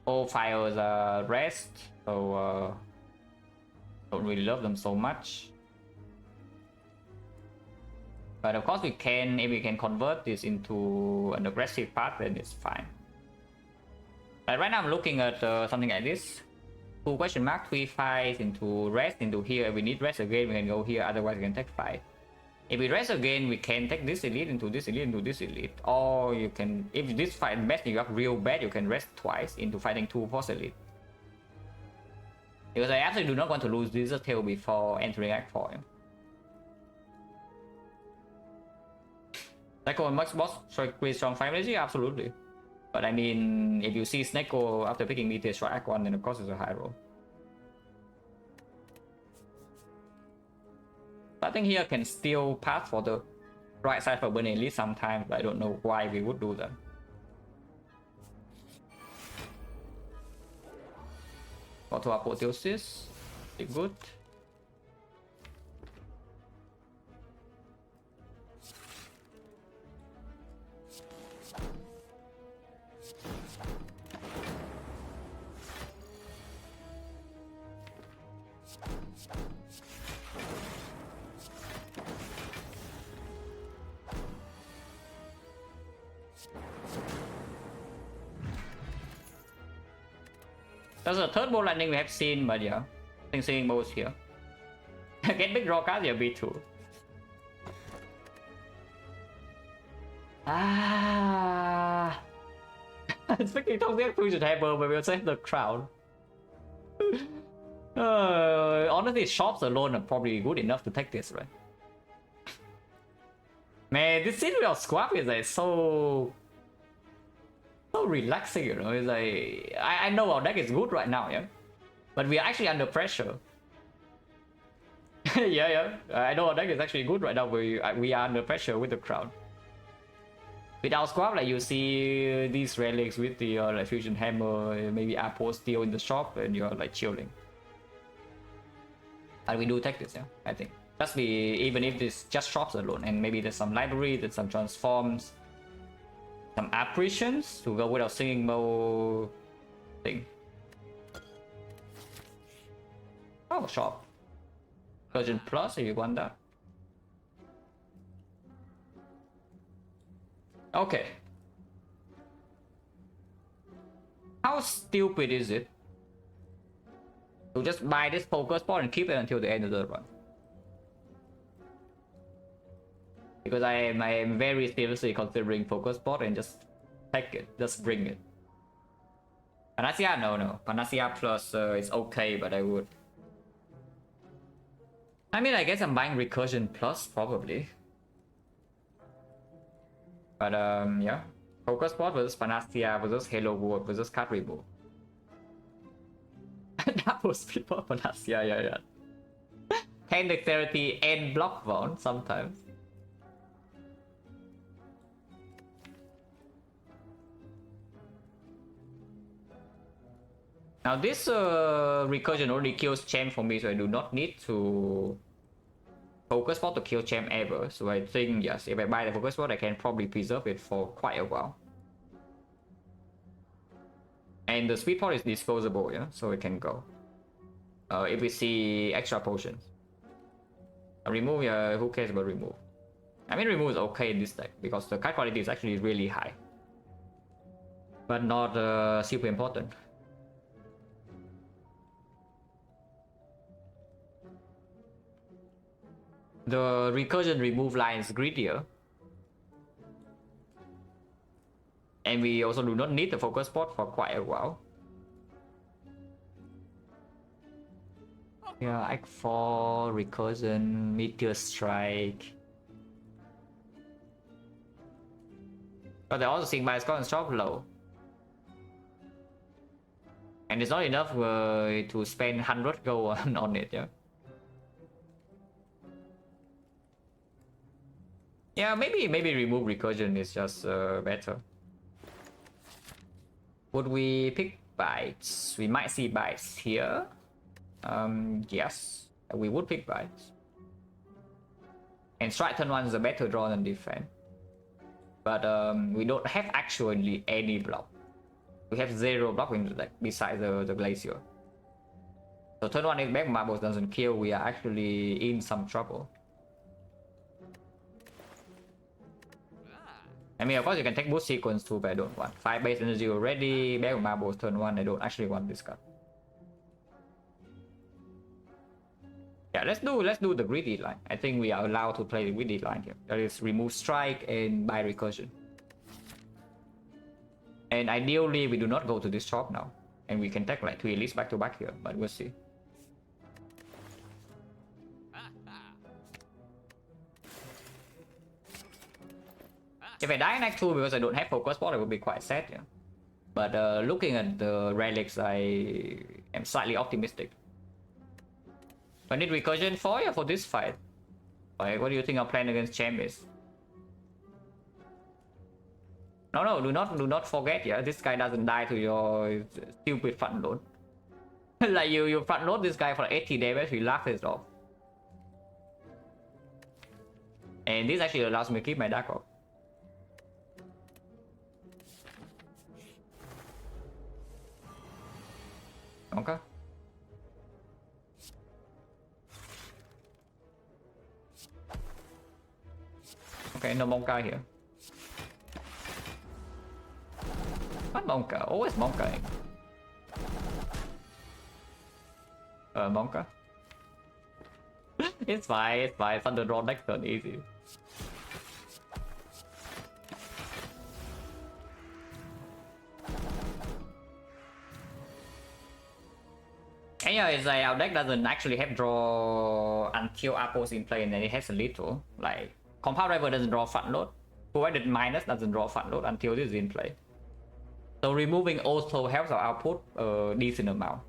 All files are rest, so don't really love them so much. But of course we can, if we can convert this into an aggressive path, then it's fine. But right now I'm looking at something like this. 2 question mark, 3 fights into rest into here. If we need rest again, we can go here, otherwise we can take 5. If we rest again, we can take this elite into this elite into this elite. Or you can, if this fight best you have real bad, you can rest twice into fighting 2 force elite. Because I actually do not want to lose this tail before entering Act 4. Snecko and Max Boss create strong fight energy? Absolutely. But I mean, if you see Snecko after picking Meteor Strike Act 1, then of course it's a high roll. I think here can still pass for the right side for burning elite sometimes, but I don't know why we would do that. Go to Apotheosis. Pretty good. That's the third bow landing we have seen, but yeah, I think seeing bows here. Get big draw card, yeah, B2. Ah, speaking of the fusion hammer, but we'll save the crown. Honestly, shops alone are probably good enough to take this, right? Man, this scene without squab is like so relaxing, you know. It's like I know our deck is good right now, yeah, but we are actually under pressure. yeah, I know our deck is actually good right now. We are under pressure with the crown. Without squab, like you see these relics with the like fusion hammer, maybe Apple steel in the shop, and you're like chilling. And we do take this, yeah, I think. That's the even if this just shops alone, and maybe there's some library, there's some transforms, some apparitions to go with our singing bow thing. Oh, shop. Version Plus if you want that. Okay. How stupid is it to just buy this focus spot and keep it until the end of the run? Because I am very seriously considering focus spot and just take it, just bring it. Panacea, no. Panacea Plus is okay, but I would. I mean, I guess I'm buying Recursion Plus probably. But yeah. Focus Spot versus Panacea versus Halo World versus card remove. Double speed for Panacea, yeah. 10 dexterity and block bound sometimes. Now this recursion only kills champ for me, so I do not need to focus spot to kill champ ever. So I think yes, if I buy the focus spot, I can probably preserve it for quite a while. And the speed pot is disposable, yeah, so it can go. If we see extra potions. Remove, yeah, who cares about remove? I mean, remove is okay in this deck because the card quality is actually really high, but not super important. The recursion remove line is greedier. And we also do not need the focus spot for quite a while. Yeah, Act 4, recursion, meteor strike. But they're also seeing by Scott and shop low. And it's not enough to spend 100 gold on it, yeah. Yeah, maybe remove recursion is just better. Would we pick bites? We might see bites here. Yes, we would pick bites. And strike turn 1 is a better draw than defend. But we don't have actually any block. We have 0 block in the deck besides the glacier. So turn 1 if back marbles doesn't kill, we are actually in some trouble. I mean, of course, you can take boost sequence too, but I don't want. 5 base energy already. Back marbles turn 1. I don't actually want this card. Yeah, let's do the greedy line. I think we are allowed to play the greedy line here. That is remove strike and buy recursion. And ideally, we do not go to this shop now, and we can take like 2 elites back to back here. But we'll see. If I die in Act 2 because I don't have focus spot, I would be quite sad, yeah. But looking at the relics, I am slightly optimistic. I need recursion for you for this fight. Like, what do you think our plan against champ is? No, do not forget, yeah. This guy doesn't die to your stupid front load. Like you front load this guy for 80 damage, we laugh it off. And this actually allows me to keep my Dark Orb. Okay. Okay, no Monka here. What Monka? Always Monka. Monka. It's fine, it's fine. Thunder draw next turn, easy. And yeah, it's like our deck doesn't actually have draw until Appo's in play, and then it has a little. Like, Compound Driver doesn't draw front load. Provided minus doesn't draw front load until this is in play. So removing also helps our output a decent amount.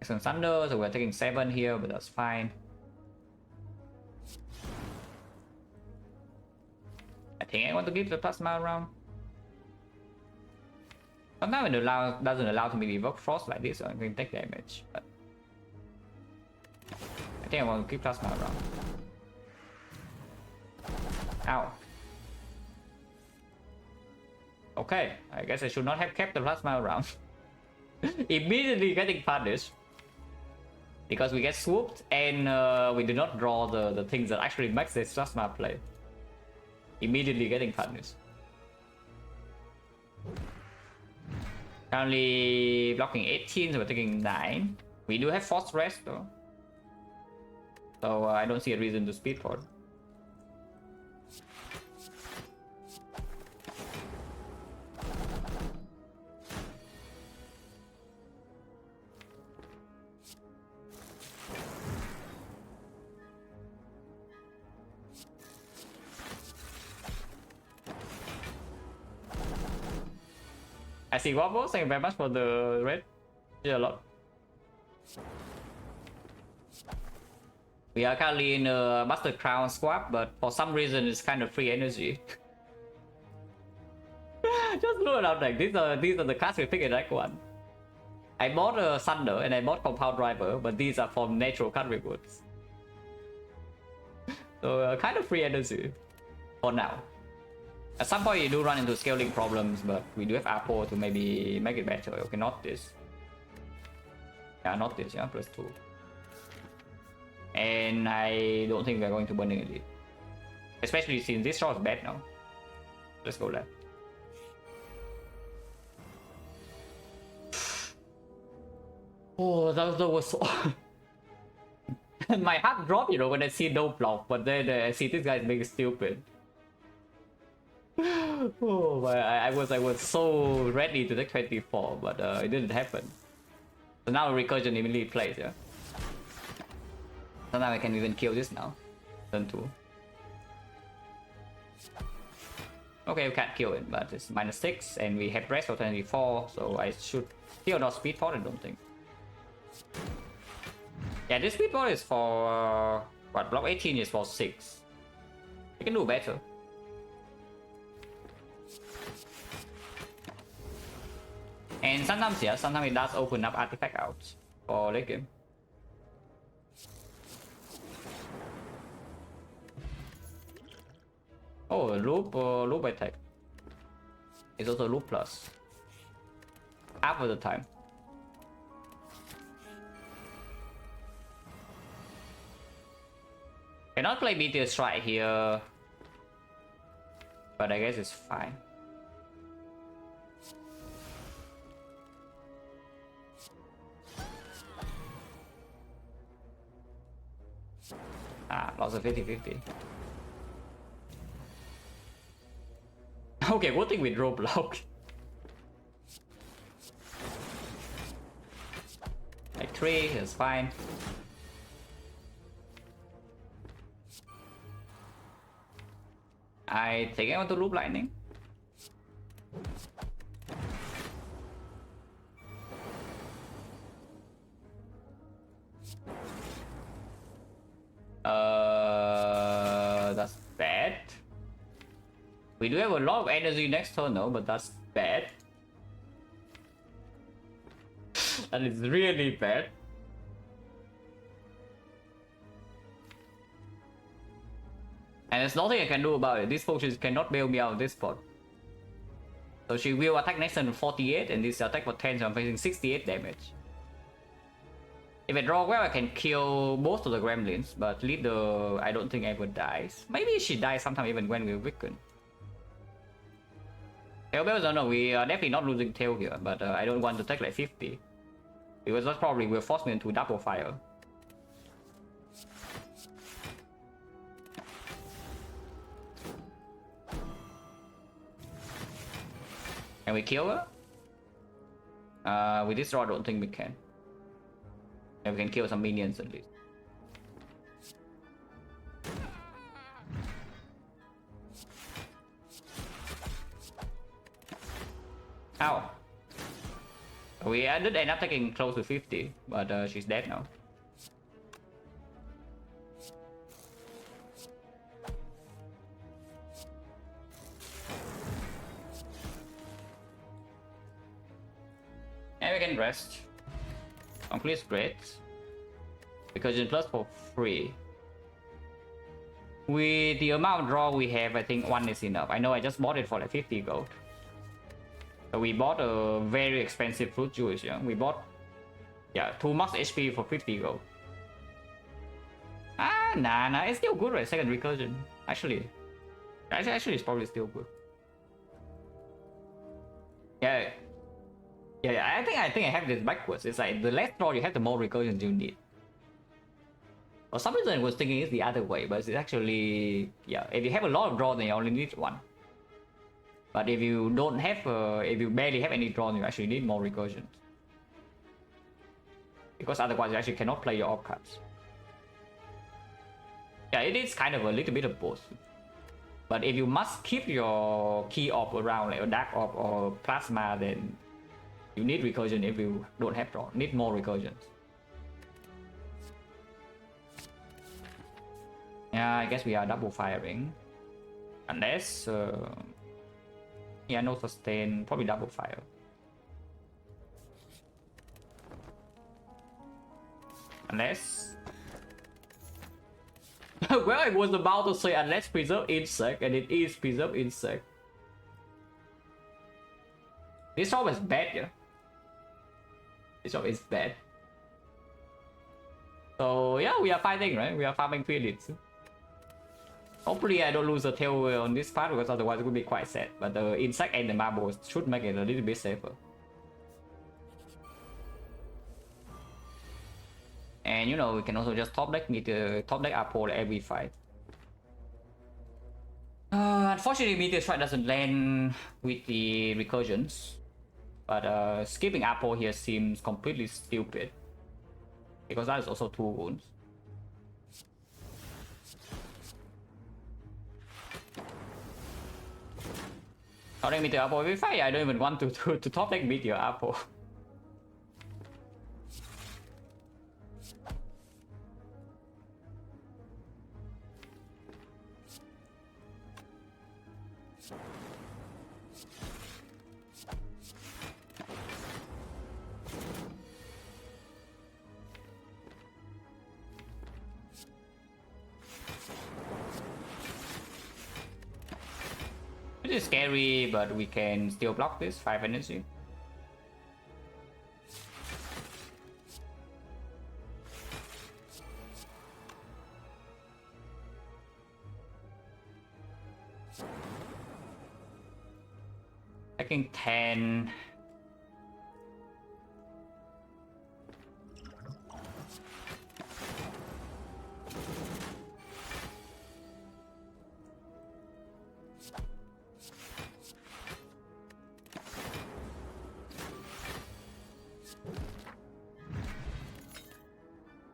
Some Thunder, so we're taking 7 here, but that's fine. I think I want to give the plasma around. Sometimes it doesn't allow to maybe evoke frost like this, so I'm going to take damage. But I think I want to keep plasma around. Ow. Okay, I guess I should not have kept the plasma around. Immediately getting punished. Because we get swooped and we do not draw the things that actually makes this plasma play. Immediately getting punished. Currently blocking 18, so we're taking 9. We do have force rest though. So I don't see a reason to speed for it. I see Wobble, thank you very much for the red. Yeah, a lot. We are currently in a Master Crown swap, but for some reason it's kind of free energy. Just look at like these are the cards we pick in Act 1. I bought a Thunder and I bought Compound Driver, but these are from natural card rewards. So kind of free energy for now. At some point you do run into scaling problems, but we do have Apple to maybe make it better. Okay, not this. Yeah, not this, yeah, +2. And I don't think we're going to Burning Elite. Especially since this shot is bad now. Let's go left. Oh, that was so... My heart dropped, you know, when I see no block, but then I see this guy's being stupid. Oh, I was so ready to take 24, but it didn't happen. So now recursion immediately plays, yeah. So now I can even kill this now. Turn 2. Okay, we can't kill it, but it's -6, and we have rest for 24, so I should still not speed for it, I don't think. Yeah, this speed for is for what? Block 18 is for 6. We can do better. And sometimes, yeah, sometimes it does open up artifact out for late game. Oh, loop attack. It's also loop plus. Half of the time. Cannot play Meteor Strike here, but I guess it's fine. Ah, lost a 50-50. Okay, good thing we draw block. Like 3 is fine. I think I want to loop lightning. That's bad. We do have a lot of energy next turn though, but that's bad. That is really bad. And there's nothing I can do about it. These potions cannot bail me out of this spot. So she will attack next turn 48, and this attack for 10, so I'm facing 68 damage. If I draw well, I can kill most of the gremlins, but leader, I don't think ever dies. Maybe she dies sometime even when we're weakened. Tail bells, no, we are definitely not losing tail here, but I don't want to take like 50. Because that probably will force me into double fire. Can we kill her? With this draw, I don't think we can. And we can kill some minions at least. Ow. We did end up taking close to 50, but she's dead now. And we can rest. Complete great. Recursion plus for free. With the amount of draw we have, I think 1 is enough. I know I just bought it for like 50 gold. So we bought a very expensive fruit juice, yeah. We bought, yeah, 2 max HP for 50 gold. Nah, it's still good, right? Second recursion. Actually, it's probably still good. Yeah. Yeah, I think I have this backwards. It's like the less draw you have, the more recursions you need. For some reason I was thinking it's the other way, but it's actually, yeah, if you have a lot of draw, then you only need 1. But if you don't have, if you barely have any draw, you actually need more recursions. Because otherwise you actually cannot play your orb cards. Yeah, it is kind of a little bit of both. But if you must keep your key orb around, like a dark orb or plasma, then you need recursion. If you don't have draw, need more recursions. Yeah, I guess we are double firing. Unless, yeah, no sustain, probably double fire. Unless... well, I was about to say unless preserve insect, and it is preserve insect. This job is bad, yeah. This job is bad. So yeah, we are fighting, right? We are farming credits. Hopefully I don't lose a tail on this part, because otherwise it would be quite sad. But the insect and the marbles should make it a little bit safer. And you know, we can also just top deck Apple every fight. Unfortunately, Meteor Strike doesn't land with the recursions. But skipping Apple here seems completely stupid. Because that is also 2 wounds. Top deck Meteor Apple every fight? I don't even want to top deck Meteor Apple. It is scary, but we can still block this 5 energy. Taking 10.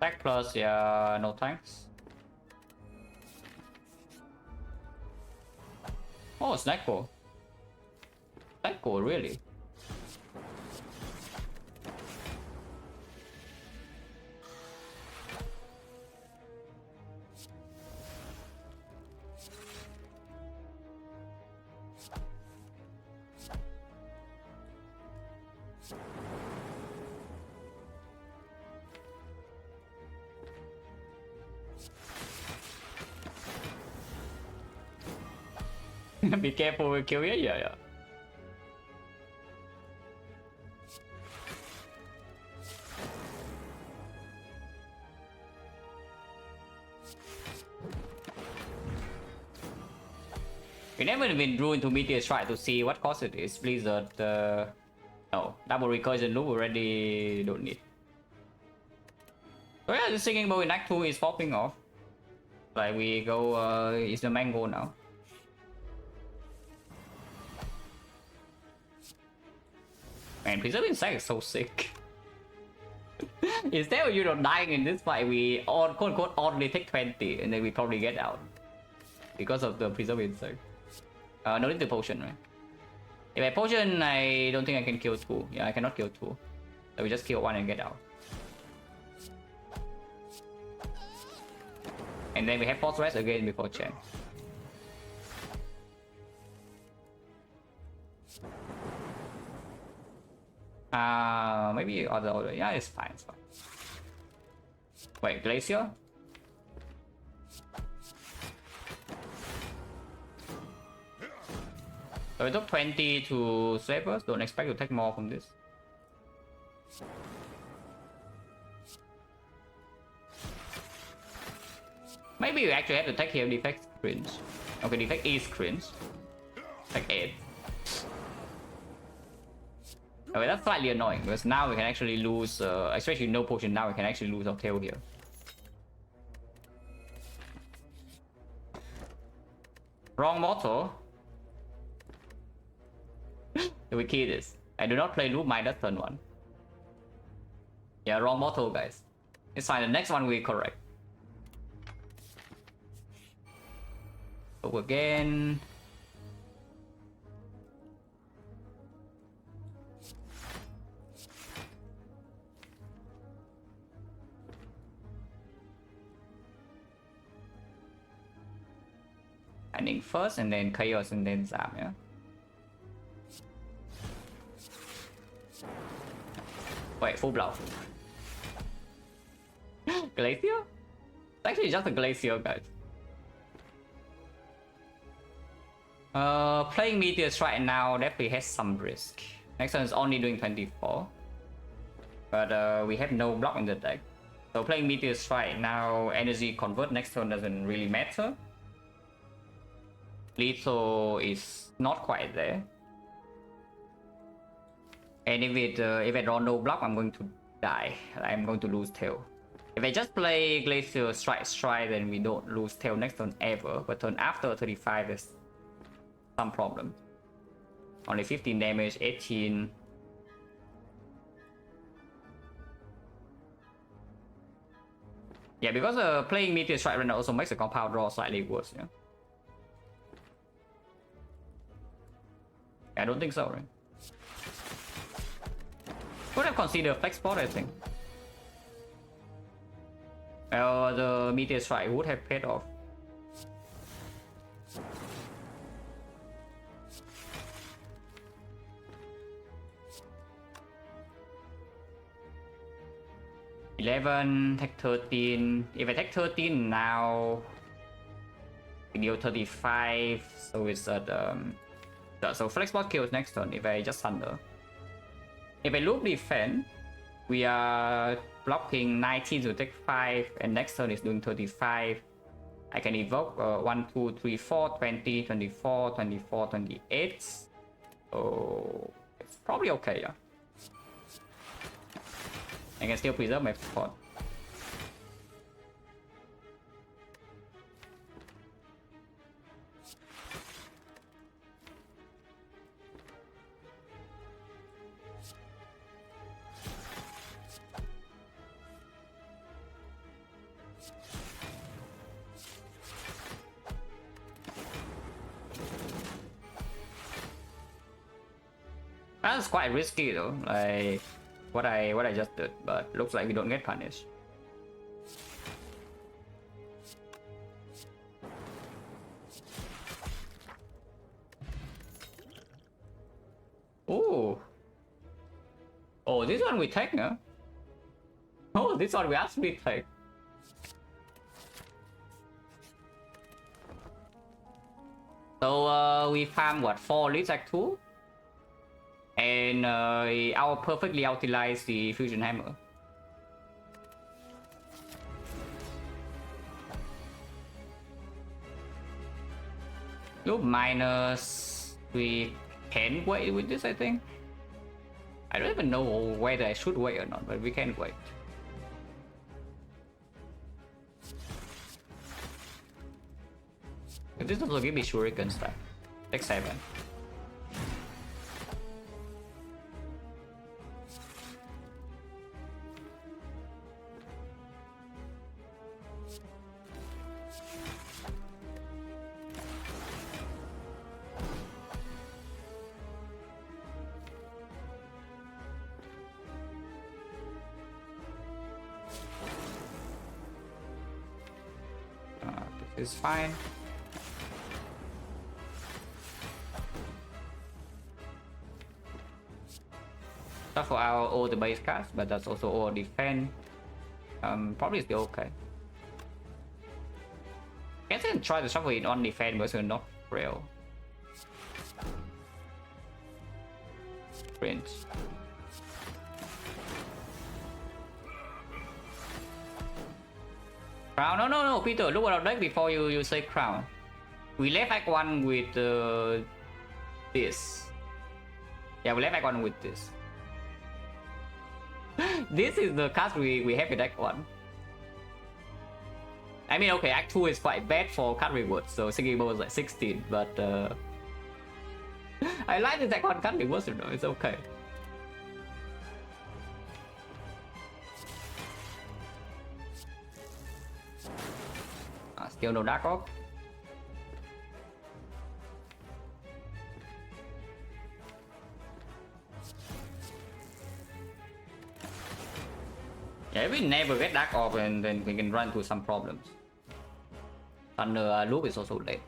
Attack plus, yeah, no thanks. Oh, Snackle. Snackle, really? Be careful with kill, yeah. We never even drew into Meteor Strike to see what cost it is. Blizzard, no. Double recursion loop already don't need. So yeah, the Singing Bow in Act 2 is popping off. Like we go, it's the mango now. Man, Preserve Insect is so sick. Instead of you not dying in this fight, we quote unquote only take 20 and then we probably get out. Because of the Preserve Insect. No need the potion, right? If I potion, I don't think I can kill 2. Yeah, I cannot kill 2. So we just kill 1 and get out. And then we have Force Rest again before Chen. Maybe other order. Yeah, it's fine, it's fine. Wait, Glacier? So we took 20 to save us. Don't expect to take more from this. Maybe you actually have to take here Defect cringe. Okay, Defect is cringe. Like 8. Okay, that's slightly annoying because now we can actually lose, especially no potion, now we can actually lose our tail here. Wrong motto. We key this. I do not play loop minus turn 1. Yeah, wrong motto, guys. It's fine, the next one we correct. Go again. Ending first and then Chaos and then Zam, yeah? Wait, full blow. Glacier? It's actually just a Glacier, guys. Playing Meteor Strike now definitely has some risk. Next turn is only doing 24. But we have no block in the deck. So playing Meteor Strike now, energy convert next turn doesn't really matter. Lethal is not quite there. And if I draw no block, I'm going to die. I'm going to lose tail. If I just play Glacier Strike, then we don't lose tail next turn ever. But turn after 35, there's some problem. Only 15 damage, 18. Yeah, because playing Meteor Strike right now also makes the compound draw slightly worse. Yeah. I don't think so, right? Would have considered Flex Spot, I think. The Meteor Strike would have paid off. Take 13. If I take 13 now, we deal 35. So it's at so Flex Spot kills next turn if I just Thunder. If I loop defense, we are blocking 19 to take 5, and next turn is doing 35. I can evoke 1, 2, 3, 4, 20, 24, 24, 28. So it's probably okay, yeah. I can still preserve my support. That's quite risky though, like what I just did, but looks like we don't get punished. Ooh. Oh, this one we take, huh? Oh, this one we actually take. So we farm what, 4 leads act 2? And I'll perfectly utilize the Fusion Hammer. Loop minus. We can wait with this, I think. I don't even know whether I should wait or not, but we can wait. If this also give me shuriken stack. Take 7. This is fine. That's for our all the base cast, but that's also all defend. Probably still okay. Guess I can try to shuffle it on defend versus not real. Prince. Crown? No, Peter, look at our deck before you say crown. We left Act 1 with this. Yeah, we left Act 1 with this. This is the card we have with Act 1. I mean, okay, Act 2 is quite bad for card rewards, so Singing Bowl is like 16, but I like this Act 1 card rewards, you know, it's okay. Still no Dark Orb. Yeah, if we never get Dark Orb, and then we can run into some problems. Thunder Loop is also late.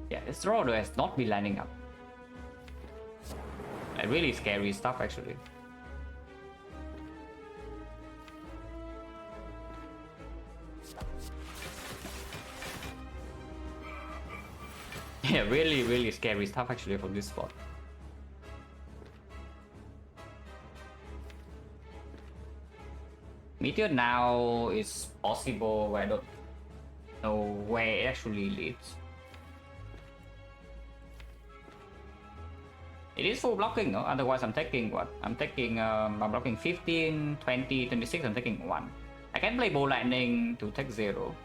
Yeah, this roller has not been lining up. Like, really scary stuff, actually. Yeah, really scary stuff, actually, from this spot. Meteor now is possible, but I don't know where it actually leads. It is full blocking, no? Otherwise I'm taking what? I'm blocking 15, 20, 26, I'm taking 1. I can play Bow Lightning to take 0.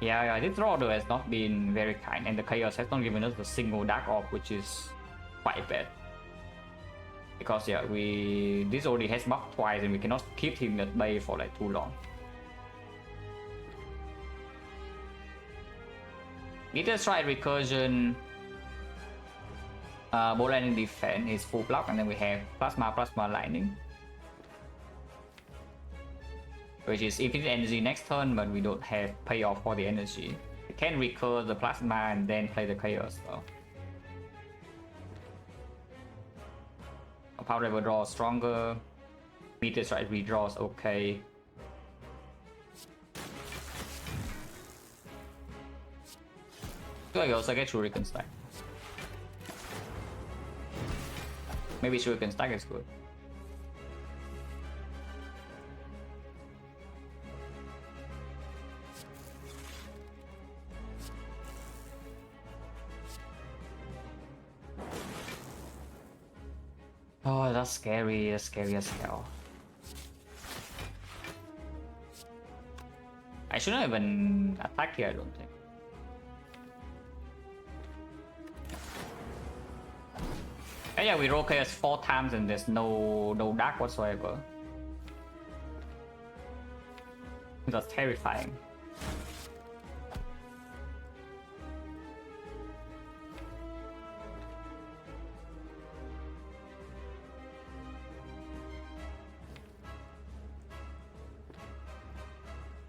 Yeah, this order has not been very kind, and the Chaos has not given us a single Dark Orb, which is quite bad. Because yeah, this already has buffed twice, and we cannot keep him at bay for like too long. Meteor Strike Recursion, Bow Lightning Defense is full block, and then we have Plasma Lightning, which is infinite energy next turn, but we don't have payoff for the energy. We can recur the Plasma and then play the Chaos though. Power Level draw stronger. Meteor Strike redraws okay. So I also get Shuriken stack. Maybe Shuriken stack is good. Oh, that's scary as hell. I shouldn't even attack here, I don't think. Yeah, we roll chaos 4 times and there's no dark whatsoever. That's terrifying.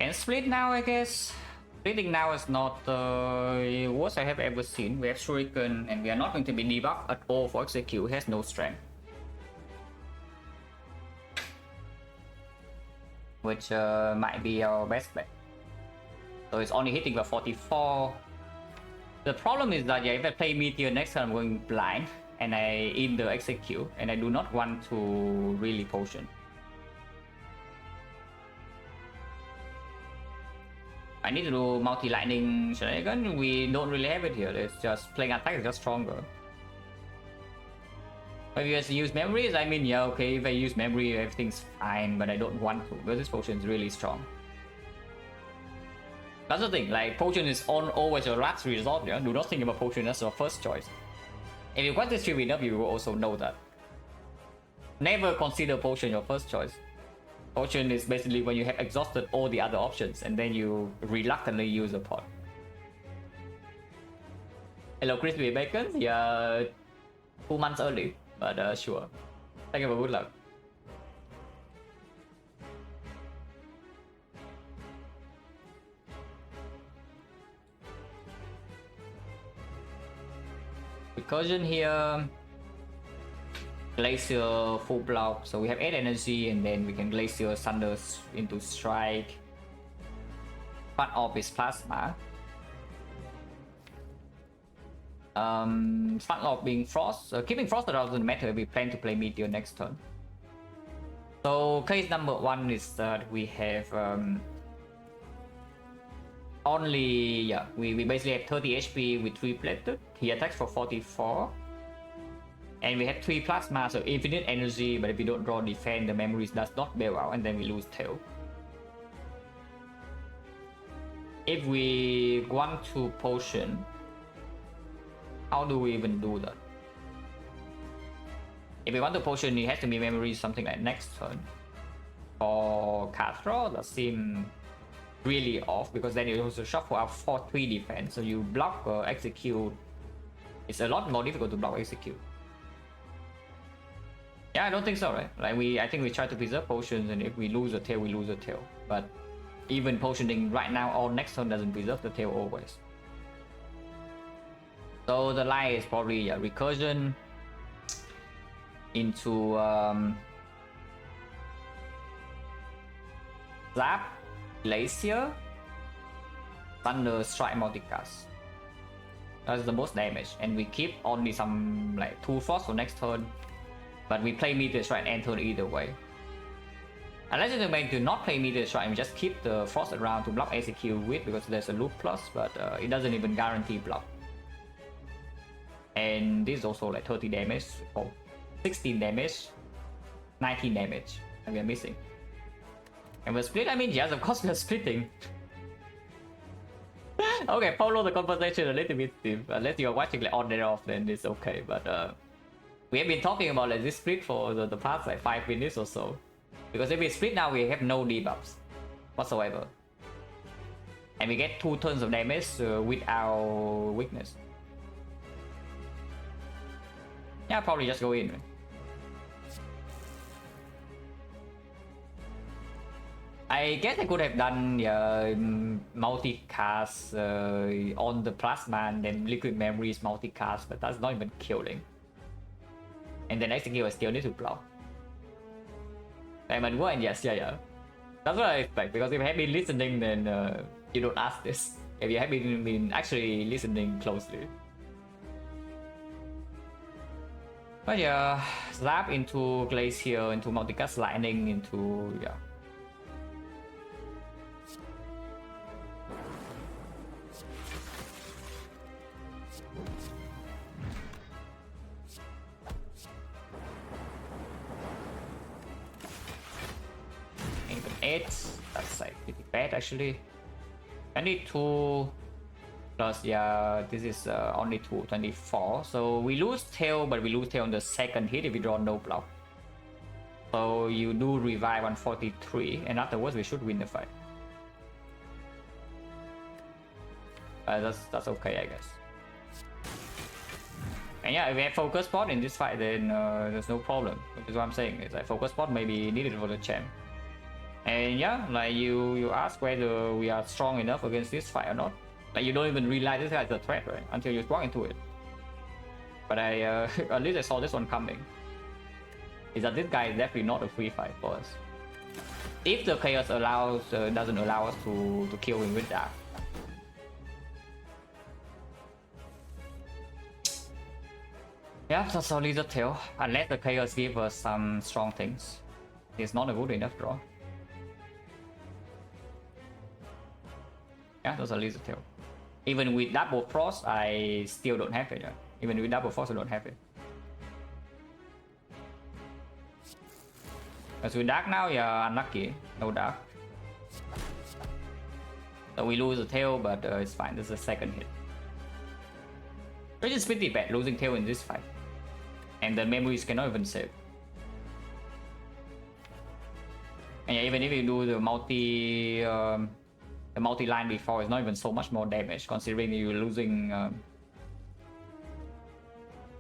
can split now, I guess. Splitting now is not the worst I have ever seen. We have Shuriken and we are not going to be debuffed at all for Execute. It has no strength. Which might be our best bet. So it's only hitting for 44. The problem is that, yeah, if I play Meteor next time, I'm going blind and I either Execute, and I do not want to really potion. I need to do multi-lightning shenanigan. We don't really have it here. It's just playing attack is just stronger. If you guys use memories, I mean, yeah, okay, if I use memory, everything's fine, but I don't want to because this potion is really strong. That's the thing, like, potion is always your last resort, yeah? Do not think about potion as your first choice. If you watch the stream enough, you will also know that. Never consider potion your first choice. Potion is basically when you have exhausted all the other options and then you reluctantly use a pot. Hello Crispy Bacon, yeah, 2 months early, but sure. Thank you for good luck. Recursion here. Glacier full block, so we have 8 energy and then we can Glacier Thunder into Strike. Part of is Plasma. Front of being Frost. Keeping Frost doesn't matter if we plan to play Meteor next turn. So case number 1 is that we have we basically have 30 HP with 3 plated. He attacks for 44. And we have 3 plasma, so infinite energy, but if we don't draw defend, the memories does not bail out, and then we lose tail. If we want to potion, how do we even do that? If we want to potion, it has to be memories something like next turn. For card draw, that seems really off, because then you also shuffle out 4-3 defense, so you block or execute. It's a lot more difficult to block execute. Yeah, I don't think so, right? Like I think we try to preserve potions, and if we lose a tail, we lose a tail. But even potioning right now or next turn doesn't preserve the tail always. So the line is probably recursion into Zap, Glacier, Thunder, Strike, Multicast. That's the most damage, and we keep only some like 2 Frost for next turn. But we play Meteor Strike and end turn either way. Unless it's going to not play Meteor Strike and we just keep the Frost around to block execute with, because there's a loop plus, but it doesn't even guarantee block. And this is also like 30 damage, or 16 damage, 19 damage, and we are missing. And we're split, I mean, yes, of course we are splitting. Okay, follow the conversation a little bit, Steve. Unless you're watching like on and off, then it's okay, but we have been talking about like this split for the past like 5 minutes or so. Because if we split now, we have no debuffs whatsoever. And we get 2 turns of damage with our weakness. Yeah, probably just go in. I guess I could have done multicast on the plasma and then liquid memories multicast, but that's not even killing. And then execute, I still need to block. And one, yes, yeah. That's what I expect, because if you have been listening, then you don't ask this. If you have been actually listening closely. But yeah, Zap into Glacier, into Multicast Lightning, into, yeah. That's like pretty bad actually. 22 plus, yeah, this is only 24. So we lose tail, but we lose tail on the second hit if we draw no block. So you do revive on 43, and afterwards we should win the fight. That's okay, I guess. And yeah, if we have focus spot in this fight, then there's no problem. Which is what I'm saying. It's like focus spot maybe needed for the champ. And yeah, like you ask whether we are strong enough against this fight or not. Like you don't even realize this guy's a threat, right? Until you walk into it. But I at least I saw this one coming. Is that this guy is definitely not a free fight for us. If the chaos doesn't allow us to kill him with that. Yeah, that's only the tail. Unless the chaos give us some strong things. It's not a good enough draw. Yeah, that's at least a tail. Even with double frost, I still don't have it. Yeah. Even with double frost, I don't have it. As with dark now, yeah, unlucky. No dark. So we lose the tail, but it's fine. This is the second hit. Which is pretty bad, losing tail in this fight. And the memories cannot even save. And yeah, even if you do the multi-line before, it's not even so much more damage, considering you're losing.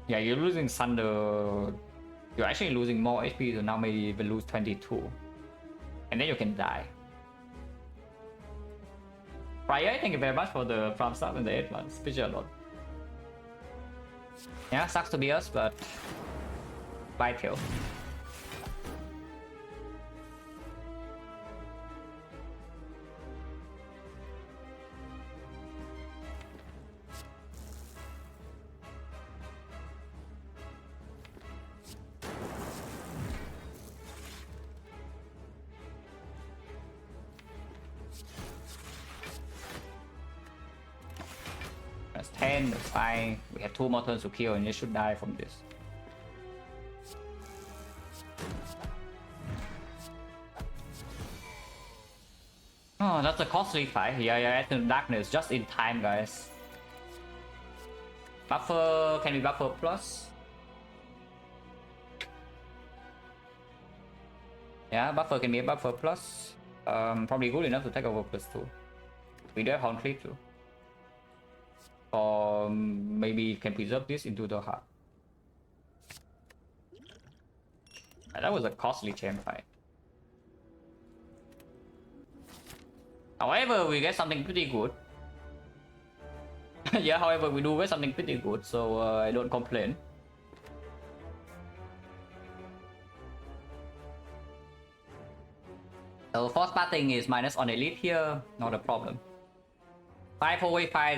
Yeah, you're losing Thunder. You're actually losing more HP, so now maybe even lose 22. And then you can die. Prior, thank you very much for the farm stuff and the 8 months. Appreciate a lot. Yeah, sucks to be us, but bye tail. That's 10, that's fine. We have 2 more turns to kill and you should die from this. Oh, that's a costly fight. Yeah, at the darkness, just in time, guys. Buffer, can we buffer plus? Yeah, buffer can be a buffer plus. Probably good enough to take over +2. We do have Horn Cleave too. Or maybe can preserve this into the heart. That was a costly champ fight. However, we get something pretty good. Yeah, however, we do get something pretty good, so I don't complain. So force parting is minus on elite here, not a problem. 5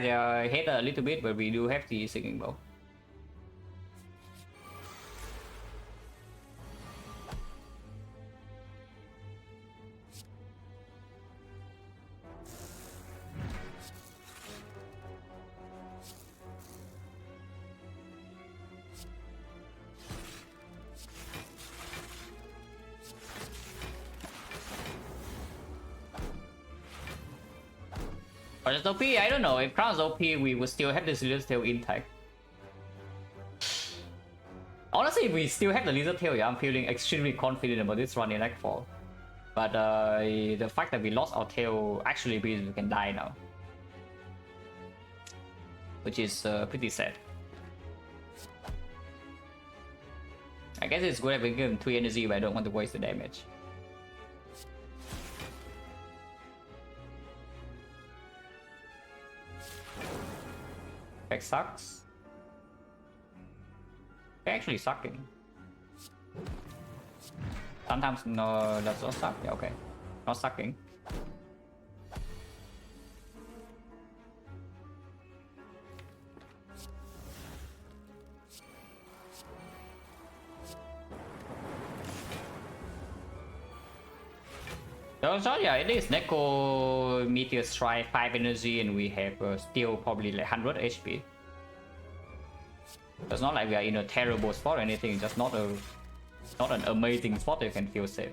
they hate a little bit, but we do have the singing bow. But it's OP, I don't know. If Crown's OP, we would still have this lizard tail intact. Honestly, if we still have the lizard tail, yeah, I'm feeling extremely confident about this run in Act 4. But the fact that we lost our tail actually means we can die now. Which is pretty sad. I guess it's good having given 3 energy, but I don't want to waste the damage. Defect sucks. They're actually sucking. Sometimes no, that's not suck. Yeah, okay. Not sucking. So yeah, it is Neko Meteor Strike 5 energy and we have still probably like 100 HP. It's not like we are in a terrible spot or anything, it's just not an amazing spot that you can feel safe.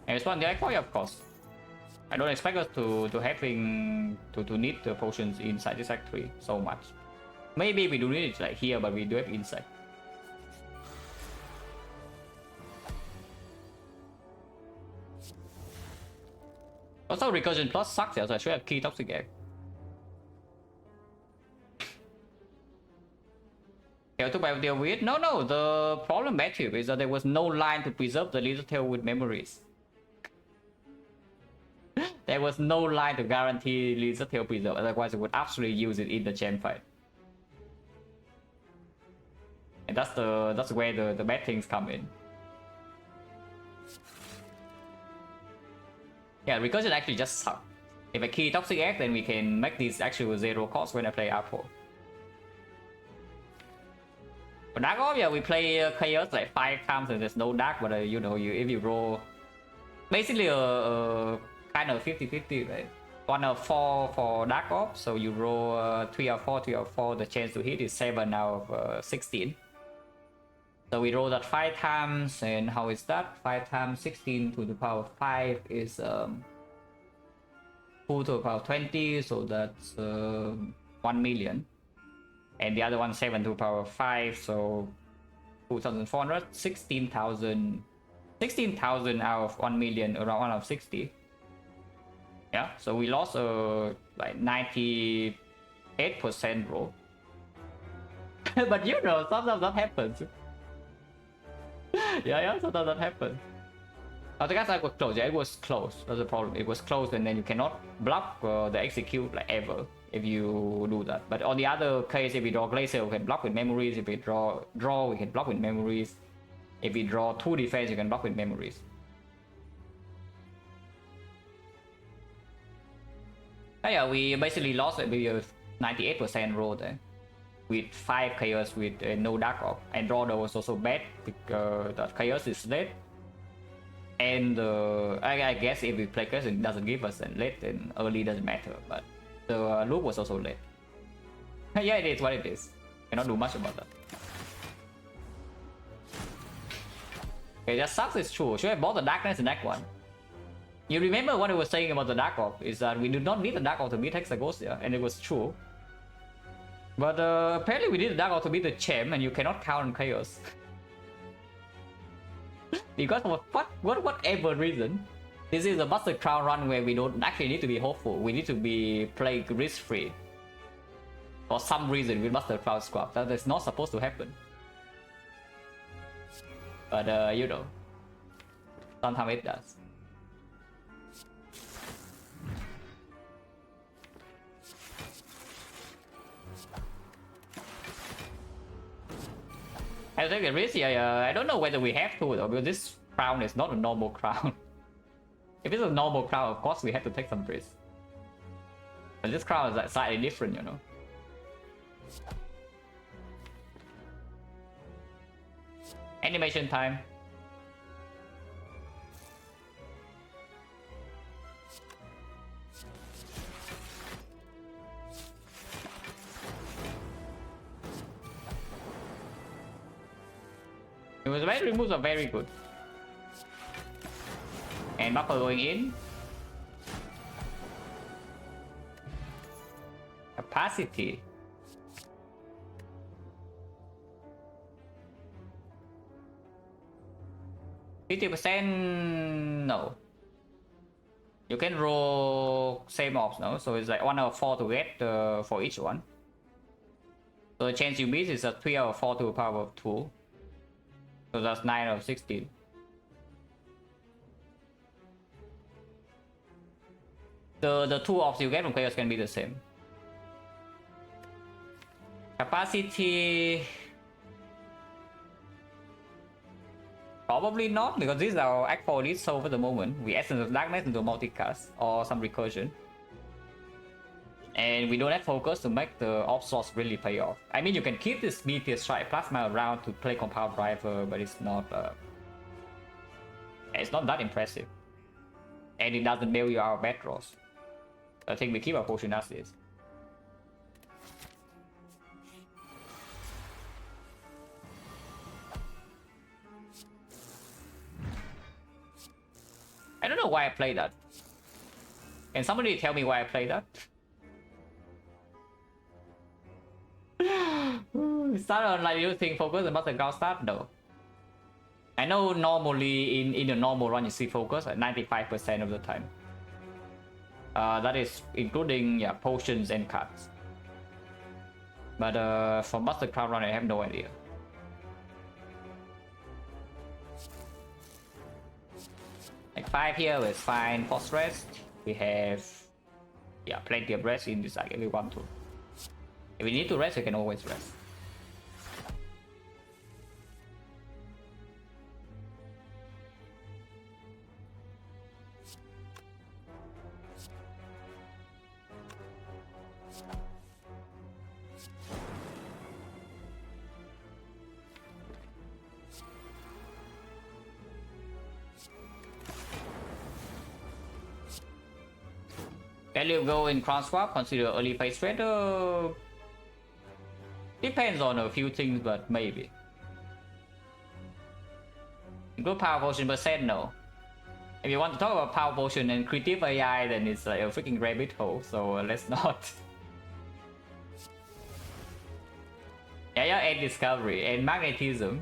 And it's one the Aqua, of course. I don't expect us to need the potions inside this Act 3 so much. Maybe we do need it like here, but we do have inside. Also, Recursion Plus sucks, so I should have Key Toxic Egg. Tail to by deal with? No, the problem Matthew is that there was no line to preserve the little tail with memories. There was no line to guarantee little tail preserve, otherwise I would absolutely use it in the gem fight. And that's where the bad things come in. Yeah, recursion actually just sucks. If I key Toxic Egg, then we can make this actually 0 cost when I play R4. But Dark Orb, yeah, we play Chaos like 5 times and there's no Dark, but you know, if you roll basically a kind of 50-50, right? 1 out of 4 for Dark Orb, so you roll 3 out of 4, the chance to hit is 7 out of 16. So we roll that 5 times, and how is that? 5 times 16 to the power 5 is 2 to the power 20, so that's 1 million. And the other one 7 to the power 5, so 2,400, 16,000 out of 1 million, around 1 out of 60. Yeah, so we lost like 98% roll. But you know, sometimes that happens. yeah, sometimes that happens. The gas was close. Yeah, it was close. That's the problem. It was close, and then you cannot block the execute like ever if you do that. But on the other case, if we draw Glacier, we can block with memories. If we draw, we can block with memories. If we draw 2 defense, you can block with memories. Yeah, we basically lost maybe a 98% roll there. With 5 Chaos with no Dark Orb. And draw was also bad because that Chaos is late. And I guess if we play Chaos it doesn't give us a late, then early doesn't matter. But the loop was also late. Yeah, it is what it is. Cannot do much about that. Okay, that sucks, it's true. Should I bought the Darkness in that one? You remember what I was saying about the Dark Orb is that we do not need the Dark Orb to beat Hexaghost, and it was true. But apparently we need the Dark Orb to beat the Gem, and you cannot count on Chaos. Because of whatever reason, this is a Buster Crown run where we don't actually need to be hopeful. We need to be playing risk-free. For some reason with Buster Crown Squad. That is not supposed to happen. But you know, sometimes it does. I take a risk. I don't know whether we have to though, because this crown is not a normal crown. If it's a normal crown, of course we have to take some risk. But this crown is like slightly different, you know. Animation time. It was very removes are very good. And buffer going in. Capacity. %, no. You can roll same ops, no? So it's like 1 out of 4 to get for each one. So the chance you miss is a 3 out of 4 to the power of 2. So that's 9 out of 16. The 2 ops you get from players can be the same. Capacity... Probably not, because this is our Act 4 lead so for the moment. We Essence of Darkness into multicast or some recursion. And we don't have focus to make the off slots really pay off. I mean, you can keep this BT Strike Plasma around to play Compound Driver, but it's not that impressive. And it doesn't bail you out of bad draws. I think we keep our potion as is. I don't know why I played that. Can somebody tell me why I played that? Start on like you think focus and Buster Ground start? No. I know normally in a normal run you see focus at 95% of the time. That is including potions and cards. But for Buster Crown Run, I have no idea. Like 5 here is fine. Post rest. We have, yeah, plenty of rest in this side if we want to. If we need to rest, we can always rest. Value go in cross swap, consider early phase trade. Depends on a few things, but maybe. Include power potion percent, no. If you want to talk about power potion and creative AI, then it's like a freaking rabbit hole, so let's not. Yeah, and discovery and magnetism.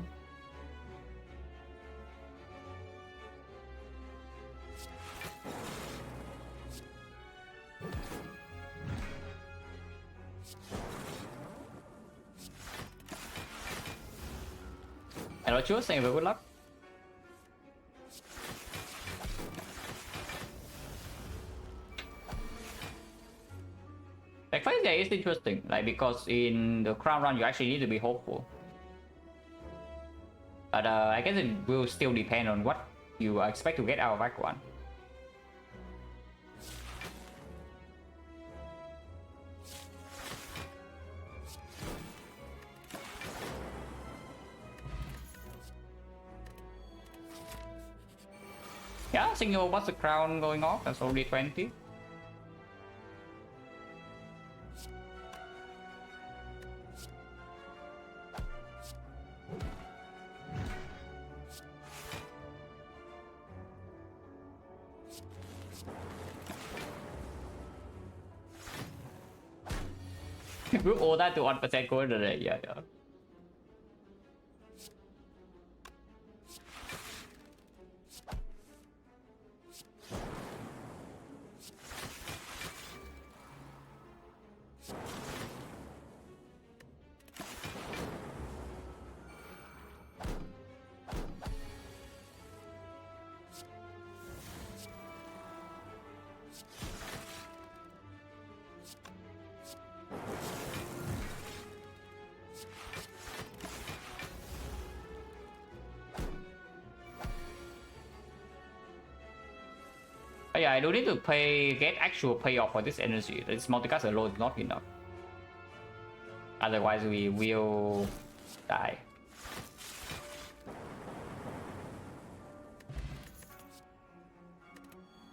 Hello, Chúa, thank you for good luck. Like, first, yeah, it's interesting, like, because in the crown run, you actually need to be hopeful. But I guess it will still depend on what you expect to get out of Act 1. Yeah, single what's the crown going off? That's only 20. Group all that to 1% going today, yeah. Yeah, I don't need to get actual payoff for this energy. This multicast alone is not enough. Otherwise, we will die.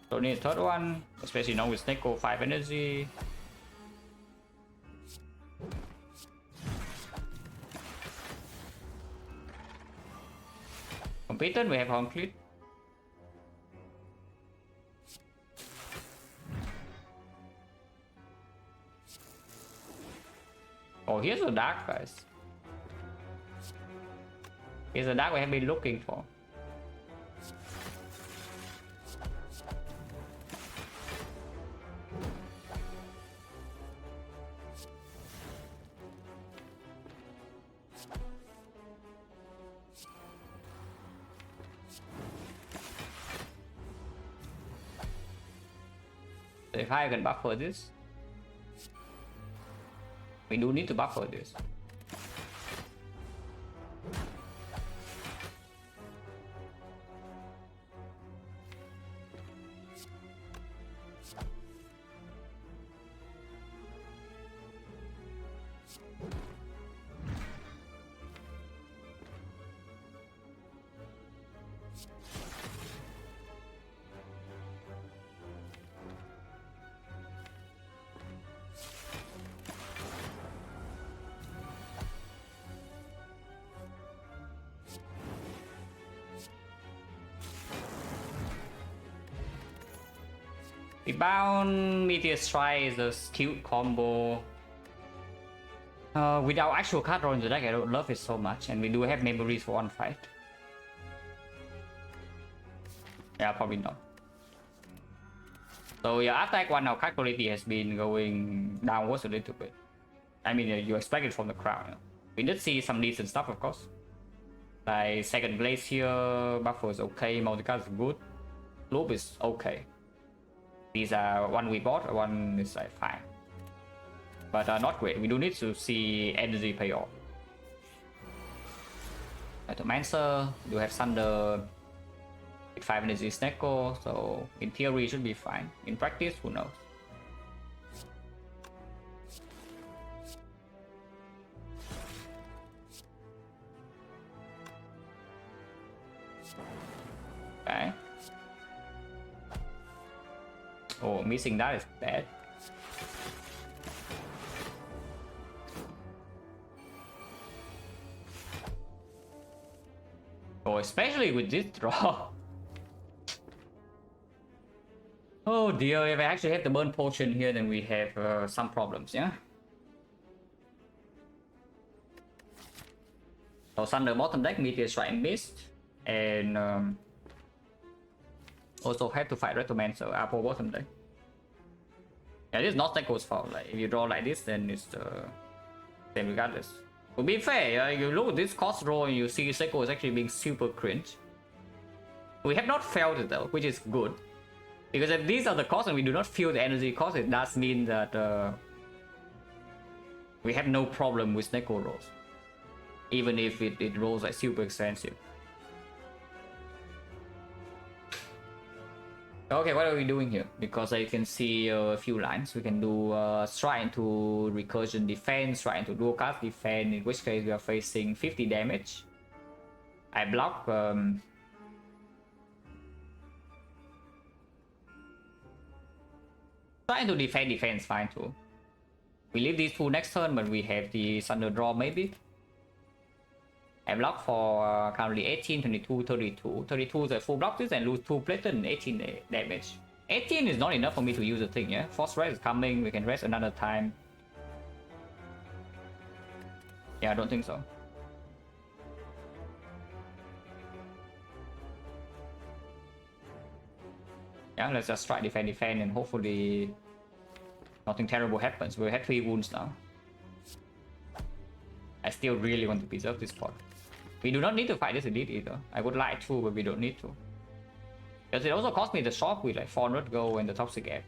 Don't need a third one, especially now with Snake 5 energy. Competent, we have Concrete. Oh, here's a dark, guys. Here's a dark we have been looking for. So if I can buffer this, we do need to buffer this. Rebound, Meteor Strike is a cute combo. Without actual card draw in the deck, I don't love it so much, and we do have memories for one fight. Yeah, probably not. So yeah, after Act 1, our card quality has been going downwards a little bit. I mean, you expect it from the crowd. You know? We did see some decent stuff, of course. Like second Glacier, Buffer is okay, Multicast is good, Loop is okay. These are one we bought, one is like fine. But not great. We do need to see energy pay off. Atomancer, do have Thunder, 5 energy Snecko, so in theory it should be fine. In practice, who knows? Okay. Oh, missing that is bad. Oh, especially with this draw. Oh dear, if I actually have the burn potion here, then we have some problems, yeah? So Thunder bottom deck, Meteor Strike and Mist, and also have to fight Retromancer, Apple bottom deck. Yeah, this is not Snecko's fault. Like, if you draw like this, then it's the same regardless. To be fair, you look at this cost roll and you see Snecko is actually being super cringe. We have not failed it though, which is good. Because if these are the costs and we do not feel the energy cost, it does mean that we have no problem with Snecko rolls. Even if it rolls like super expensive. Okay, what are we doing here? Because I can see a few lines. We can do strike into recursion defense, strike into dual cast defense, in which case we are facing 50 damage. I block. Strike into defense fine too. We leave these two next turn, but we have the Thunder draw maybe. I block for currently 18, 22, 32. 32 is a full block this and lose 2 plated and 18 damage. 18 is not enough for me to use the thing, yeah? Force rest is coming, we can rest another time. Yeah, I don't think so. Yeah, let's just try defend and hopefully nothing terrible happens. We have 3 wounds now. I still really want to preserve this spot. We do not need to fight this elite either. I would like to, but we don't need to. Because it also cost me the shock with like 400 gold and the toxic app.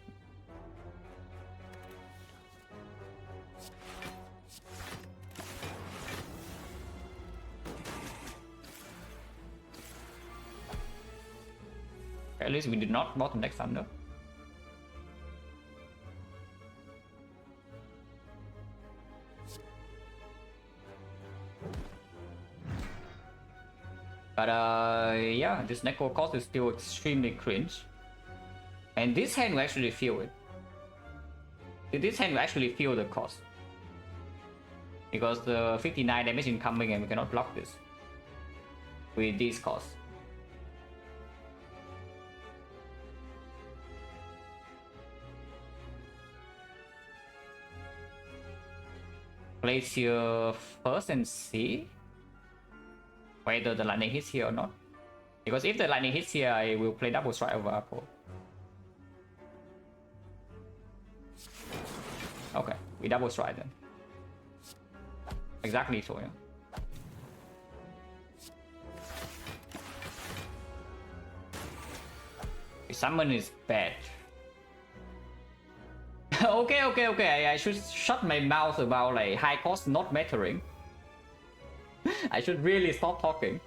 At least we did not bottom deck Thunder. But yeah, this Necro cost is still extremely cringe. And this hand will actually feel it. This hand will actually feel the cost. Because the 59 damage incoming and we cannot block this. With these costs. Place here first and see whether the lightning hits here or not. Because if the lightning hits here, I will play double strike over Apple. Okay, we double strike then. Exactly so, yeah. The summon is bad. okay. I should shut my mouth about like high cost not mattering. I should really stop talking.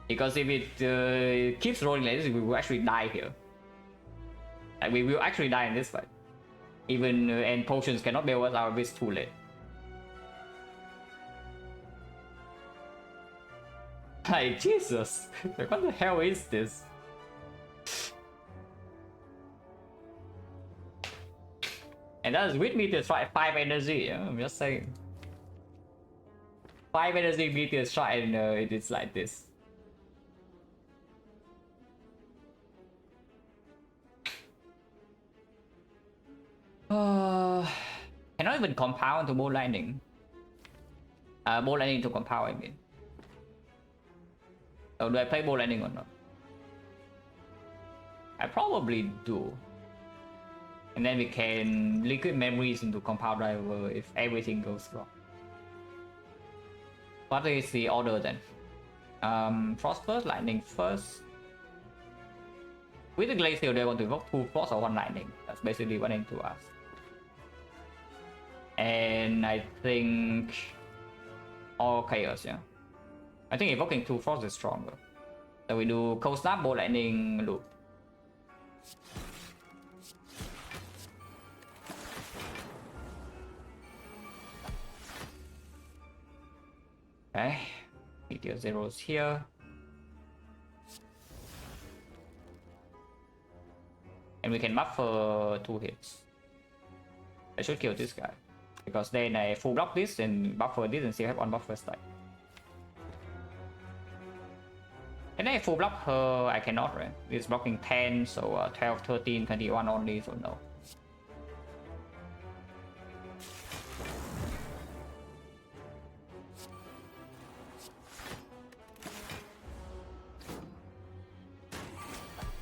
Because if it keeps rolling like this, we will actually die here. Like we will actually die in this fight. Even and potions cannot bail us out of this too late. Like Jesus, like what the hell is this? And that is with me to try 5 energy, yeah? I'm just saying. 5 energy meteor strike and it is like this. Cannot even compound to Bolt Lightning. Bolt Lightning to compound, I mean. So do I play Bolt Lightning or not? I probably do. And then we can liquid memories into compound driver if everything goes wrong. What is the order then? Frost first, lightning first. With the glacier, they want to evoke 2 frost or 1 lightning. That's basically what I need to ask. And I think all chaos, yeah. I think evoking 2 frost is stronger. So we do cold snap, bolt lightning, loop. Okay, meteor zeros here. And we can buffer 2 hits. I should kill this guy. Because then I full block this and buffer this and still have on buffer stack. And then I full block her, I cannot, right? It's blocking 10, so 12, 13, 21 only, so no.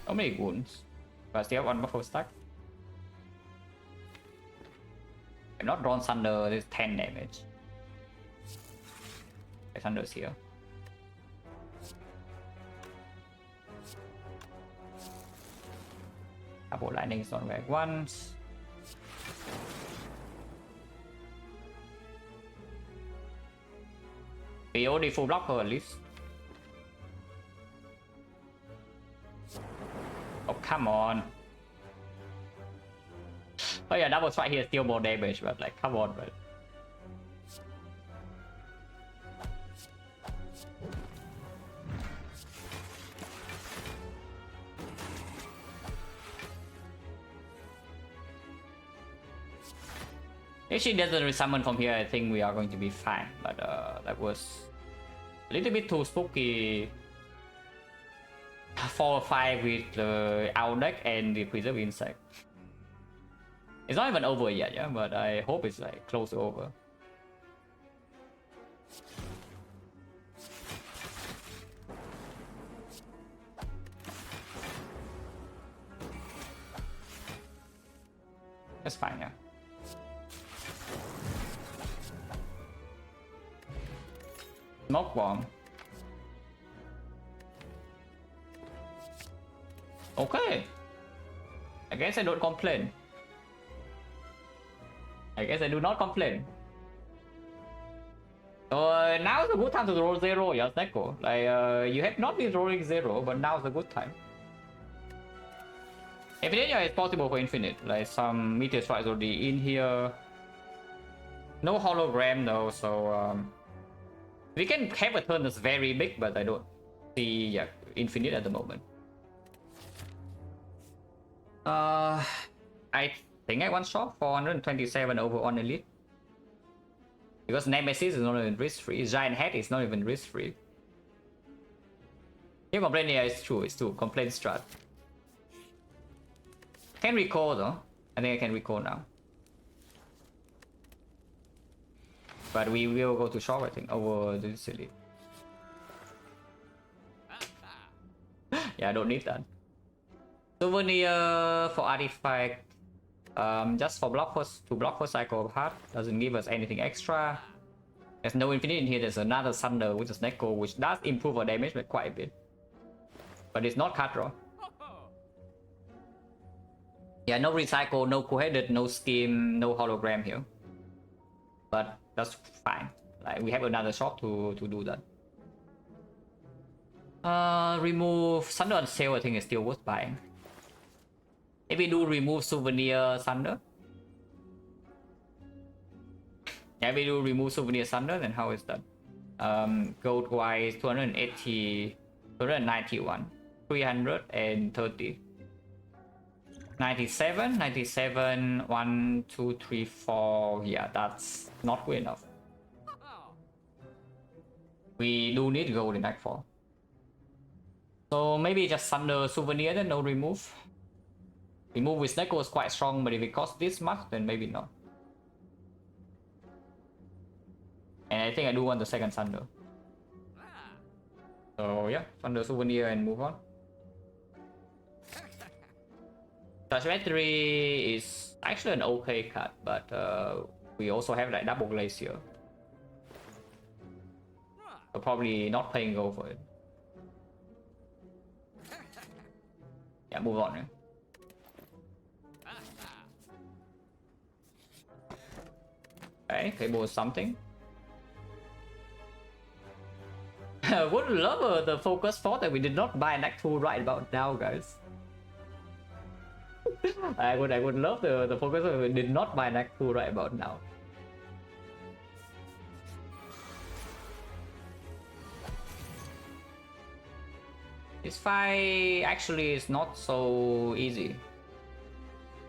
How many wounds? But I still have one buffer stack. I'm not drawn Thunder, this 10 damage. Okay, Thunder's here. Couple lightnings on back once. We already full block her at least. Oh, come on. Oh yeah, double strike here, still more damage, but like, come on, man. If she doesn't resummon from here, I think we are going to be fine. But that was a little bit too spooky. 4 or 5 with the Owl deck and the Preserve Insect. It's not even over yet, yeah, but I hope it's like close to over. That's fine, yeah. Smoke bomb. Okay. I guess I don't complain. I guess I do not complain. So now is a good time to roll 0, yes, Neko. Like you have not been rolling 0, but now is a good time. Evidently it's possible for infinite. Like some meteor strikes already in here. No hologram though, so we can have a turn that's very big, but I don't see infinite at the moment. I think I one shot 427 over on elite. Because Nemesis is not even risk free. Giant Head is not even risk free. You complain, yeah, it's true, it's true. Complain strat. Can recall though. I think I can recall now. But we will go to shop, I think, over this elite. Yeah, I don't need that. Souvenir for artifact. Just for block first, to block first cycle of heart. Doesn't give us anything extra. There's no infinite in here. There's another Thunder with a Snecko, which does improve our damage by quite a bit. But it's not card draw. Yeah, no recycle, no co-headed, no scheme, no hologram here. But that's fine. Like we have another shop to do that. Remove Thunder on sale, I think is still worth buying. If we do remove Souvenir Thunder. Yeah, we do remove Souvenir Thunder, then how is that? Gold wise 280, 291, 330. 97, 97, 1, 2, 3, 4. Yeah, that's not good enough. We do need gold in Nightfall. So maybe just Thunder Souvenir, then no remove. Remove with Snecko is quite strong, but if it costs this much, then maybe not. And I think I do want the second Thunder. So yeah, Thunder Souvenir and move on. Trajectory is actually an okay card, but we also have like double glacier. So probably not playing go for it. Yeah, move on. Yeah. Okay, table something. Would love the focus thought that we did not buy an actual right about now, guys. I would love the focus that we did not buy an actual right about now. This fight actually is not so easy,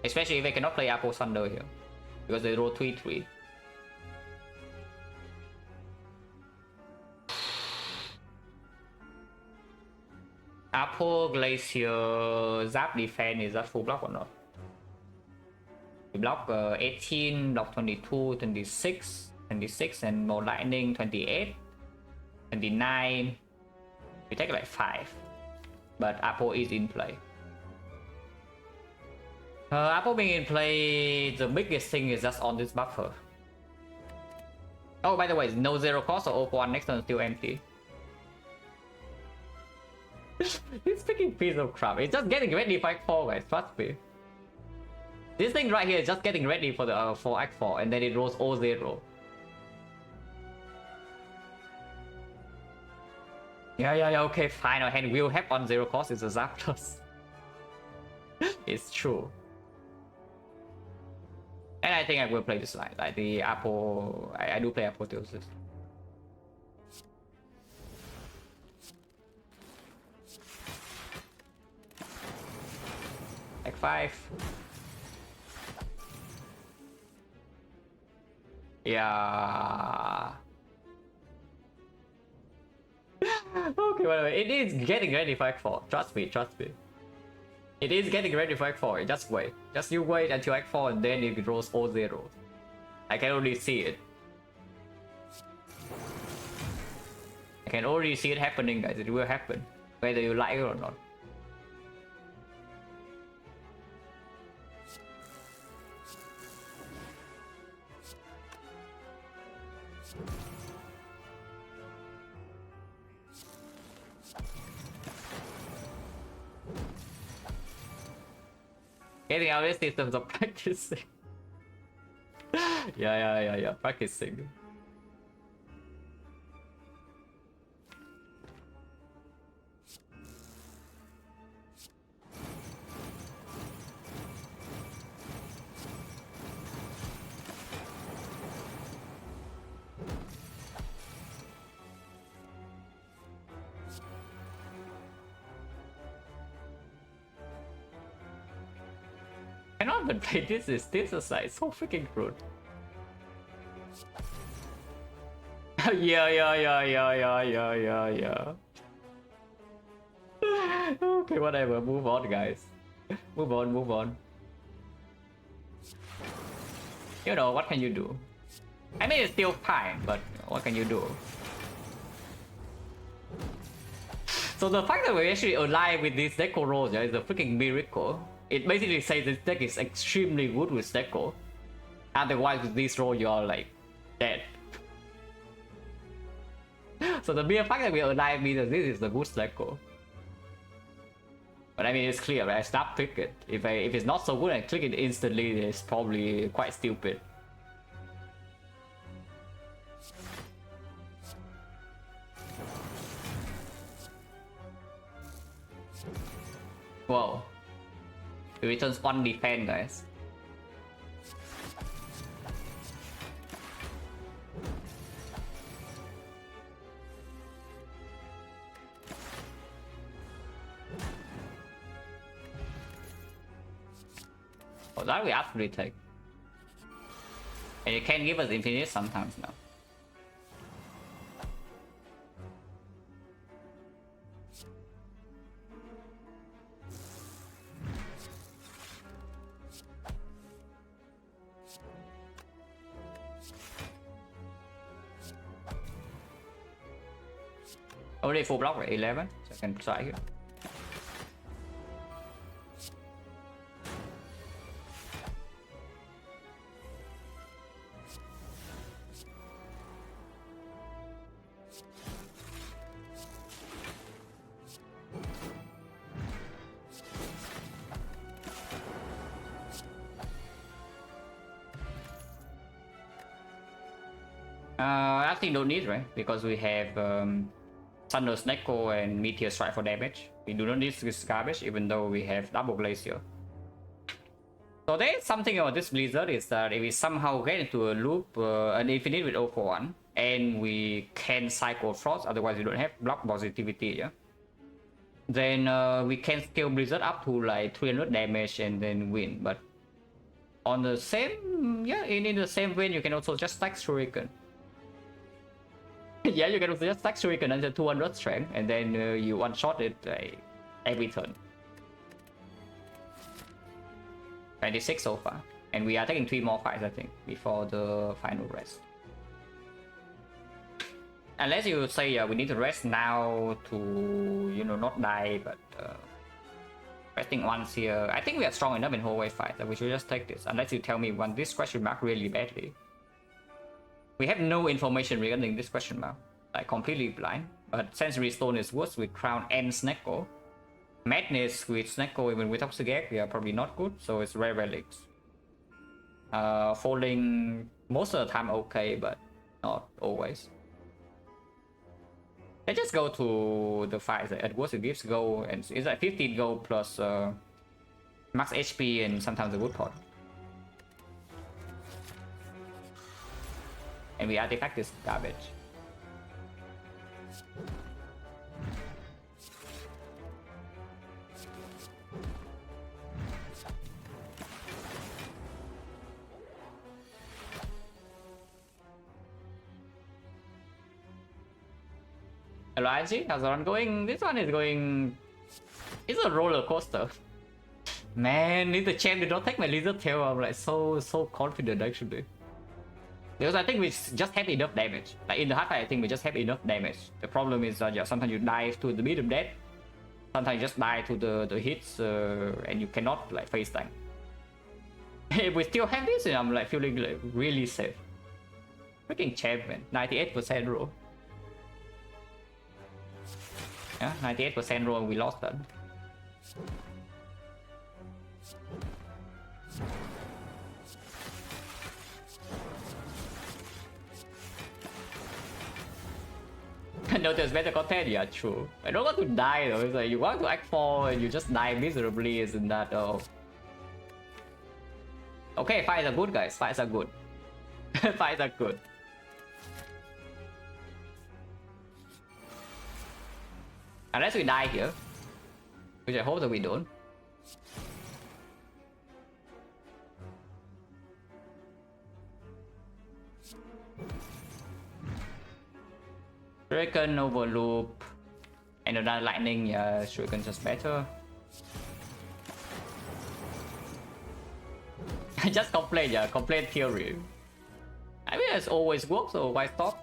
especially if I cannot play Apple Thunder here because they roll 3/3. Apple Glacier Zap defense, is that full block or not? We block 18, block 22, 26, 26, and more lightning 28, 29. We take like 5, but Apple is in play. Apple being in play, the biggest thing is just on this buffer. Oh, by the way, no zero cost, so 0 next turn still empty. This freaking piece of crap. It's just getting ready for Act 4, guys. Trust me. This thing right here is just getting ready for the for Act 4, and then it rolls 0-0. Yeah, okay, fine. Our hand will have on zero cost. It's a Zapdos. It's true. And I think I will play this line. Like the Apple. I do play Apple Theosis. Like 5. Yeah. Okay, wait. It is getting ready for Act 4. Trust me, trust me. It is getting ready for Act 4. Just wait. Just you wait until Act 4 and then it rolls 0-0. I can already see it. I can already see it happening, guys. It will happen. Whether you like it or not. Getting out of these systems of practicing. Yeah, practicing. I cannot even play this aside. So freaking rude. Yeah. Okay, whatever. Move on, guys. Move on. You know, what can you do? I mean, it's still fine, but what can you do? So the fact that we're actually alive with this deco rolls is a freaking miracle. It basically says this deck is extremely good with deco. Otherwise, with this roll, you are like dead. So the mere fact that we're alive means that this is a good deco. But I mean, it's clear, right? I stop click it. If it's not so good, I click it instantly. It's probably quite stupid. Whoa. It returns 1 defense, guys. Oh, that we absolutely take. And it can give us infinite sometimes now. Already full block at 11, so I can try here. I think don't need, right? Because we have Thunder Snecko and Meteor Strike for damage. We do not need this garbage, even though we have double Glacier. So there is something about this Blizzard is that if we somehow get into a loop, an infinite with 041, and we can cycle Frost, otherwise we don't have block positivity, yeah? Then we can scale Blizzard up to like 300 damage and then win. But on the same, yeah, in the same vein, you can also just stack Shuriken. Yeah, you can also just stack Shuriken until 200 strength, and then you one-shot it every turn. 26 so far, and we are taking 3 more fights, I think, before the final rest. Unless you say we need to rest now to, you know, not die, but resting once here. I think we are strong enough in hallway fight that we should just take this, unless you tell me want this question mark really badly. We have no information regarding this question mark, like completely blind. But Sensory Stone is worse with Crown and Snecko. Madness with Snecko even with Toxic we are probably not good, so it's rare relics. Falling most of the time okay, but not always. Let's just go to the fights. At worst it gives gold, and it's like 15 gold plus max HP and sometimes the wood pot. And we artifact this garbage. Hello IG, how's the run going? This one is going... It's a roller coaster. Man, if the champ did not take my lizard tail, I'm like so confident actually. Because I think we just have enough damage. Like in the hard fight, I think we just have enough damage. The problem is yeah, sometimes you die to the medium death. Sometimes you just die to the hits and you cannot like face tank. If we still have this, I'm like feeling like really safe. Freaking champ, man. 98% roll. Yeah, 98% roll and we lost that. No, there's better content, yeah, true. I don't want to die though, it's like you want to act 4 and you just die miserably, isn't that all? Okay, fights are good guys, fights are good. Fights are good. Unless we die here, which I hope that we don't. Shuriken overloop and another lightning, yeah, Shuriken just better. I just complain, yeah, complain theory. I mean, it's always works, so why stop?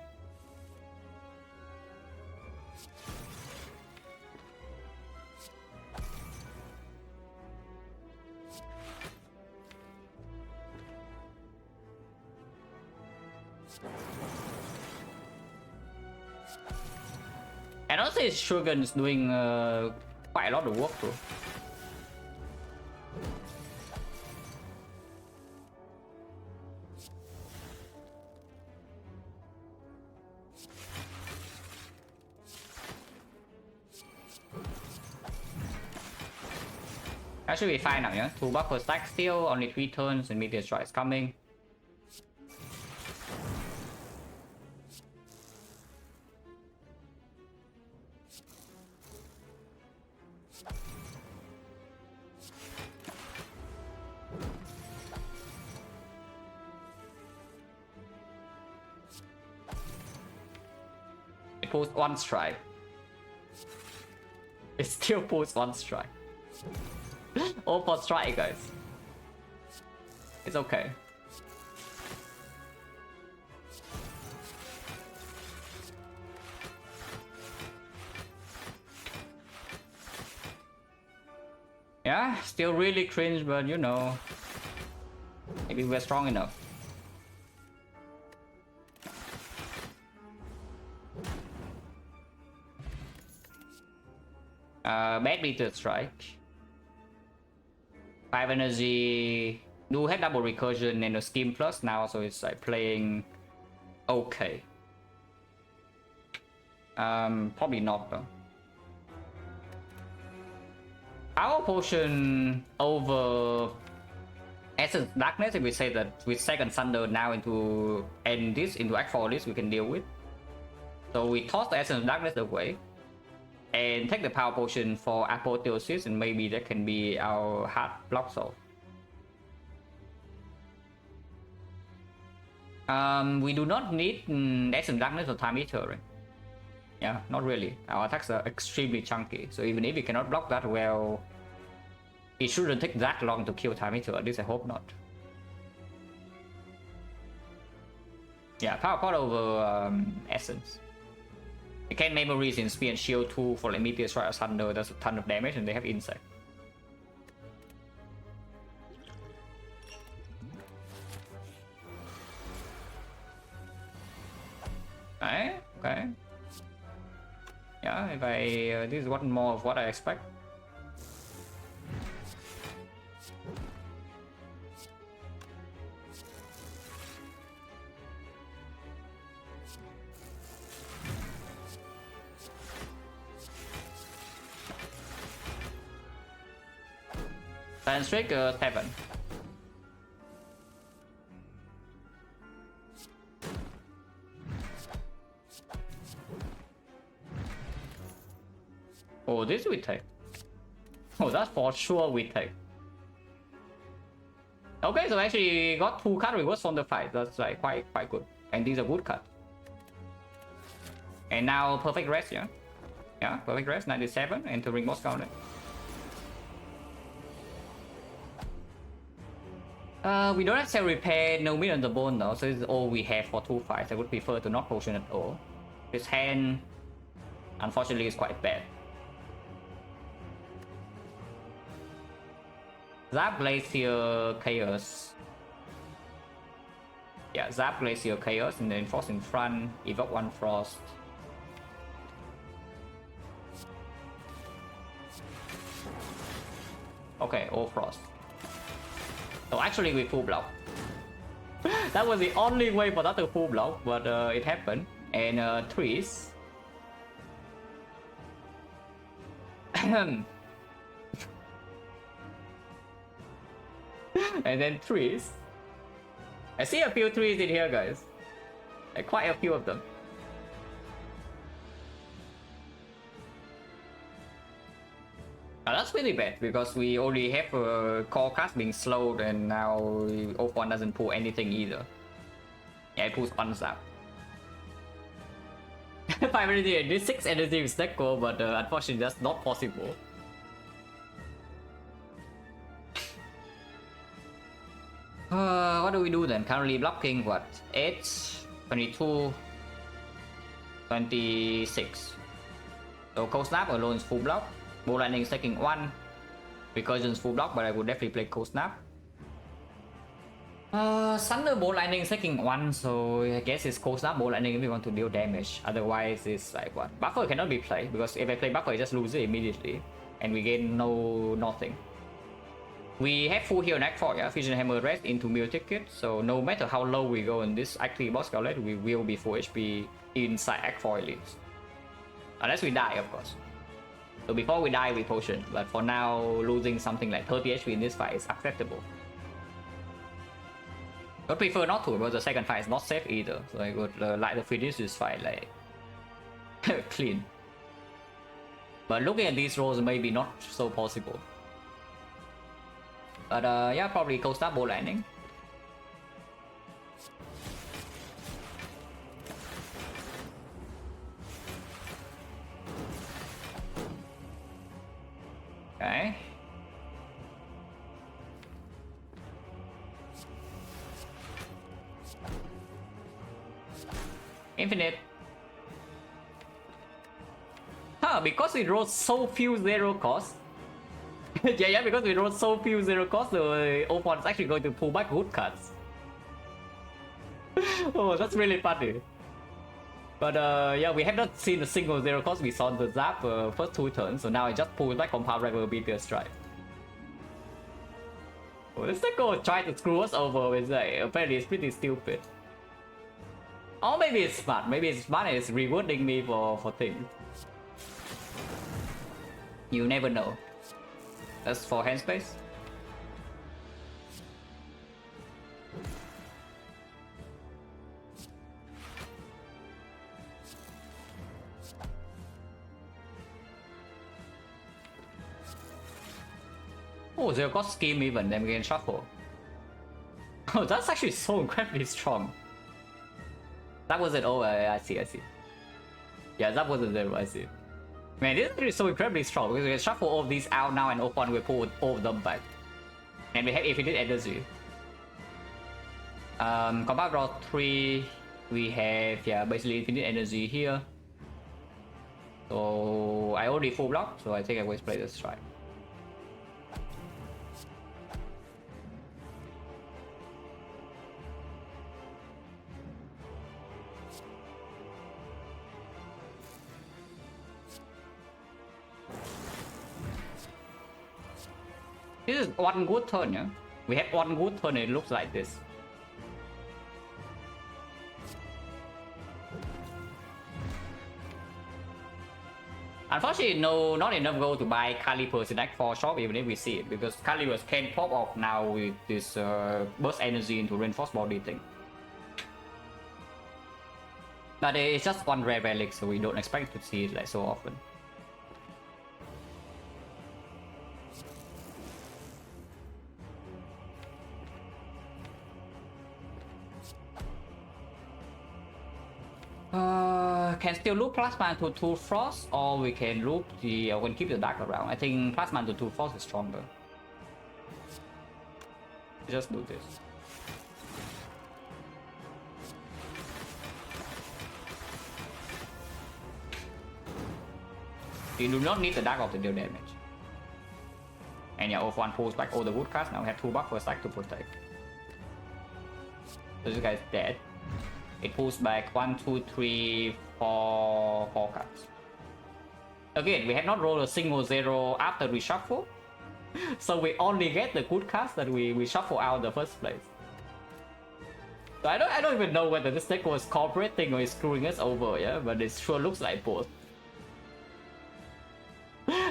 And also Shuriken is doing quite a lot of work too. That should be fine now, yeah? 2 buff per stack still, only 3 turns and Meteor Strike is coming. It pulls 1 strike. It still pulls 1 strike. All for strike, guys. It's okay. Yeah, still really cringe, but you know, maybe we're strong enough. Bad Meteor Strike. 5 energy. Do have double recursion and a scheme plus now, so it's like playing Okay. Probably not though. Power potion over Essence Darkness, if we say that with second Thunder now into end this into Act 4 list we can deal with. So we toss the Essence Darkness away and take the power potion for Apotheosis, and maybe that can be our hard block soul. We do not need Essence Darkness or Time Eater, right? Yeah, not really. Our attacks are extremely chunky, so even if we cannot block that well, it shouldn't take that long to kill Time Eater, at least I hope not. Yeah, power pot over Essence. You can Memories in Spear and Shield 2 for like Meteor Strike or Thunder, does a ton of damage, and they have Insect. Okay, okay. Yeah, if I this is what more of what I expect. Silent Streak 7. Oh, this we take. Oh, that's for sure we take. Okay, so actually got 2 card rewards from the fight. That's like quite good. And these are good cards. And now Perfect Rest, yeah? Yeah, Perfect Rest, 97, entering boss counter. We don't have Cell Repair, no Mid on the Bone though, so this is all we have for 2 fights. I would prefer to not potion at all. His hand, unfortunately, is quite bad. Zap Glacier Chaos. Yeah, Zap Glacier Chaos, and then Frost in front, evoke 1 Frost. Okay, all Frost. So actually we full block. That was the only way for that to full block, but it happened. And trees. And then trees. I see a few trees in here, guys. Like quite a few of them. Now that's really bad because we only have core cast being slowed, and now O1 doesn't pull anything either. Yeah, it pulls one zap. 5 energy and this 6 energy is stack core, but unfortunately that's not possible. What do we do then? Currently blocking what? 8, 22, 26. So Cold Snap alone is full block. Bow Lightning is taking 1. Recursion's full block, but I would definitely play Cold Snap. Thunder Bow Lightning is taking 1, so I guess it's Cold Snap Bow Lightning if we want to deal damage. Otherwise, it's like what? Buffer cannot be played because if I play Buffer, I just lose it immediately, and we gain nothing. We have full heal on Act 4, yeah? Fusion Hammer Rest into Meal Ticket, so no matter how low we go in this Act 3 boss gauntlet, we will be full HP inside Act 4 at least. Unless we die, of course. So before we die, we potion, but for now, losing something like 30 HP in this fight is acceptable. I prefer not to, because the second fight is not safe either, so I would like to finish this fight like clean. But looking at these rolls, maybe not so possible. But yeah, probably Cold Snap Bow Lightning. Okay. Infinite. Huh, because we wrote so few 0 cost. yeah, because we wrote so few 0 cost, the O1 is actually going to pull back good cards. Oh, that's really funny. But yeah, we have not seen a single 0 cost. We saw the Zap first 2 turns, so now I just pulled back Compound Regular Meteor Strike. Oh, this Deco tried to screw us over with that. Apparently it's pretty stupid. Oh, maybe it's smart. Maybe it's smart and it's rewarding me for things. You never know. That's for hand space. Oh, they got scheme even, then we can shuffle. Oh, that's actually so incredibly strong. That wasn't, oh, I see. Yeah, that wasn't zero, I see. Man, this is so incredibly strong because we can shuffle all of these out now and open, we pull all of them back. And we have infinite energy. Combat draw 3, we have, yeah, basically infinite energy here. So I already full block, so I think I will play this strike. This is one good turn, yeah? We have one good turn, it looks like this. Unfortunately, no, not enough gold to buy Caliper Snack for shop even if we see it, because Caliper can pop off now with this burst energy into reinforced body thing. But it's just one rare relic, so we don't expect to see it like so often. Can still loop Plasma to 2 Frost, or we can loop the, we can keep the Dark around. I think Plasma to 2 Frost is stronger. Just do this. You do not need the Dark of the deal damage. And yeah, Off1 pulls back all the wood cards, now we have 2 buff for stack to protect. So this guy's dead. It pulls back 1, 2, 3, 4 cards. Again, we have not rolled a single 0 after we shuffle. So we only get the good cards that we shuffle out in the first place. So I don't even know whether this deck was cooperating or is screwing us over, yeah? But it sure looks like both.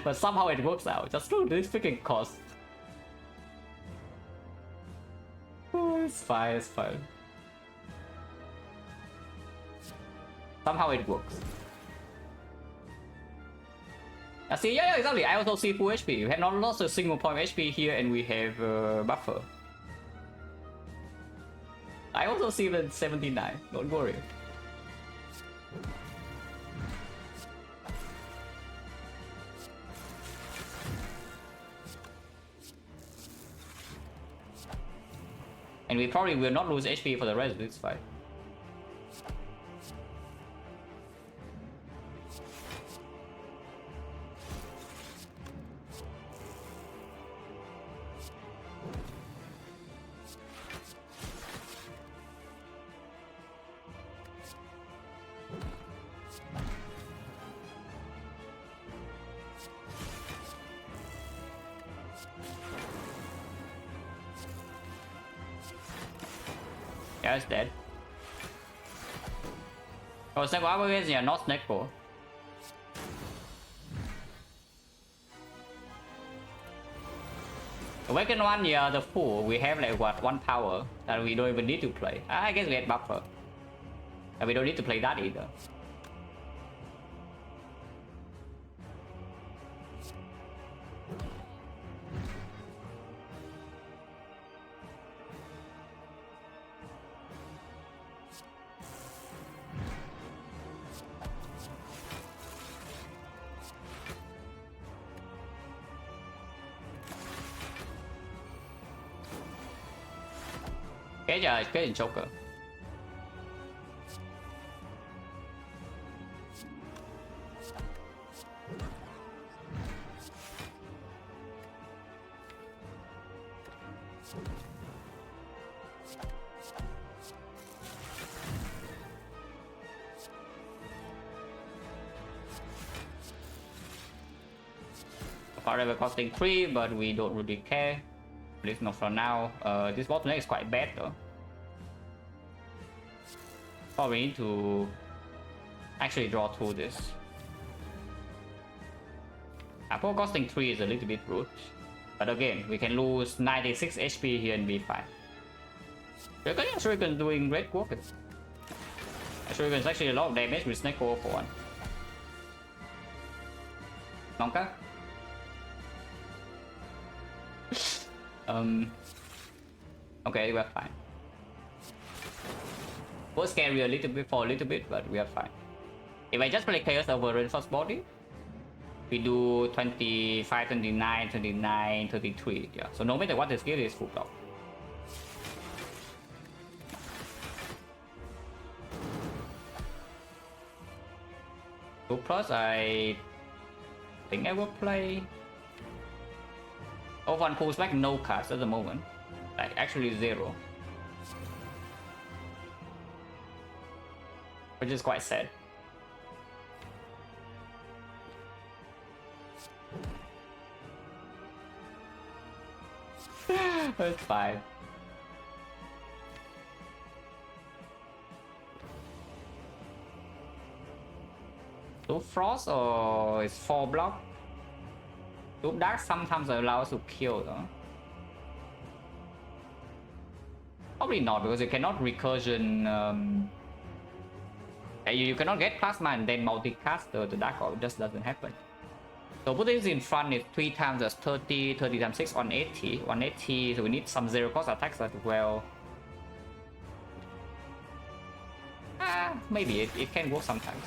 But somehow it works out. Just through this freaking cost. Oh, it's fine, it's fine. Somehow it works. I see, yeah, exactly. I also see full HP. We have not lost a single point of HP here, and we have buffer. I also see the 79. Don't worry. And we probably will not lose HP for the rest of this fight. Yeah, it's dead. Oh, Snake Arborgans, yeah, not Snake Ball. Awaken 1, yeah, the full, we have like what, 1 power that we don't even need to play. I guess we had buffer. And we don't need to play that either. Cái hình Joker. Forever costing 3, but we don't really care. At least not for now. This bottleneck is quite bad though. Oh, we need to actually draw through this. Apple costing 3 is a little bit rude. But again, we can lose 96 HP here in B5. Shuriken doing great work. Shuriken is actually a lot of damage with Snake Core for one. Nonka? Okay, we're fine. Was scary a little bit for a little bit, but we are fine. If I just play Chaos over Reinforced Body, we do 25, 29, 29, 33. Yeah, so no matter what the skill is full block. Plus, I think I will play. Oh, one pulls back no cards at the moment. Like actually 0. Which is quite sad. It's fine. Do Frost or it's 4 block? Do Dark sometimes allows to kill though. Probably not, because you cannot recursion. You cannot get plasma and then multicast the Dark Orb. It just doesn't happen. So put this in front is 3 times that's 30, 30 times 6, 180. 180, so we need some 0 cost attacks as well. Maybe it can work sometimes.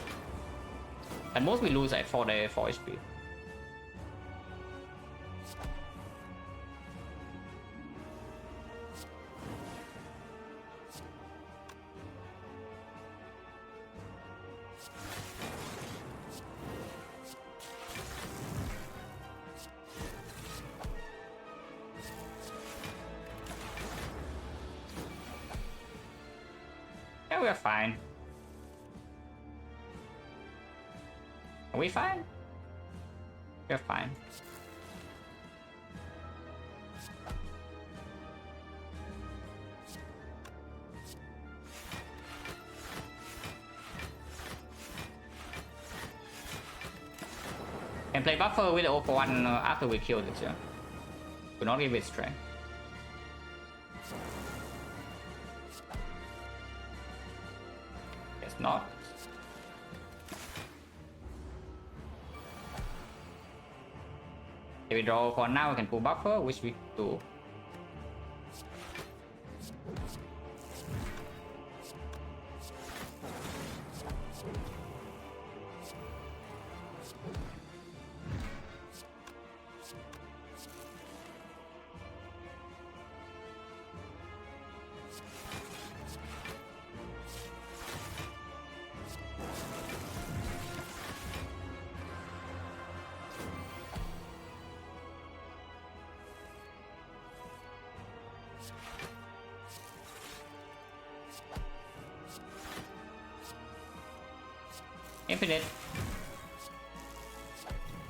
And most we lose at 4 HP. Yeah, we're fine. Are we fine? We're fine. Can play buffer with the 0-1 after we kill this, yeah. Do not give it strength. It's not. If we draw for now, we can pull buffer, which we do. Infinite.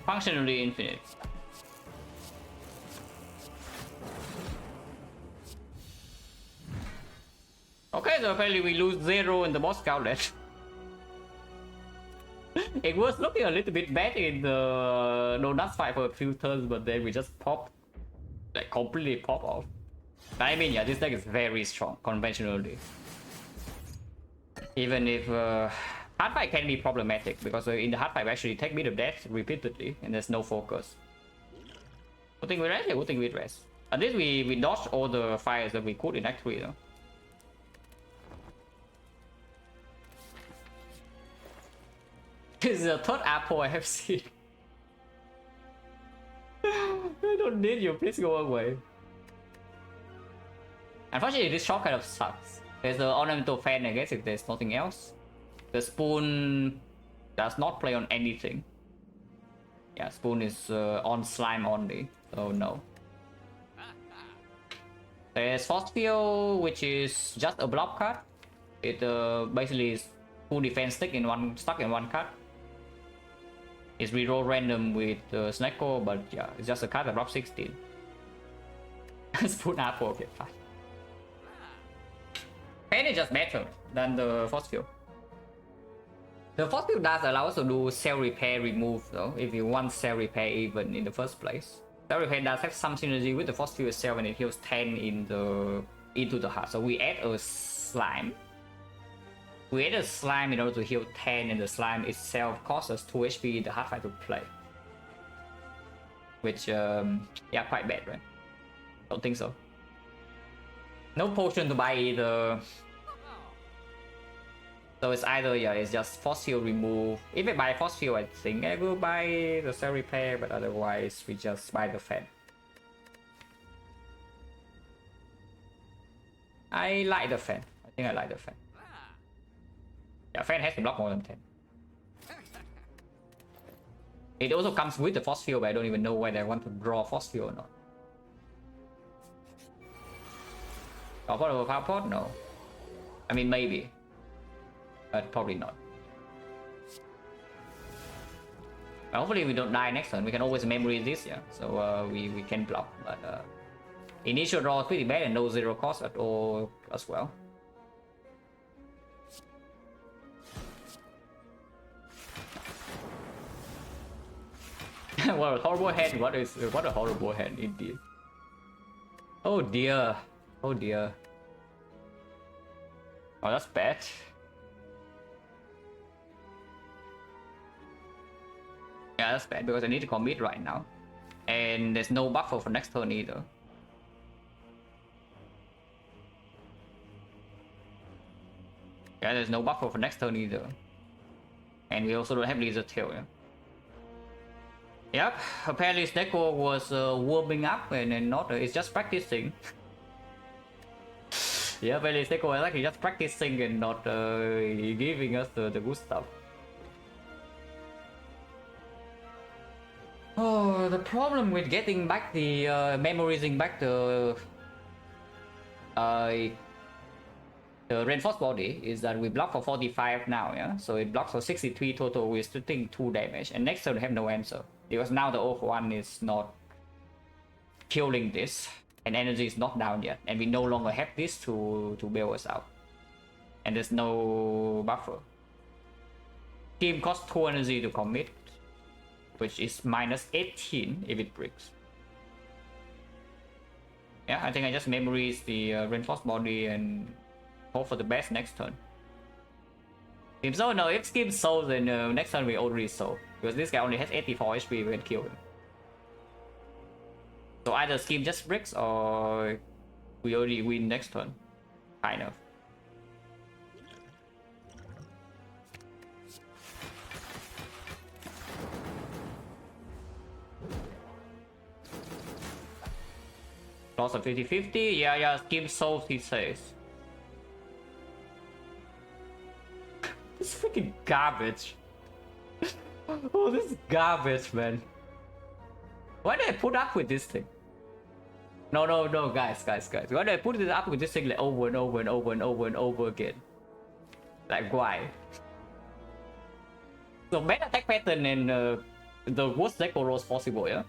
Functionally infinite. Okay, so apparently we lose 0 in the boss outlet. It was looking a little bit bad in the Donuts fight for a few turns, but then we just popped, like completely pop off. But I mean, yeah, this deck is very strong conventionally. Even if hard fight can be problematic, because in the hard fight we actually take bit of death repeatedly and there's no focus. Good thing we rest? Yeah, good thing we rest. At least we dodged all the fires that we could in Act 3 though. This is the third apple I have seen. I don't need you, please go away. Unfortunately, this shot kind of sucks. There's the ornamental fan, I guess, if there's nothing else. The spoon does not play on anything. Yeah, spoon is on slime only, so no. There's Force Field, which is just a block card. It basically is full defense stuck in one card. It's reroll random with Snecko, but yeah, it's just a card that drops 16. Spoon apple, okay, fine. Fan is just better than the force field. The force field does allow us to do cell repair remove though, if you want cell repair even in the first place. Cell repair does have some synergy with the force field itself and it heals 10 into the heart. So we add a slime. We add a slime in order to heal 10 and the slime itself costs us 2 HP in the hard fight to play. Which, yeah, quite bad, right? Don't think so. No potion to buy either. So it's either, yeah, it's just force field remove. If I buy force field, I think I will buy the cell repair, but otherwise we just buy the fan. I like the fan. I think I like the fan. Yeah, fan has to block more than 10. It also comes with the force field, but I don't even know whether I want to draw force field or not. Power pot over power pot? No. I mean, maybe. But probably not. But hopefully we don't die next turn. We can always memory this, yeah. So we can block. But initial draw is pretty bad and no zero cost at all as well. What a horrible hand. What a horrible hand indeed. Oh dear. Oh dear. Oh, that's bad. Yeah, that's bad because I need to commit right now. And there's no buffer for next turn either. Yeah, there's no buffer for next turn either. And we also don't have Laser Tail, yeah. Yep, apparently Snecko was warming up and not, it's just practicing. Yeah, apparently Snecko was actually just practicing and not giving us the good stuff. Oh, the problem with getting back the, memorizing back the reinforced body is that we block for 45 now, yeah? So it blocks for 63 total, we're still taking 2 damage, and next turn we have no answer. Because now the O1 is not killing this, and energy is not down yet, and we no longer have this to bail us out. And there's no buffer. Team costs 2 energy to commit, which is minus 18 if it breaks. Yeah, I think I just memorize the reinforced body and hope for the best next turn. If so, no, if Skim Soul, then next turn we already sold. Because this guy only has 84 HP, we can kill him. So either Skim just breaks or we already win next turn. Kind of. Loss of 50-50? Yeah, Skim Soul, he says. This freaking garbage. Oh, this is garbage, man. Why did I put up with this thing? No, guys. Why did I put it up with this thing like over and over and over and over and over again? Like, why? So, bad attack pattern and the worst deck rolls possible, yeah?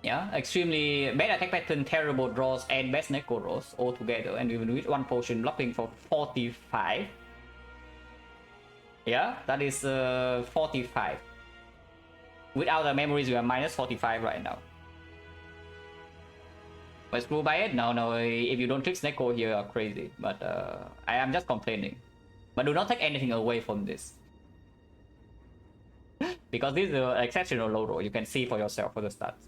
Yeah, extremely bad attack pattern, terrible draws, and best Neko rolls all together, and even with 1 potion blocking for 45. Yeah, that is 45. Without the memories, we are minus 45 right now. But screw by it? No, if you don't click Neko here, you're crazy. But I am just complaining. But do not take anything away from this. Because this is an exceptional low roll, you can see for yourself for the stats.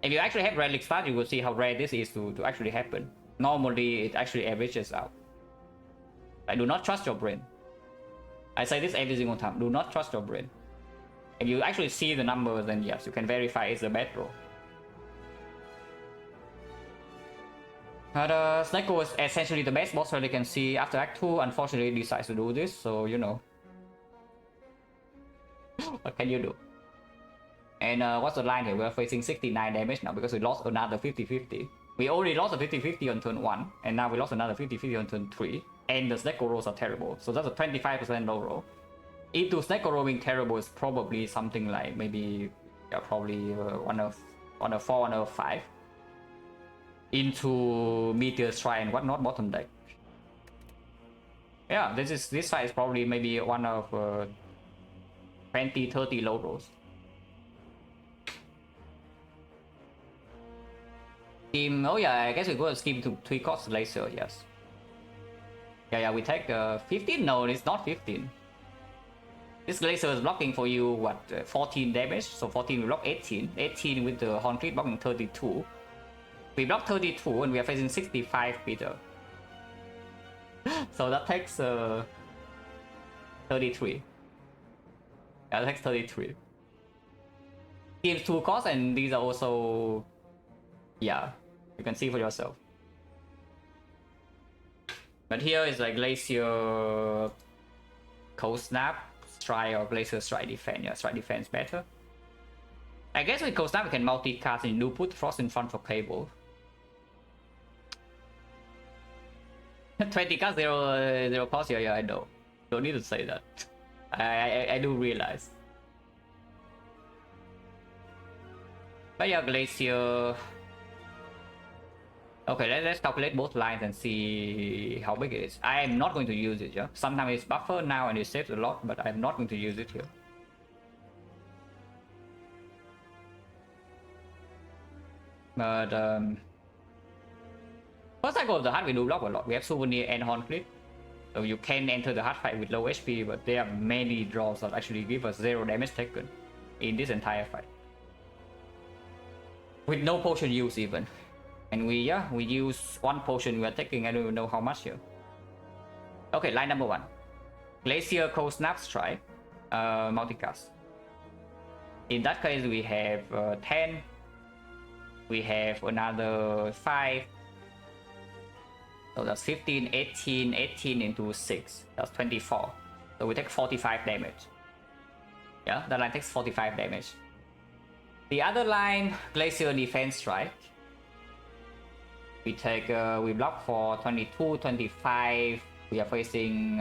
If you actually have relic stats, you will see how rare this is to actually happen. Normally, it actually averages out. I do not trust your brain. I say this every single time. Do not trust your brain. If you actually see the numbers, then yes, you can verify it's a bad roll. But Snecko was essentially the best boss relic you can see after Act 2. Unfortunately, he decides to do this, so you know. What can you do? And what's the line here? We're facing 69 damage now because we lost another 50-50. We already lost a 50-50 on turn 1, and now we lost another 50-50 on turn 3. And the Snecko rolls are terrible, so that's a 25% low roll. Into Snecko roll being terrible is probably something like maybe, yeah, probably 1 of 4, 1 of 5. into Meteor Strike and whatnot bottom deck. Yeah, this side is probably maybe one of 20-30 low rolls. Scheme, oh yeah, I guess we go to scheme to 3 cost laser, yes. Yeah, we take 15? No, it's not 15. This laser is blocking for you, what, 14 damage, so 14 we block 18. 18 with the Horn Crit blocking 32. We block 32 and we are facing 65 meter. So that takes 33. Yeah, that takes 33. Gives 2 costs and these are also... Yeah, you can see for yourself. But here is like Glacier, Cold Snap, Strike or Glacier Strike Defense. Yeah, Strike Defense better. I guess with Cold Snap we can multicast and do put Frost in front for Cable. 20 cast, zero cost. Yeah, I know. Don't need to say that. I do realize. But yeah, Glacier. Okay, let's calculate both lines and see how big it is. I am not going to use it, yeah. Sometimes it's buffer now and it saves a lot, but I'm not going to use it here. But first I go to the hard, we do block a lot. We have Souvenir and Horn Crit. So you can enter the hard fight with low HP, but there are many draws that actually give us 0 damage taken in this entire fight. With no potion use even. And we use 1 potion we are taking, I don't even know how much here. Okay, line number 1. Glacier, Cold Snap, Strike, multicast. In that case we have 10. We have another 5. So that's 15, 18, 18 into 6. That's 24. So we take 45 damage. Yeah, that line takes 45 damage. The other line, Glacier Defense Strike. We take, we block for 22, 25. We are facing,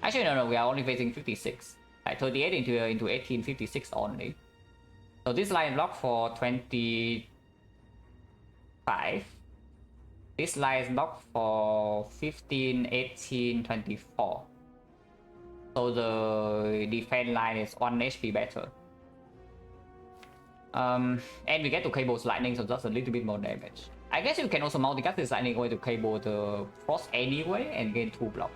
actually no, we are only facing 56. Like 38 into 18, 56 only. So this line block for 25. This line is blocked for 15, 18, 24. So the defense line is 1 HP better. And we get to Cable's Lightning, so that's a little bit more damage. I guess you can also multicast this Lightning going to Cable the Frost anyway and gain 2 block.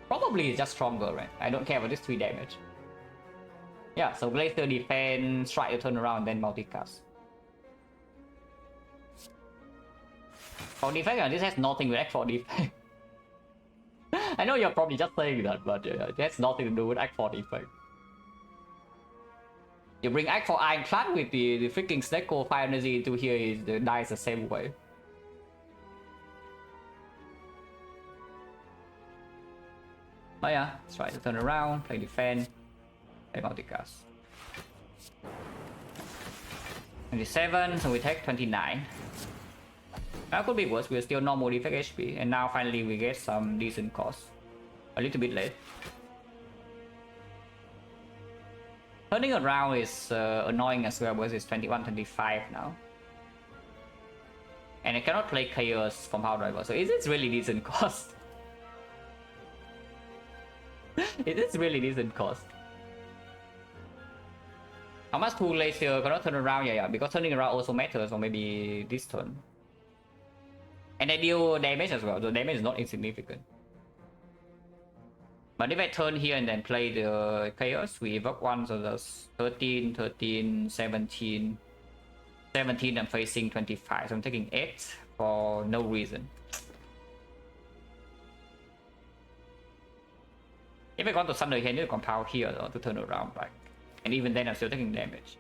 Probably it's just stronger, right? I don't care about this 3 damage. Yeah, so Glacier Defense, Strike to turn around, then multicast. For Defect, this has nothing with Act for Defect. I know you're probably just saying that, but it has nothing to do with Act for Defect. You bring Act for Ironclad with the freaking Snake Core Fire Energy into here, it dies the same way. Oh yeah, let's try to turn around, play defense, play multicast. 27, so we take 29. That could be worse, we're still normal defect HP, and now finally we get some decent cost. A little bit late. Turning around is annoying as well because it's 21, 25 now. And I cannot play Chaos from Power Driver, so it is really decent cost. It is really decent cost. How much 2 later cannot turn around? Yeah, because turning around also matters, or maybe this turn. And I deal damage as well, the damage is not insignificant. But if I turn here and then play the Chaos, we evoke 1, so that's 13, 13, 17. 17, I'm facing 25, so I'm taking 8 for no reason. If I want to Thunder here, I need to compound here though, to turn around back. And even then I'm still taking damage.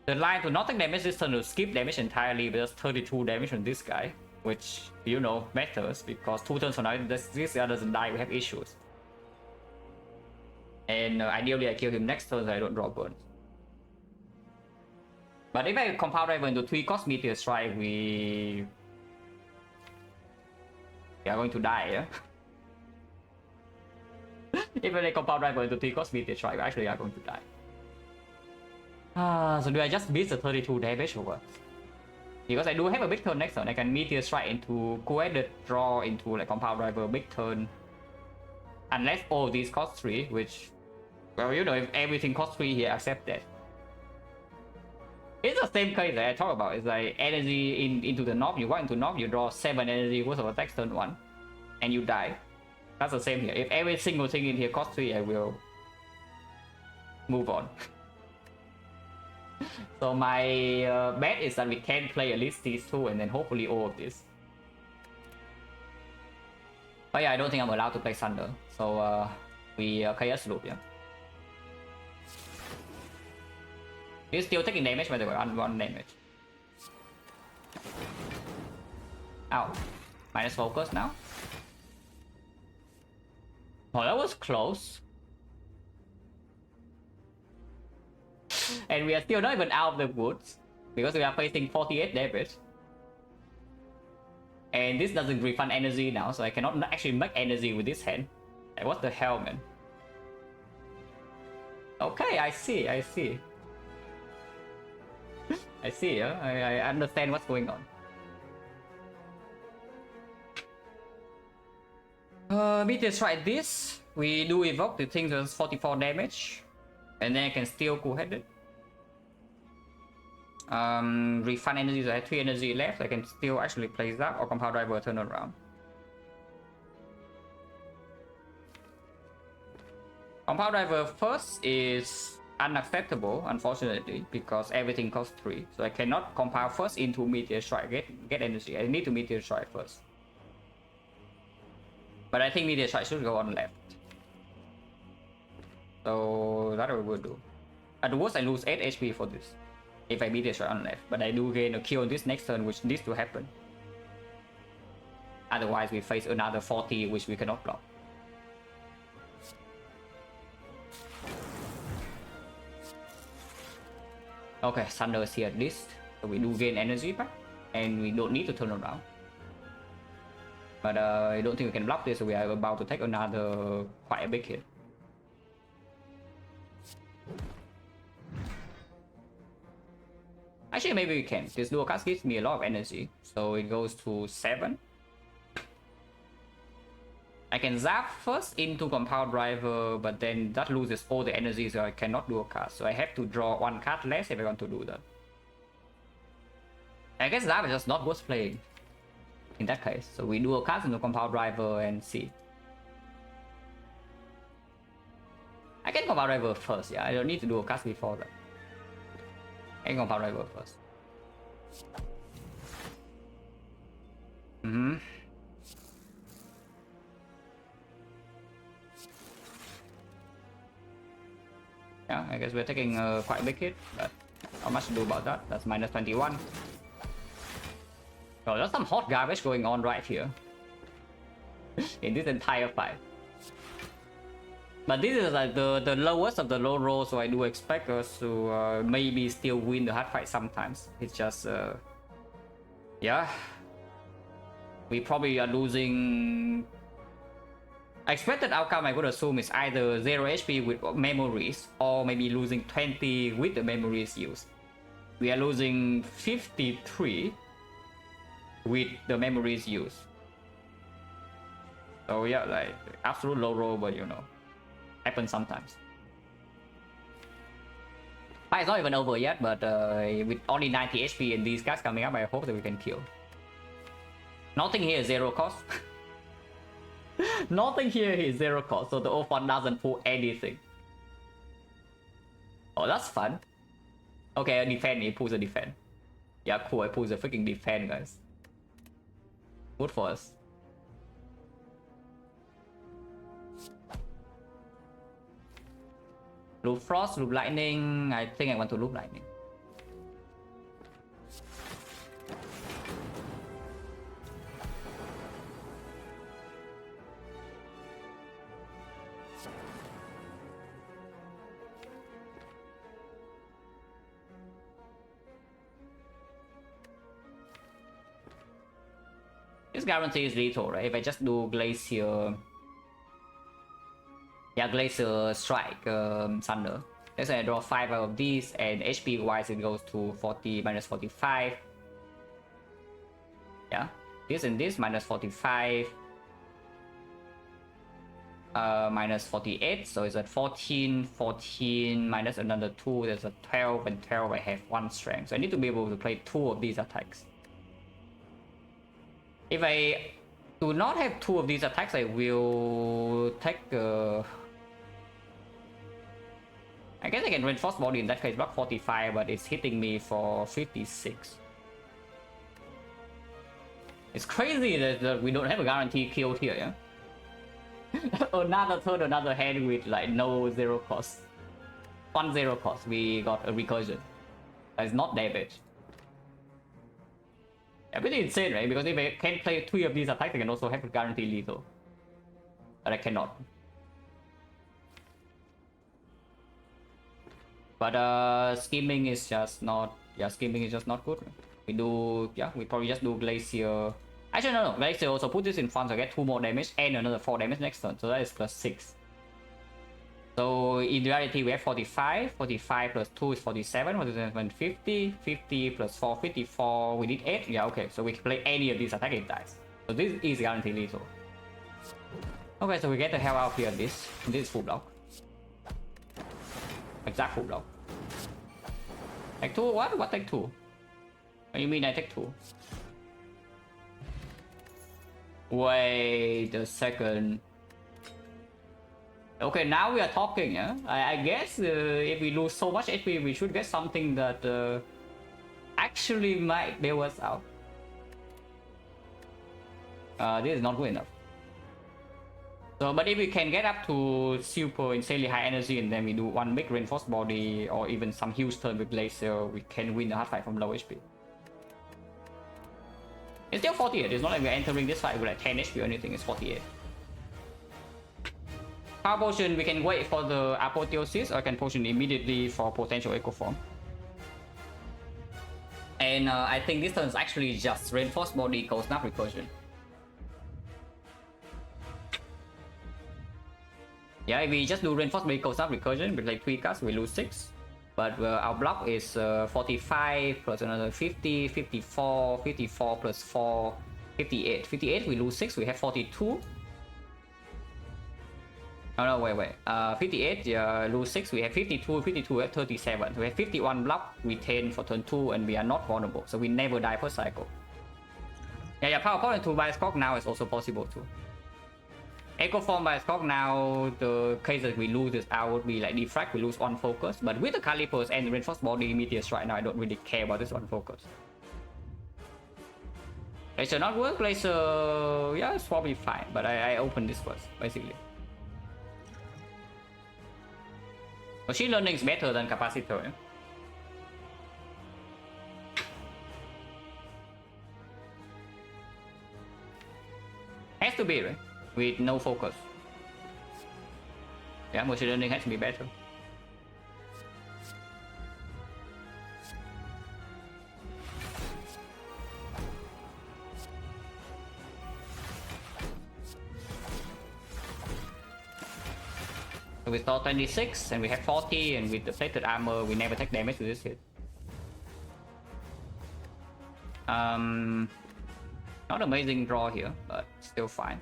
The line to not take damage this turn, to skip damage entirely, but just 32 damage on this guy. Which, you know, matters, because 2 turns from now, this guy doesn't die, we have issues. And ideally I kill him next turn so I don't draw burn. But if I compound driver into 3 cost Meteor Strike, we are going to die, yeah? If I compound driver into 3 cost Meteor Strike, we actually are going to die. So do I just miss the 32 damage or what? Because I do have a big turn next turn. I can Meteor Strike into co-edit, draw into like Compound Driver, big turn. Unless all these cost 3, which, well, you know, if everything costs 3 here, accept that. It's the same case that I talk about. It's like energy into the knob. You walk into knob, you draw 7 energy worth of attack turn 1, and you die. That's the same here. If every single thing in here costs 3, I will move on. So my bet is that we can play at least these 2 and then hopefully all of this. But yeah, I don't think I'm allowed to play Thunder. So we Chaos Loop, yeah. He's still taking damage by the way, 1 damage. Ow. Minus focus now. Oh, that was close. And we are still not even out of the woods because we are facing 48 damage. And this doesn't refund energy now, so I cannot actually make energy with this hand. Like, what the hell, man? Okay, I see. I see, yeah? I understand what's going on. Meteor Strike this. We do evoke the thing does 44 damage. And then I can still co-head it. Refund energy, so I have 3 energy left. I can still actually place that or Compound Driver turn around. Compound Driver first is unacceptable, unfortunately, because everything costs 3. So I cannot compound first into Meteor Strike, get energy. I need to Meteor Strike first. But I think Meteor Strike should go on left. So that we will do. At the worst, I lose 8 HP for this. If I Meteor Strike on left. But I do gain a kill on this next turn, which needs to happen. Otherwise, we face another 40, which we cannot block. Okay, Thunder is here at least. So we do gain energy back. And we don't need to turn around. But I don't think we can block this, so we are about to take another quite a big hit. Actually, maybe we can. This dual cast gives me a lot of energy, so it goes to 7. I can zap first into Compound Driver, but then that loses all the energy, so I cannot dual cast. So I have to draw 1 card less if I want to do that. I guess zap is just not worth playing in that case. So we dual cast into Compound Driver and see. I can Compound Driver first, yeah. I don't need to dual cast before that. I can Compound Driver first. Yeah, I guess we're taking quite a big hit, but not much to do about that. That's minus 21. Oh, there's some hot garbage going on right here. In this entire fight. But this is like the lowest of the low rolls, so I do expect us to maybe still win the hard fight sometimes. It's just, yeah. We probably are losing... Expected outcome I would assume is either 0 HP with memories, or maybe losing 20 with the memories used. We are losing 53 with the memories used. So yeah, like absolute low roll, but you know, happens sometimes. Fight is not even over yet, but with only 90 HP and these guys coming up, I hope that we can kill. Nothing here is 0 cost. Nothing here is 0 cost, so the O1 doesn't pull anything. Oh, that's fun. Okay, a defend, he pulls a defend. Yeah, cool, I pull the freaking defend, guys. Good for us. Loop Frost, Loop Lightning. I think I want to Loop Lightning. This guarantees lethal, right? If I just do Glacier... Yeah, Glacier Strike, Thunder. Let's say I draw 5 out of these, and HP wise it goes to 40 minus 45. Yeah, this and this minus 45. Minus 48, so it's at 14, 14 minus another 2, there's a 12, and 12 I have 1 strength. So I need to be able to play 2 of these attacks. If I do not have 2 of these attacks, I will take I guess I can reinforce body in that case, block 45, but it's hitting me for 56. It's crazy that we don't have a guaranteed kill here, yeah? Another turn, another hand with like no 0 cost. 1 0 cost, we got a recursion. That's not damage. Yeah, pretty insane, right? Because if I can play 3 of these attacks, I can also have a guaranteed lethal. But I cannot. But scheming is just not, yeah, scheming is just not good. We do, yeah, we probably just do Glacier. Actually, no, Glacier also put this in front, so I get 2 more damage and another 4 damage next turn, so that is plus 6. So in reality, we have 45, 45 plus 2 is 47, 47, 50, 50 plus 4, 54, we need 8, yeah, okay, so we can play any of these attacking dice. So this is guaranteed lethal. Okay, so we get the hell out of here, this is full block. Exact full block. Take 2, what? What take 2? What do you mean I take 2? Wait a second. Okay, now we are talking, yeah? I guess if we lose so much HP, we should get something that actually might bail us out. This is not good enough. So, but if we can get up to super insanely high energy and then we do 1 big reinforced body or even some huge turn with Glacier, we can win the hard fight from low HP. It's still 48, it's not like we're entering this fight with like 10 HP or anything, it's 48. Power Potion, we can wait for the Apotheosis, or I can potion immediately for potential Echo Form. And I think this turn is actually just Reinforced Body equals Snap Recursion. Yeah, if we just do Reinforced Body equals Snap Recursion with like 3 cards, we lose 6. But our block is 45 plus another 50, 54, 54 plus 4, 58. 58, we lose 6, we have 42. Oh no, wait. 58, lose 6, we have 52, 52, we have 37. We have 51 block, retain for turn 2, and we are not vulnerable, so we never die per cycle. Yeah, Power Point to Bias Clock now is also possible too. Echo Form by Clock now, the case that we lose this out would be like Defect, we lose 1 focus. But with the Calipers and the Reinforced Body Meteors right now, I don't really care about this 1 focus. Glacier not work, Glacier, yeah, it's probably fine. But I open this first, basically. Machine Learning is better than Capacitor. Yeah? Has to be, right? With no focus. Yeah, Machine Learning has to be better. So we start 26 and we have 40, and with the plated armor we never take damage to this hit. Not amazing draw here, but still fine.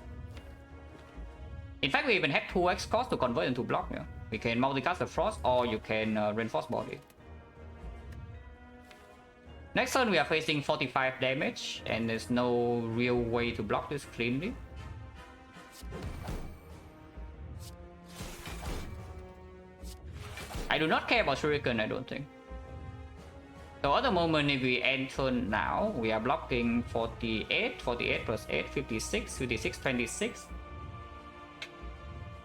In fact, we even have 2x cost to convert into block here. We can multicast the Frost, or you can reinforce body. Next turn we are facing 45 damage, and there's no real way to block this cleanly. I do not care about Shuriken, I don't think. So at the moment, if we end turn now, we are blocking 48, 48 plus 8, 56, 56, 26.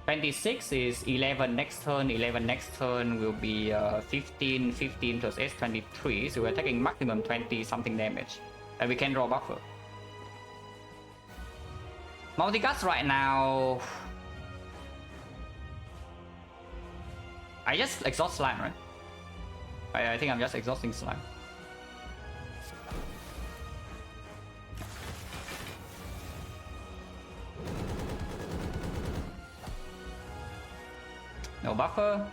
26 is 11 next turn, 11 next turn will be 15, 15 plus 8, 23. So we're taking maximum 20 something damage. And we can draw buffer. Multicast right now. I just exhaust slime, right? I think I'm just exhausting slime. No buffer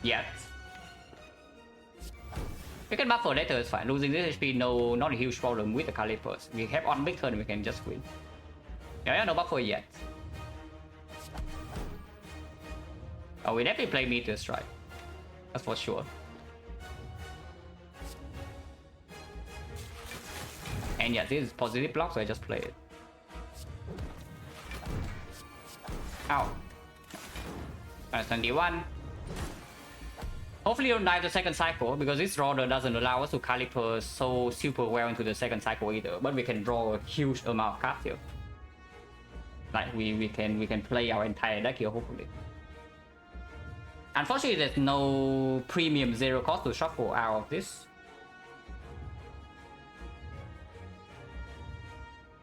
yet. We can buffer later, it's fine. Losing this HP, no, not a huge problem with the Calipers. We have on big turn, we can just win. Yeah, no buffer yet. Oh, we definitely play Meteor Strike. That's for sure. And yeah, this is positive block, so I just play it. Ow. That's 21. Hopefully you don't die the second cycle, because this roller doesn't allow us to caliper so super well into the second cycle either. But we can draw a huge amount of cards here. Like we can play our entire deck here, hopefully. Unfortunately, there's no premium 0 cost to shuffle out of this.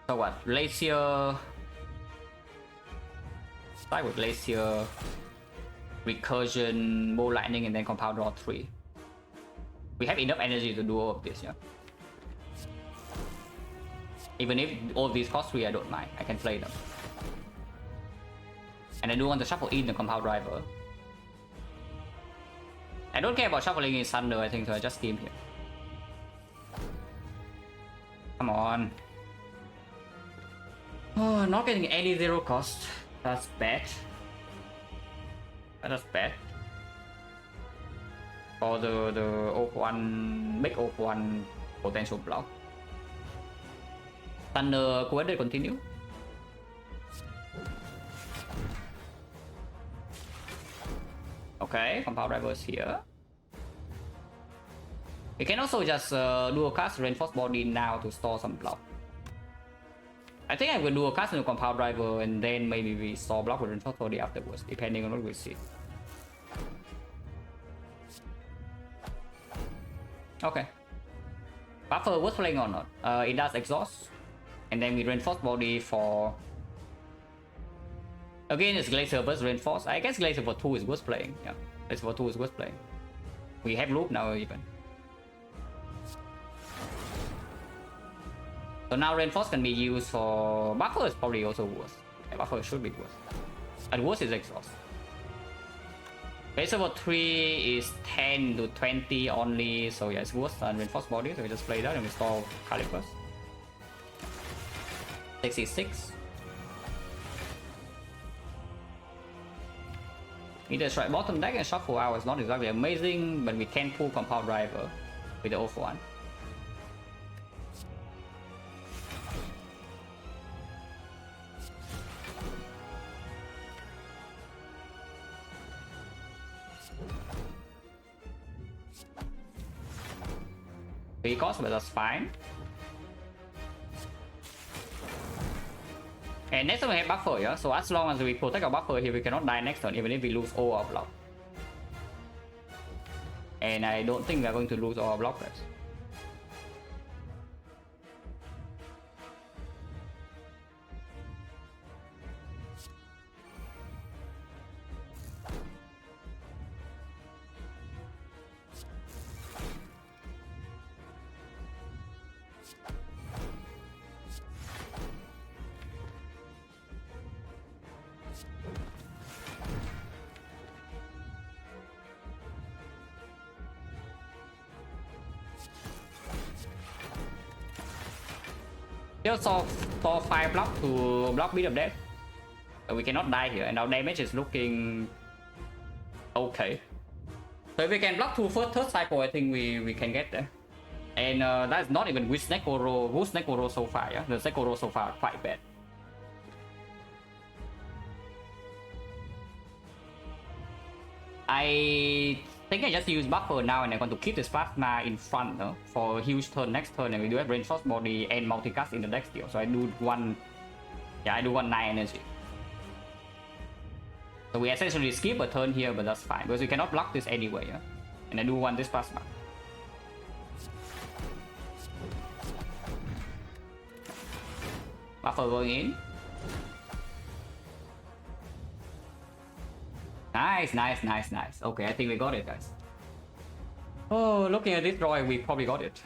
So what? Glacier. Start with Glacier, Recursion, More Lightning, and then Compound Draw 3. We have enough energy to do all of this, yeah. Even if all of these cost 3, I don't mind. I can play them. And I do want to shuffle in the Compound Driver. I don't care about shuffling in Thunder, I think, so I just steam here. Come on. Oh, not getting any 0 cost. That's bad. That's bad. For the Oak-1, big Oak-1 potential block. Thunder, go ahead and continue. Okay, Compound Drivers here. We can also just do a cast Reinforced Body now to store some block. I think I will do a cast into Compound Driver and then maybe we store block with Reinforced Body afterwards, depending on what we see. Okay. Buffer was playing or not? It does exhaust. And then we Reinforced Body for... Again, it's Glacier versus Reinforced. I guess Glacier for 2 is worth playing. Yeah, Glacier for 2 is worth playing. We have loop now even. So now Reinforce can be used for... Buffer is probably also worse. Yeah, Buffer should be worse. And worse is Exhaust. Glacier for 3 is 10 to 20 only, so yeah, it's worse than Reinforced Body, so we just play that and we store Calipers. 66. Either strike bottom deck and shuffle out is not exactly amazing, but we can pull Compound Driver with the 0-1. Three cost, but that's fine. And next turn we have buffer, yeah? So as long as we protect our buffer here, we cannot die next turn, even if we lose all our block. And I don't think we are going to lose all our block reps. Just saw 5 block to block Beat of Death. So we cannot die here, and our damage is looking okay. So if we can block 2 third cycle, I think we can get there. And that's not even with Nekoro, good Nekoro so far, yeah? The Nekoro so far quite bad. I think I just use buffer now, and I want to keep this plasma in front, no? For a huge turn next turn, and we do have Reinforced Body and multicast in the next deal. So I do one, yeah, I do 1 9 energy. So we essentially skip a turn here, but that's fine because we cannot block this anyway, yeah? And I do want this plasma. Buffer going in. Nice, nice, nice, nice. Okay, I think we got it, guys. Oh, looking at this drawing, we probably got it.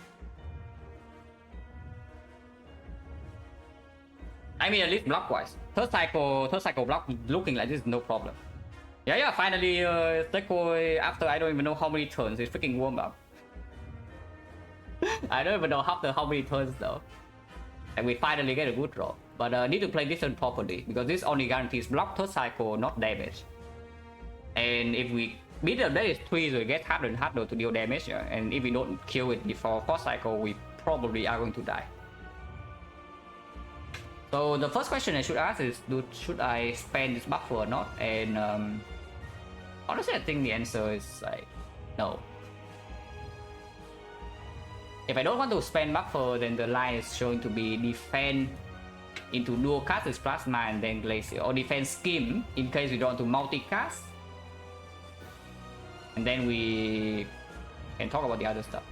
I mean, at least block-wise. Third cycle block looking like this is no problem. Yeah, finally, Steko, after I don't even know how many turns, it's freaking warmed up. I don't even know after how many turns though. And we finally get a good draw. But need to play this turn properly, because this only guarantees block third cycle, not damage. And if we beat the damage 3, we get harder and harder to deal damage. Yeah? And if we don't kill it before 4th cycle, we probably are going to die. So the first question I should ask is, should I spend this buffer or not? And honestly, I think the answer is like, no. If I don't want to spend buffer, then the line is showing to be defend into dual cast with Plasma and then Glacier, or defense Skim in case we don't want to multicast. And then we can talk about the other stuff.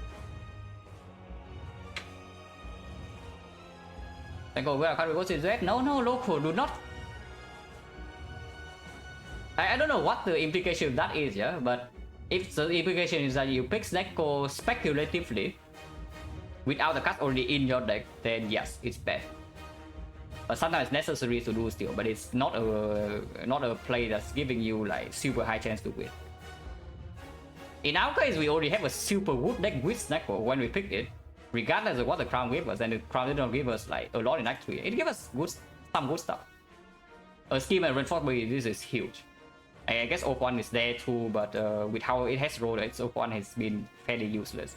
I go, where can't we go to Z? No, local, do not. I don't know what the implication of that is, yeah, but if the implication is that you pick Snecko speculatively without the card already in your deck, then yes, it's bad. But sometimes it's necessary to do still, but it's not a play that's giving you like super high chance to win. In our case, we already have a super good deck with Snecko when we picked it, regardless of what the crown gave us, and the crown didn't give us like a lot in Act 3. It gave us some good stuff. A scheme and reinforcement, this is huge. I guess Op1 is there too, but with how it has rolled, its Op1 has been fairly useless.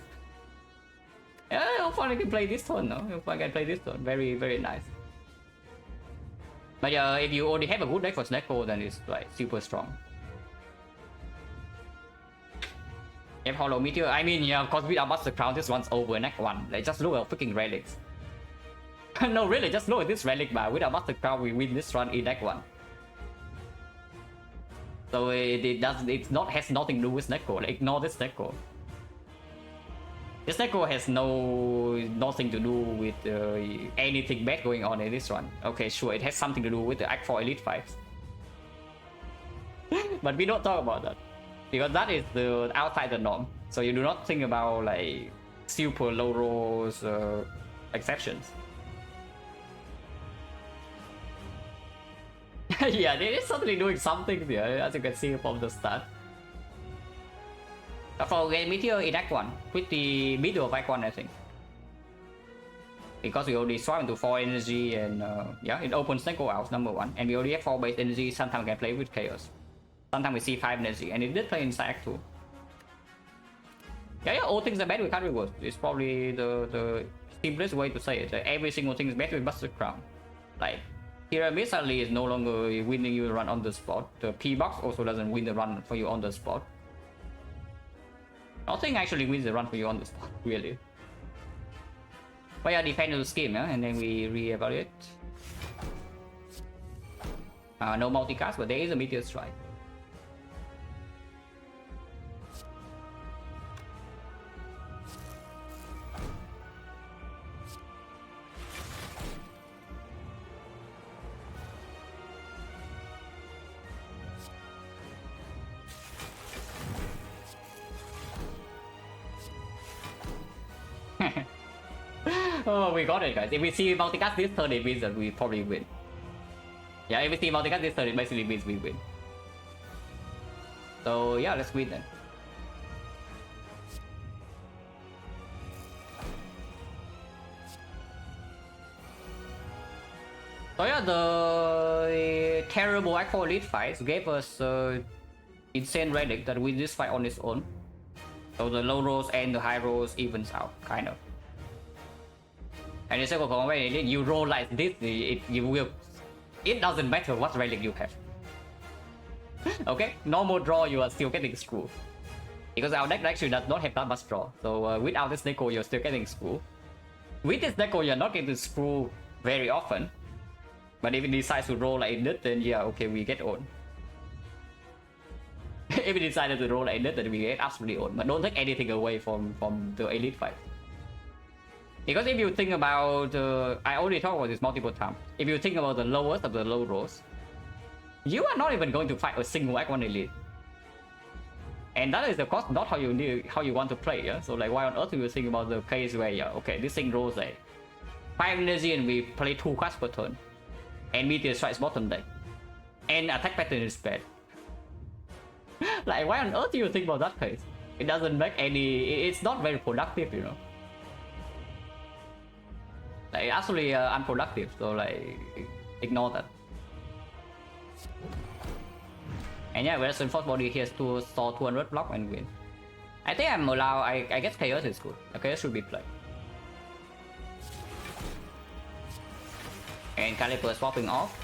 Yeah, Op1 can play this turn, no? Op1 can play this turn, very, very nice. But yeah, if you already have a good deck for Snecko, then it's like super strong. If Hollow Meteor, I mean, yeah, of course, with our Master Crown, this one's over in Act 1. Like, just look at freaking relics. No, really, just look at this relic bar. With our Master Crown, we win this run in Act 1. So it has nothing to do with Snecko. Like, ignore this Snecko. This Snecko has nothing to do with anything bad going on in this run. Okay, sure, it has something to do with the Act 4 Elite Fights. But we don't talk about that, because that is the outside the norm. So you do not think about like super low rolls exceptions. Yeah, they is certainly doing something there, as you can see from the start. For Meteor in Act 1, with the middle of Act 1, I think. Because we already swap into 4 energy and yeah, it opens Snecko out, number 1. And we already have 4 base energy, sometimes we can play with Chaos. Sometimes we see 5 energy, and it did play inside Act 2. Yeah, all things are bad with card rewards. It's probably the simplest way to say it. Like, every single thing is bad with Buster Crown. Like, Pyramid suddenly is no longer winning you the run on the spot. The P-Box also doesn't win the run for you on the spot. Nothing actually wins the run for you on the spot, really. But yeah, defend the scheme, yeah? And then we re-evaluate. No multicast, but there is a Meteor Strike. Oh, we got it, guys. If we see multicast this turn, it means that we probably win. Yeah, if we see multicast this turn, it basically means we win. So yeah, let's win then. So yeah, the terrible Act 4 Elite fights gave us insane relic that wins this fight on its own. So the low rolls and the high rolls evens out, kind of. And the second one, when you roll like this, it doesn't matter what relic you have. Okay, normal draw, you are still getting screwed. Because our deck actually does not have that much draw. So without this Snecko, you're still getting screwed. With this Snecko, you're not getting screwed very often. But if it decides to roll like this, then yeah, okay, we get on. If it decided to roll like this, then we get absolutely on. But don't take anything away from the elite fight. Because if you think about, I already talked about this multiple times. If you think about the lowest of the low rolls, you are not even going to fight a single Act 1 elite. And that is of course not how you want to play, yeah? So like, why on earth do you think about the case where, yeah, okay, this thing rolls like 5 energy and we play 2 cards per turn. And Meteor strikes bottom deck. And attack pattern is bad. Like, why on earth do you think about that case? It doesn't make any, it's not very productive, you know? Like absolutely unproductive. So like ignore that. And yeah, whereas Force Body here to store 200 block and win. I think I'm allowed. I guess Chaos is good. Chaos should be played. And Caliper swapping off.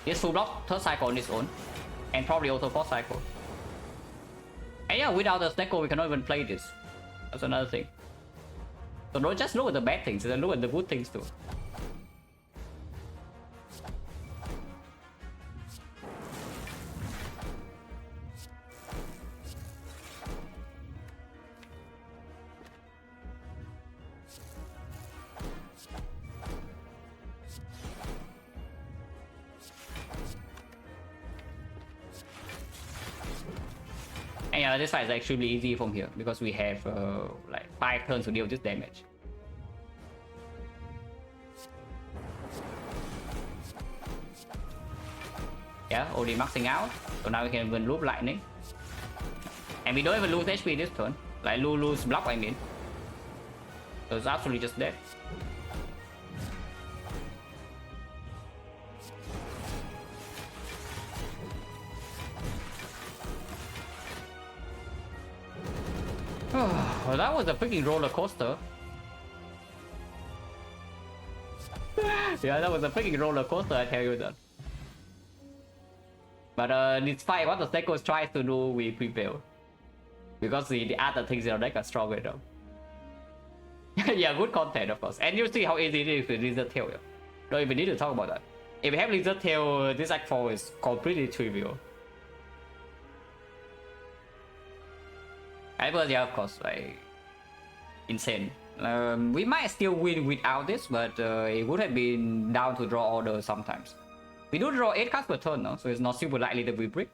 This full block third cycle on its own. And probably also fourth cycle. And yeah, without the Snecko we cannot even play this. That's another thing. So don't just look at the bad things, look at the good things too. And yeah, this fight is extremely easy from here because we have like 5 turns to deal with this damage. Yeah, already maxing out, so now we can even loop lightning. And we don't even lose HP this turn, like lose block I mean. So it's absolutely just dead. Well, that was a freaking roller coaster. Yeah, that was a freaking roller coaster, I tell you that. But despite what the Snecko tries to do, we prevail. Because the other things in our deck are stronger though. Yeah, good content of course. And you see how easy it is with Lizard Tail. Yeah. Don't even need to talk about that. If we have Lizard Tail, this Act 4 is completely trivial. But yeah, of course, like insane. We might still win without this, but it would have been down to draw order sometimes. We do draw 8 cards per turn, no? So it's not super likely that we break.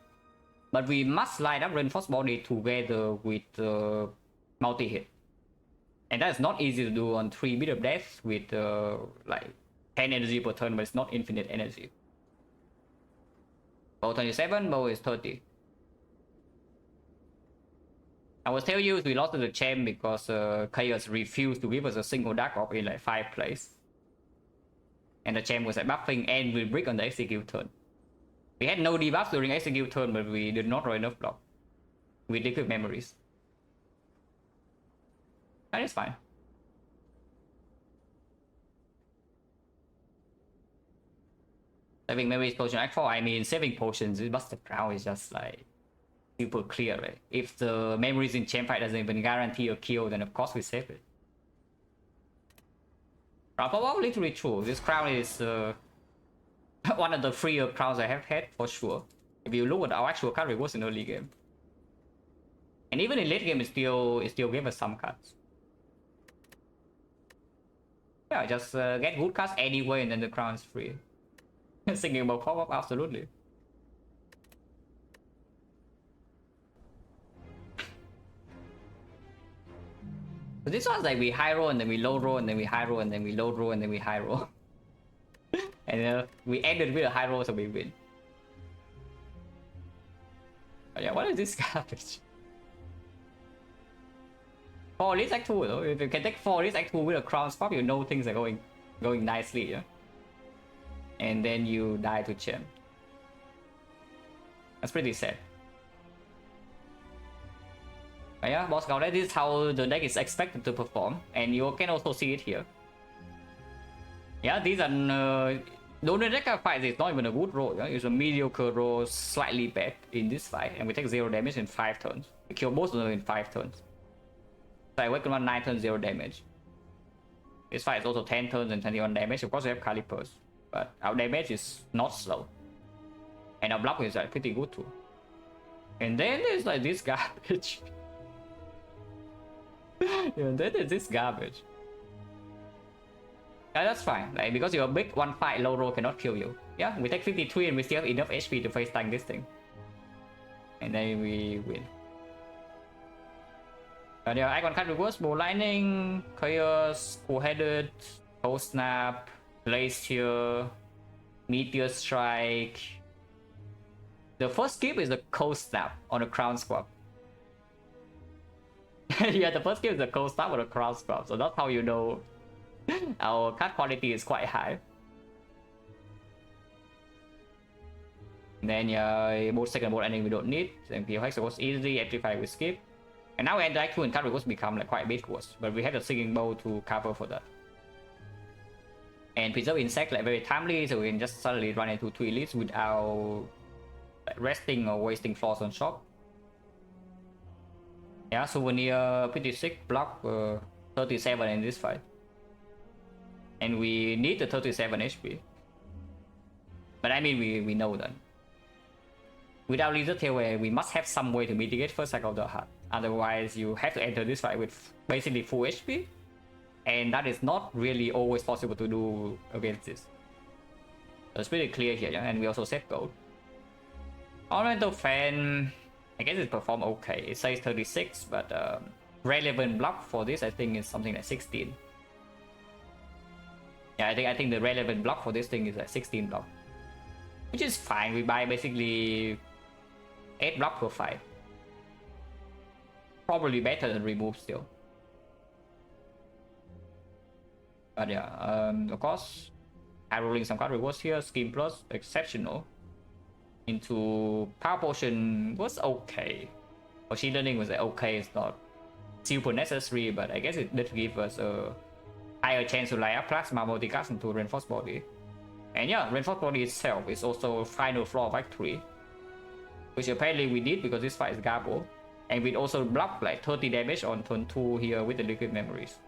But we must line up Reinforced Body together with multi-hit. And that's not easy to do on 3 bit of death with like 10 energy per turn, but it's not infinite energy. Bow 27, bow is 30. I will tell you we lost to the champ because Chaos refused to give us a single Dark Orb in like 5 plays. And the champ was like buffing and we brick on the execute turn. We had no debuffs during execute turn, but we did not draw enough block. We did with memories. That is fine. Saving memories potion Act 4, I mean saving potions, Busted Crown is just like super clear, right? If the memories in champ fight doesn't even guarantee a kill, then of course we save it. Probably literally true. This crown is one of the freer crowns I have had for sure. If you look at our actual card rewards in early game. And even in late game it still gave us some cards. Yeah, just get good cards anyway and then the crown is free. Thinking about pop-up, absolutely. So this one's like we high roll and then we low roll and then we high roll and then we low roll and then we high roll. And we ended with a high roll so we win. But yeah, what is this garbage? 4 Elite Act 2 though. If you can take 4 Elite Act 2 with a crown swap, you know things are going nicely, yeah? And then you die to champ. That's pretty sad. But yeah, boss counter, this is how the deck is expected to perform, and you can also see it here. Yeah, these are the deck fight is not even a good roll. Yeah? It's a mediocre roll, slightly bad in this fight, and we take 0 damage in 5 turns. We kill both of them in 5 turns. So I can run 9 turns, 0 damage. This fight is also 10 turns and 21 damage. Of course, we have Calipers, but our damage is not slow, and our block is like pretty good too. And then there's like this garbage. Yeah, then there's this garbage. Yeah, that's fine. Like because you're a big 1-5 low roll cannot kill you. Yeah, we take 53 and we still have enough HP to face tank this thing. And then we win. There are icon card reverse, Bow Lightning, Chaos, Cool-Headed, Cold Snap, Glacier, Meteor Strike. The first skip is the Cold Snap on the Crown Swap. Yeah, the first game is the cold start with a cross scrub, so that's how you know our card quality is quite high. Then yeah, both second board ending we don't need. Then POX was easy, amplify we skip. And now interact and card request become like quite a bit worse. But we have the singing bowl to cover for that. And preserve insect like very timely, so we can just suddenly run into 2 elites without like, resting or wasting floors on shop. Yeah, souvenir pretty sick, block 37 in this fight. And we need the 37 HP. But I mean we know that. Without Laser Tail, we must have some way to mitigate first cycle of the heart. Otherwise, you have to enter this fight with basically full HP. And that is not really always possible to do against this. So it's pretty clear here, yeah? And we also set gold. Ornamental Fan, I guess it performed okay. It says 36, but relevant block for this I think is something like 16. Yeah, I think the relevant block for this thing is like 16 block. Which is fine, we buy basically 8 block per fight. Probably better than remove still. But yeah, of course, high rolling some card rewards here. Scheme Plus, exceptional. Into Power Potion was okay. Machine Learning was like okay, it's not super necessary, but I guess it did give us a higher chance to light up Plasma Multicast into Reinforced Body. And yeah, Reinforced Body itself is also final floor victory, which apparently we did because this fight is Garbo. And we also block like 30 damage on turn 2 here with the Liquid Memories.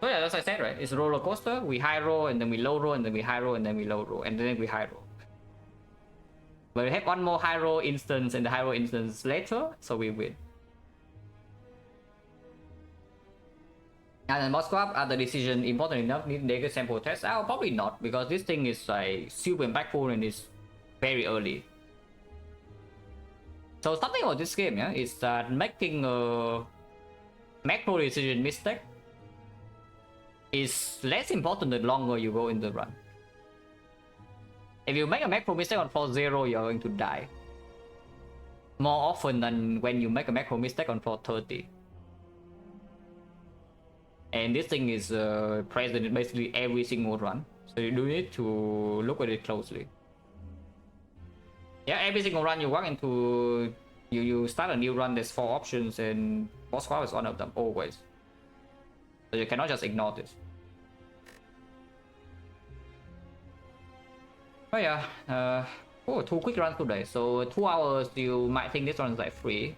So yeah, as I said, right, it's a roller coaster. We high roll and then we low roll and then we high roll and then we low roll and then we high roll. But we have one more high roll instance and the high roll instance later, so we win. And then boss swap, are the decision important enough? Need negative sample test? Oh, probably not, because this thing is like super impactful and it's very early. So something about this game, yeah, is that making a macro decision mistake is less important the longer you go in the run. If you make a macro mistake on floor 0, you're going to die. More often than when you make a macro mistake on floor 30. And this thing is present in basically every single run. So you do need to look at it closely. Yeah, every single run you walk into, you start a new run, there's 4 options and boss squad is one of them, always. So you cannot just ignore this. Oh yeah, 2 quick runs today. So 2 hours, you might think this one is like free.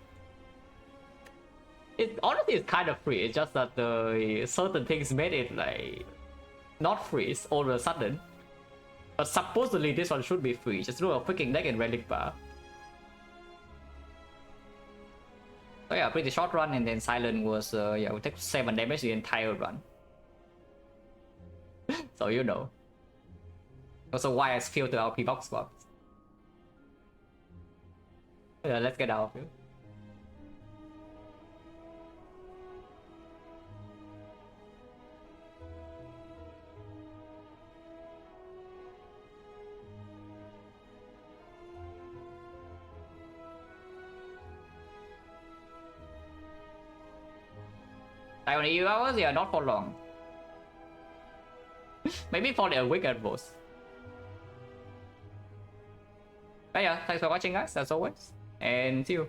It honestly is kind of free. It's just that the certain things made it like not free all of a sudden. But supposedly this one should be free. Just do a freaking deck and relic bar. So yeah, pretty short run, and then Silent was yeah, we take 7 damage the entire run. So you know. Also why I filter out P-Box swaps. Yeah, let's get out of here. Like only few hours? Yeah, not for long. Maybe for a week at most. But yeah, thanks for watching guys, as always. And see you.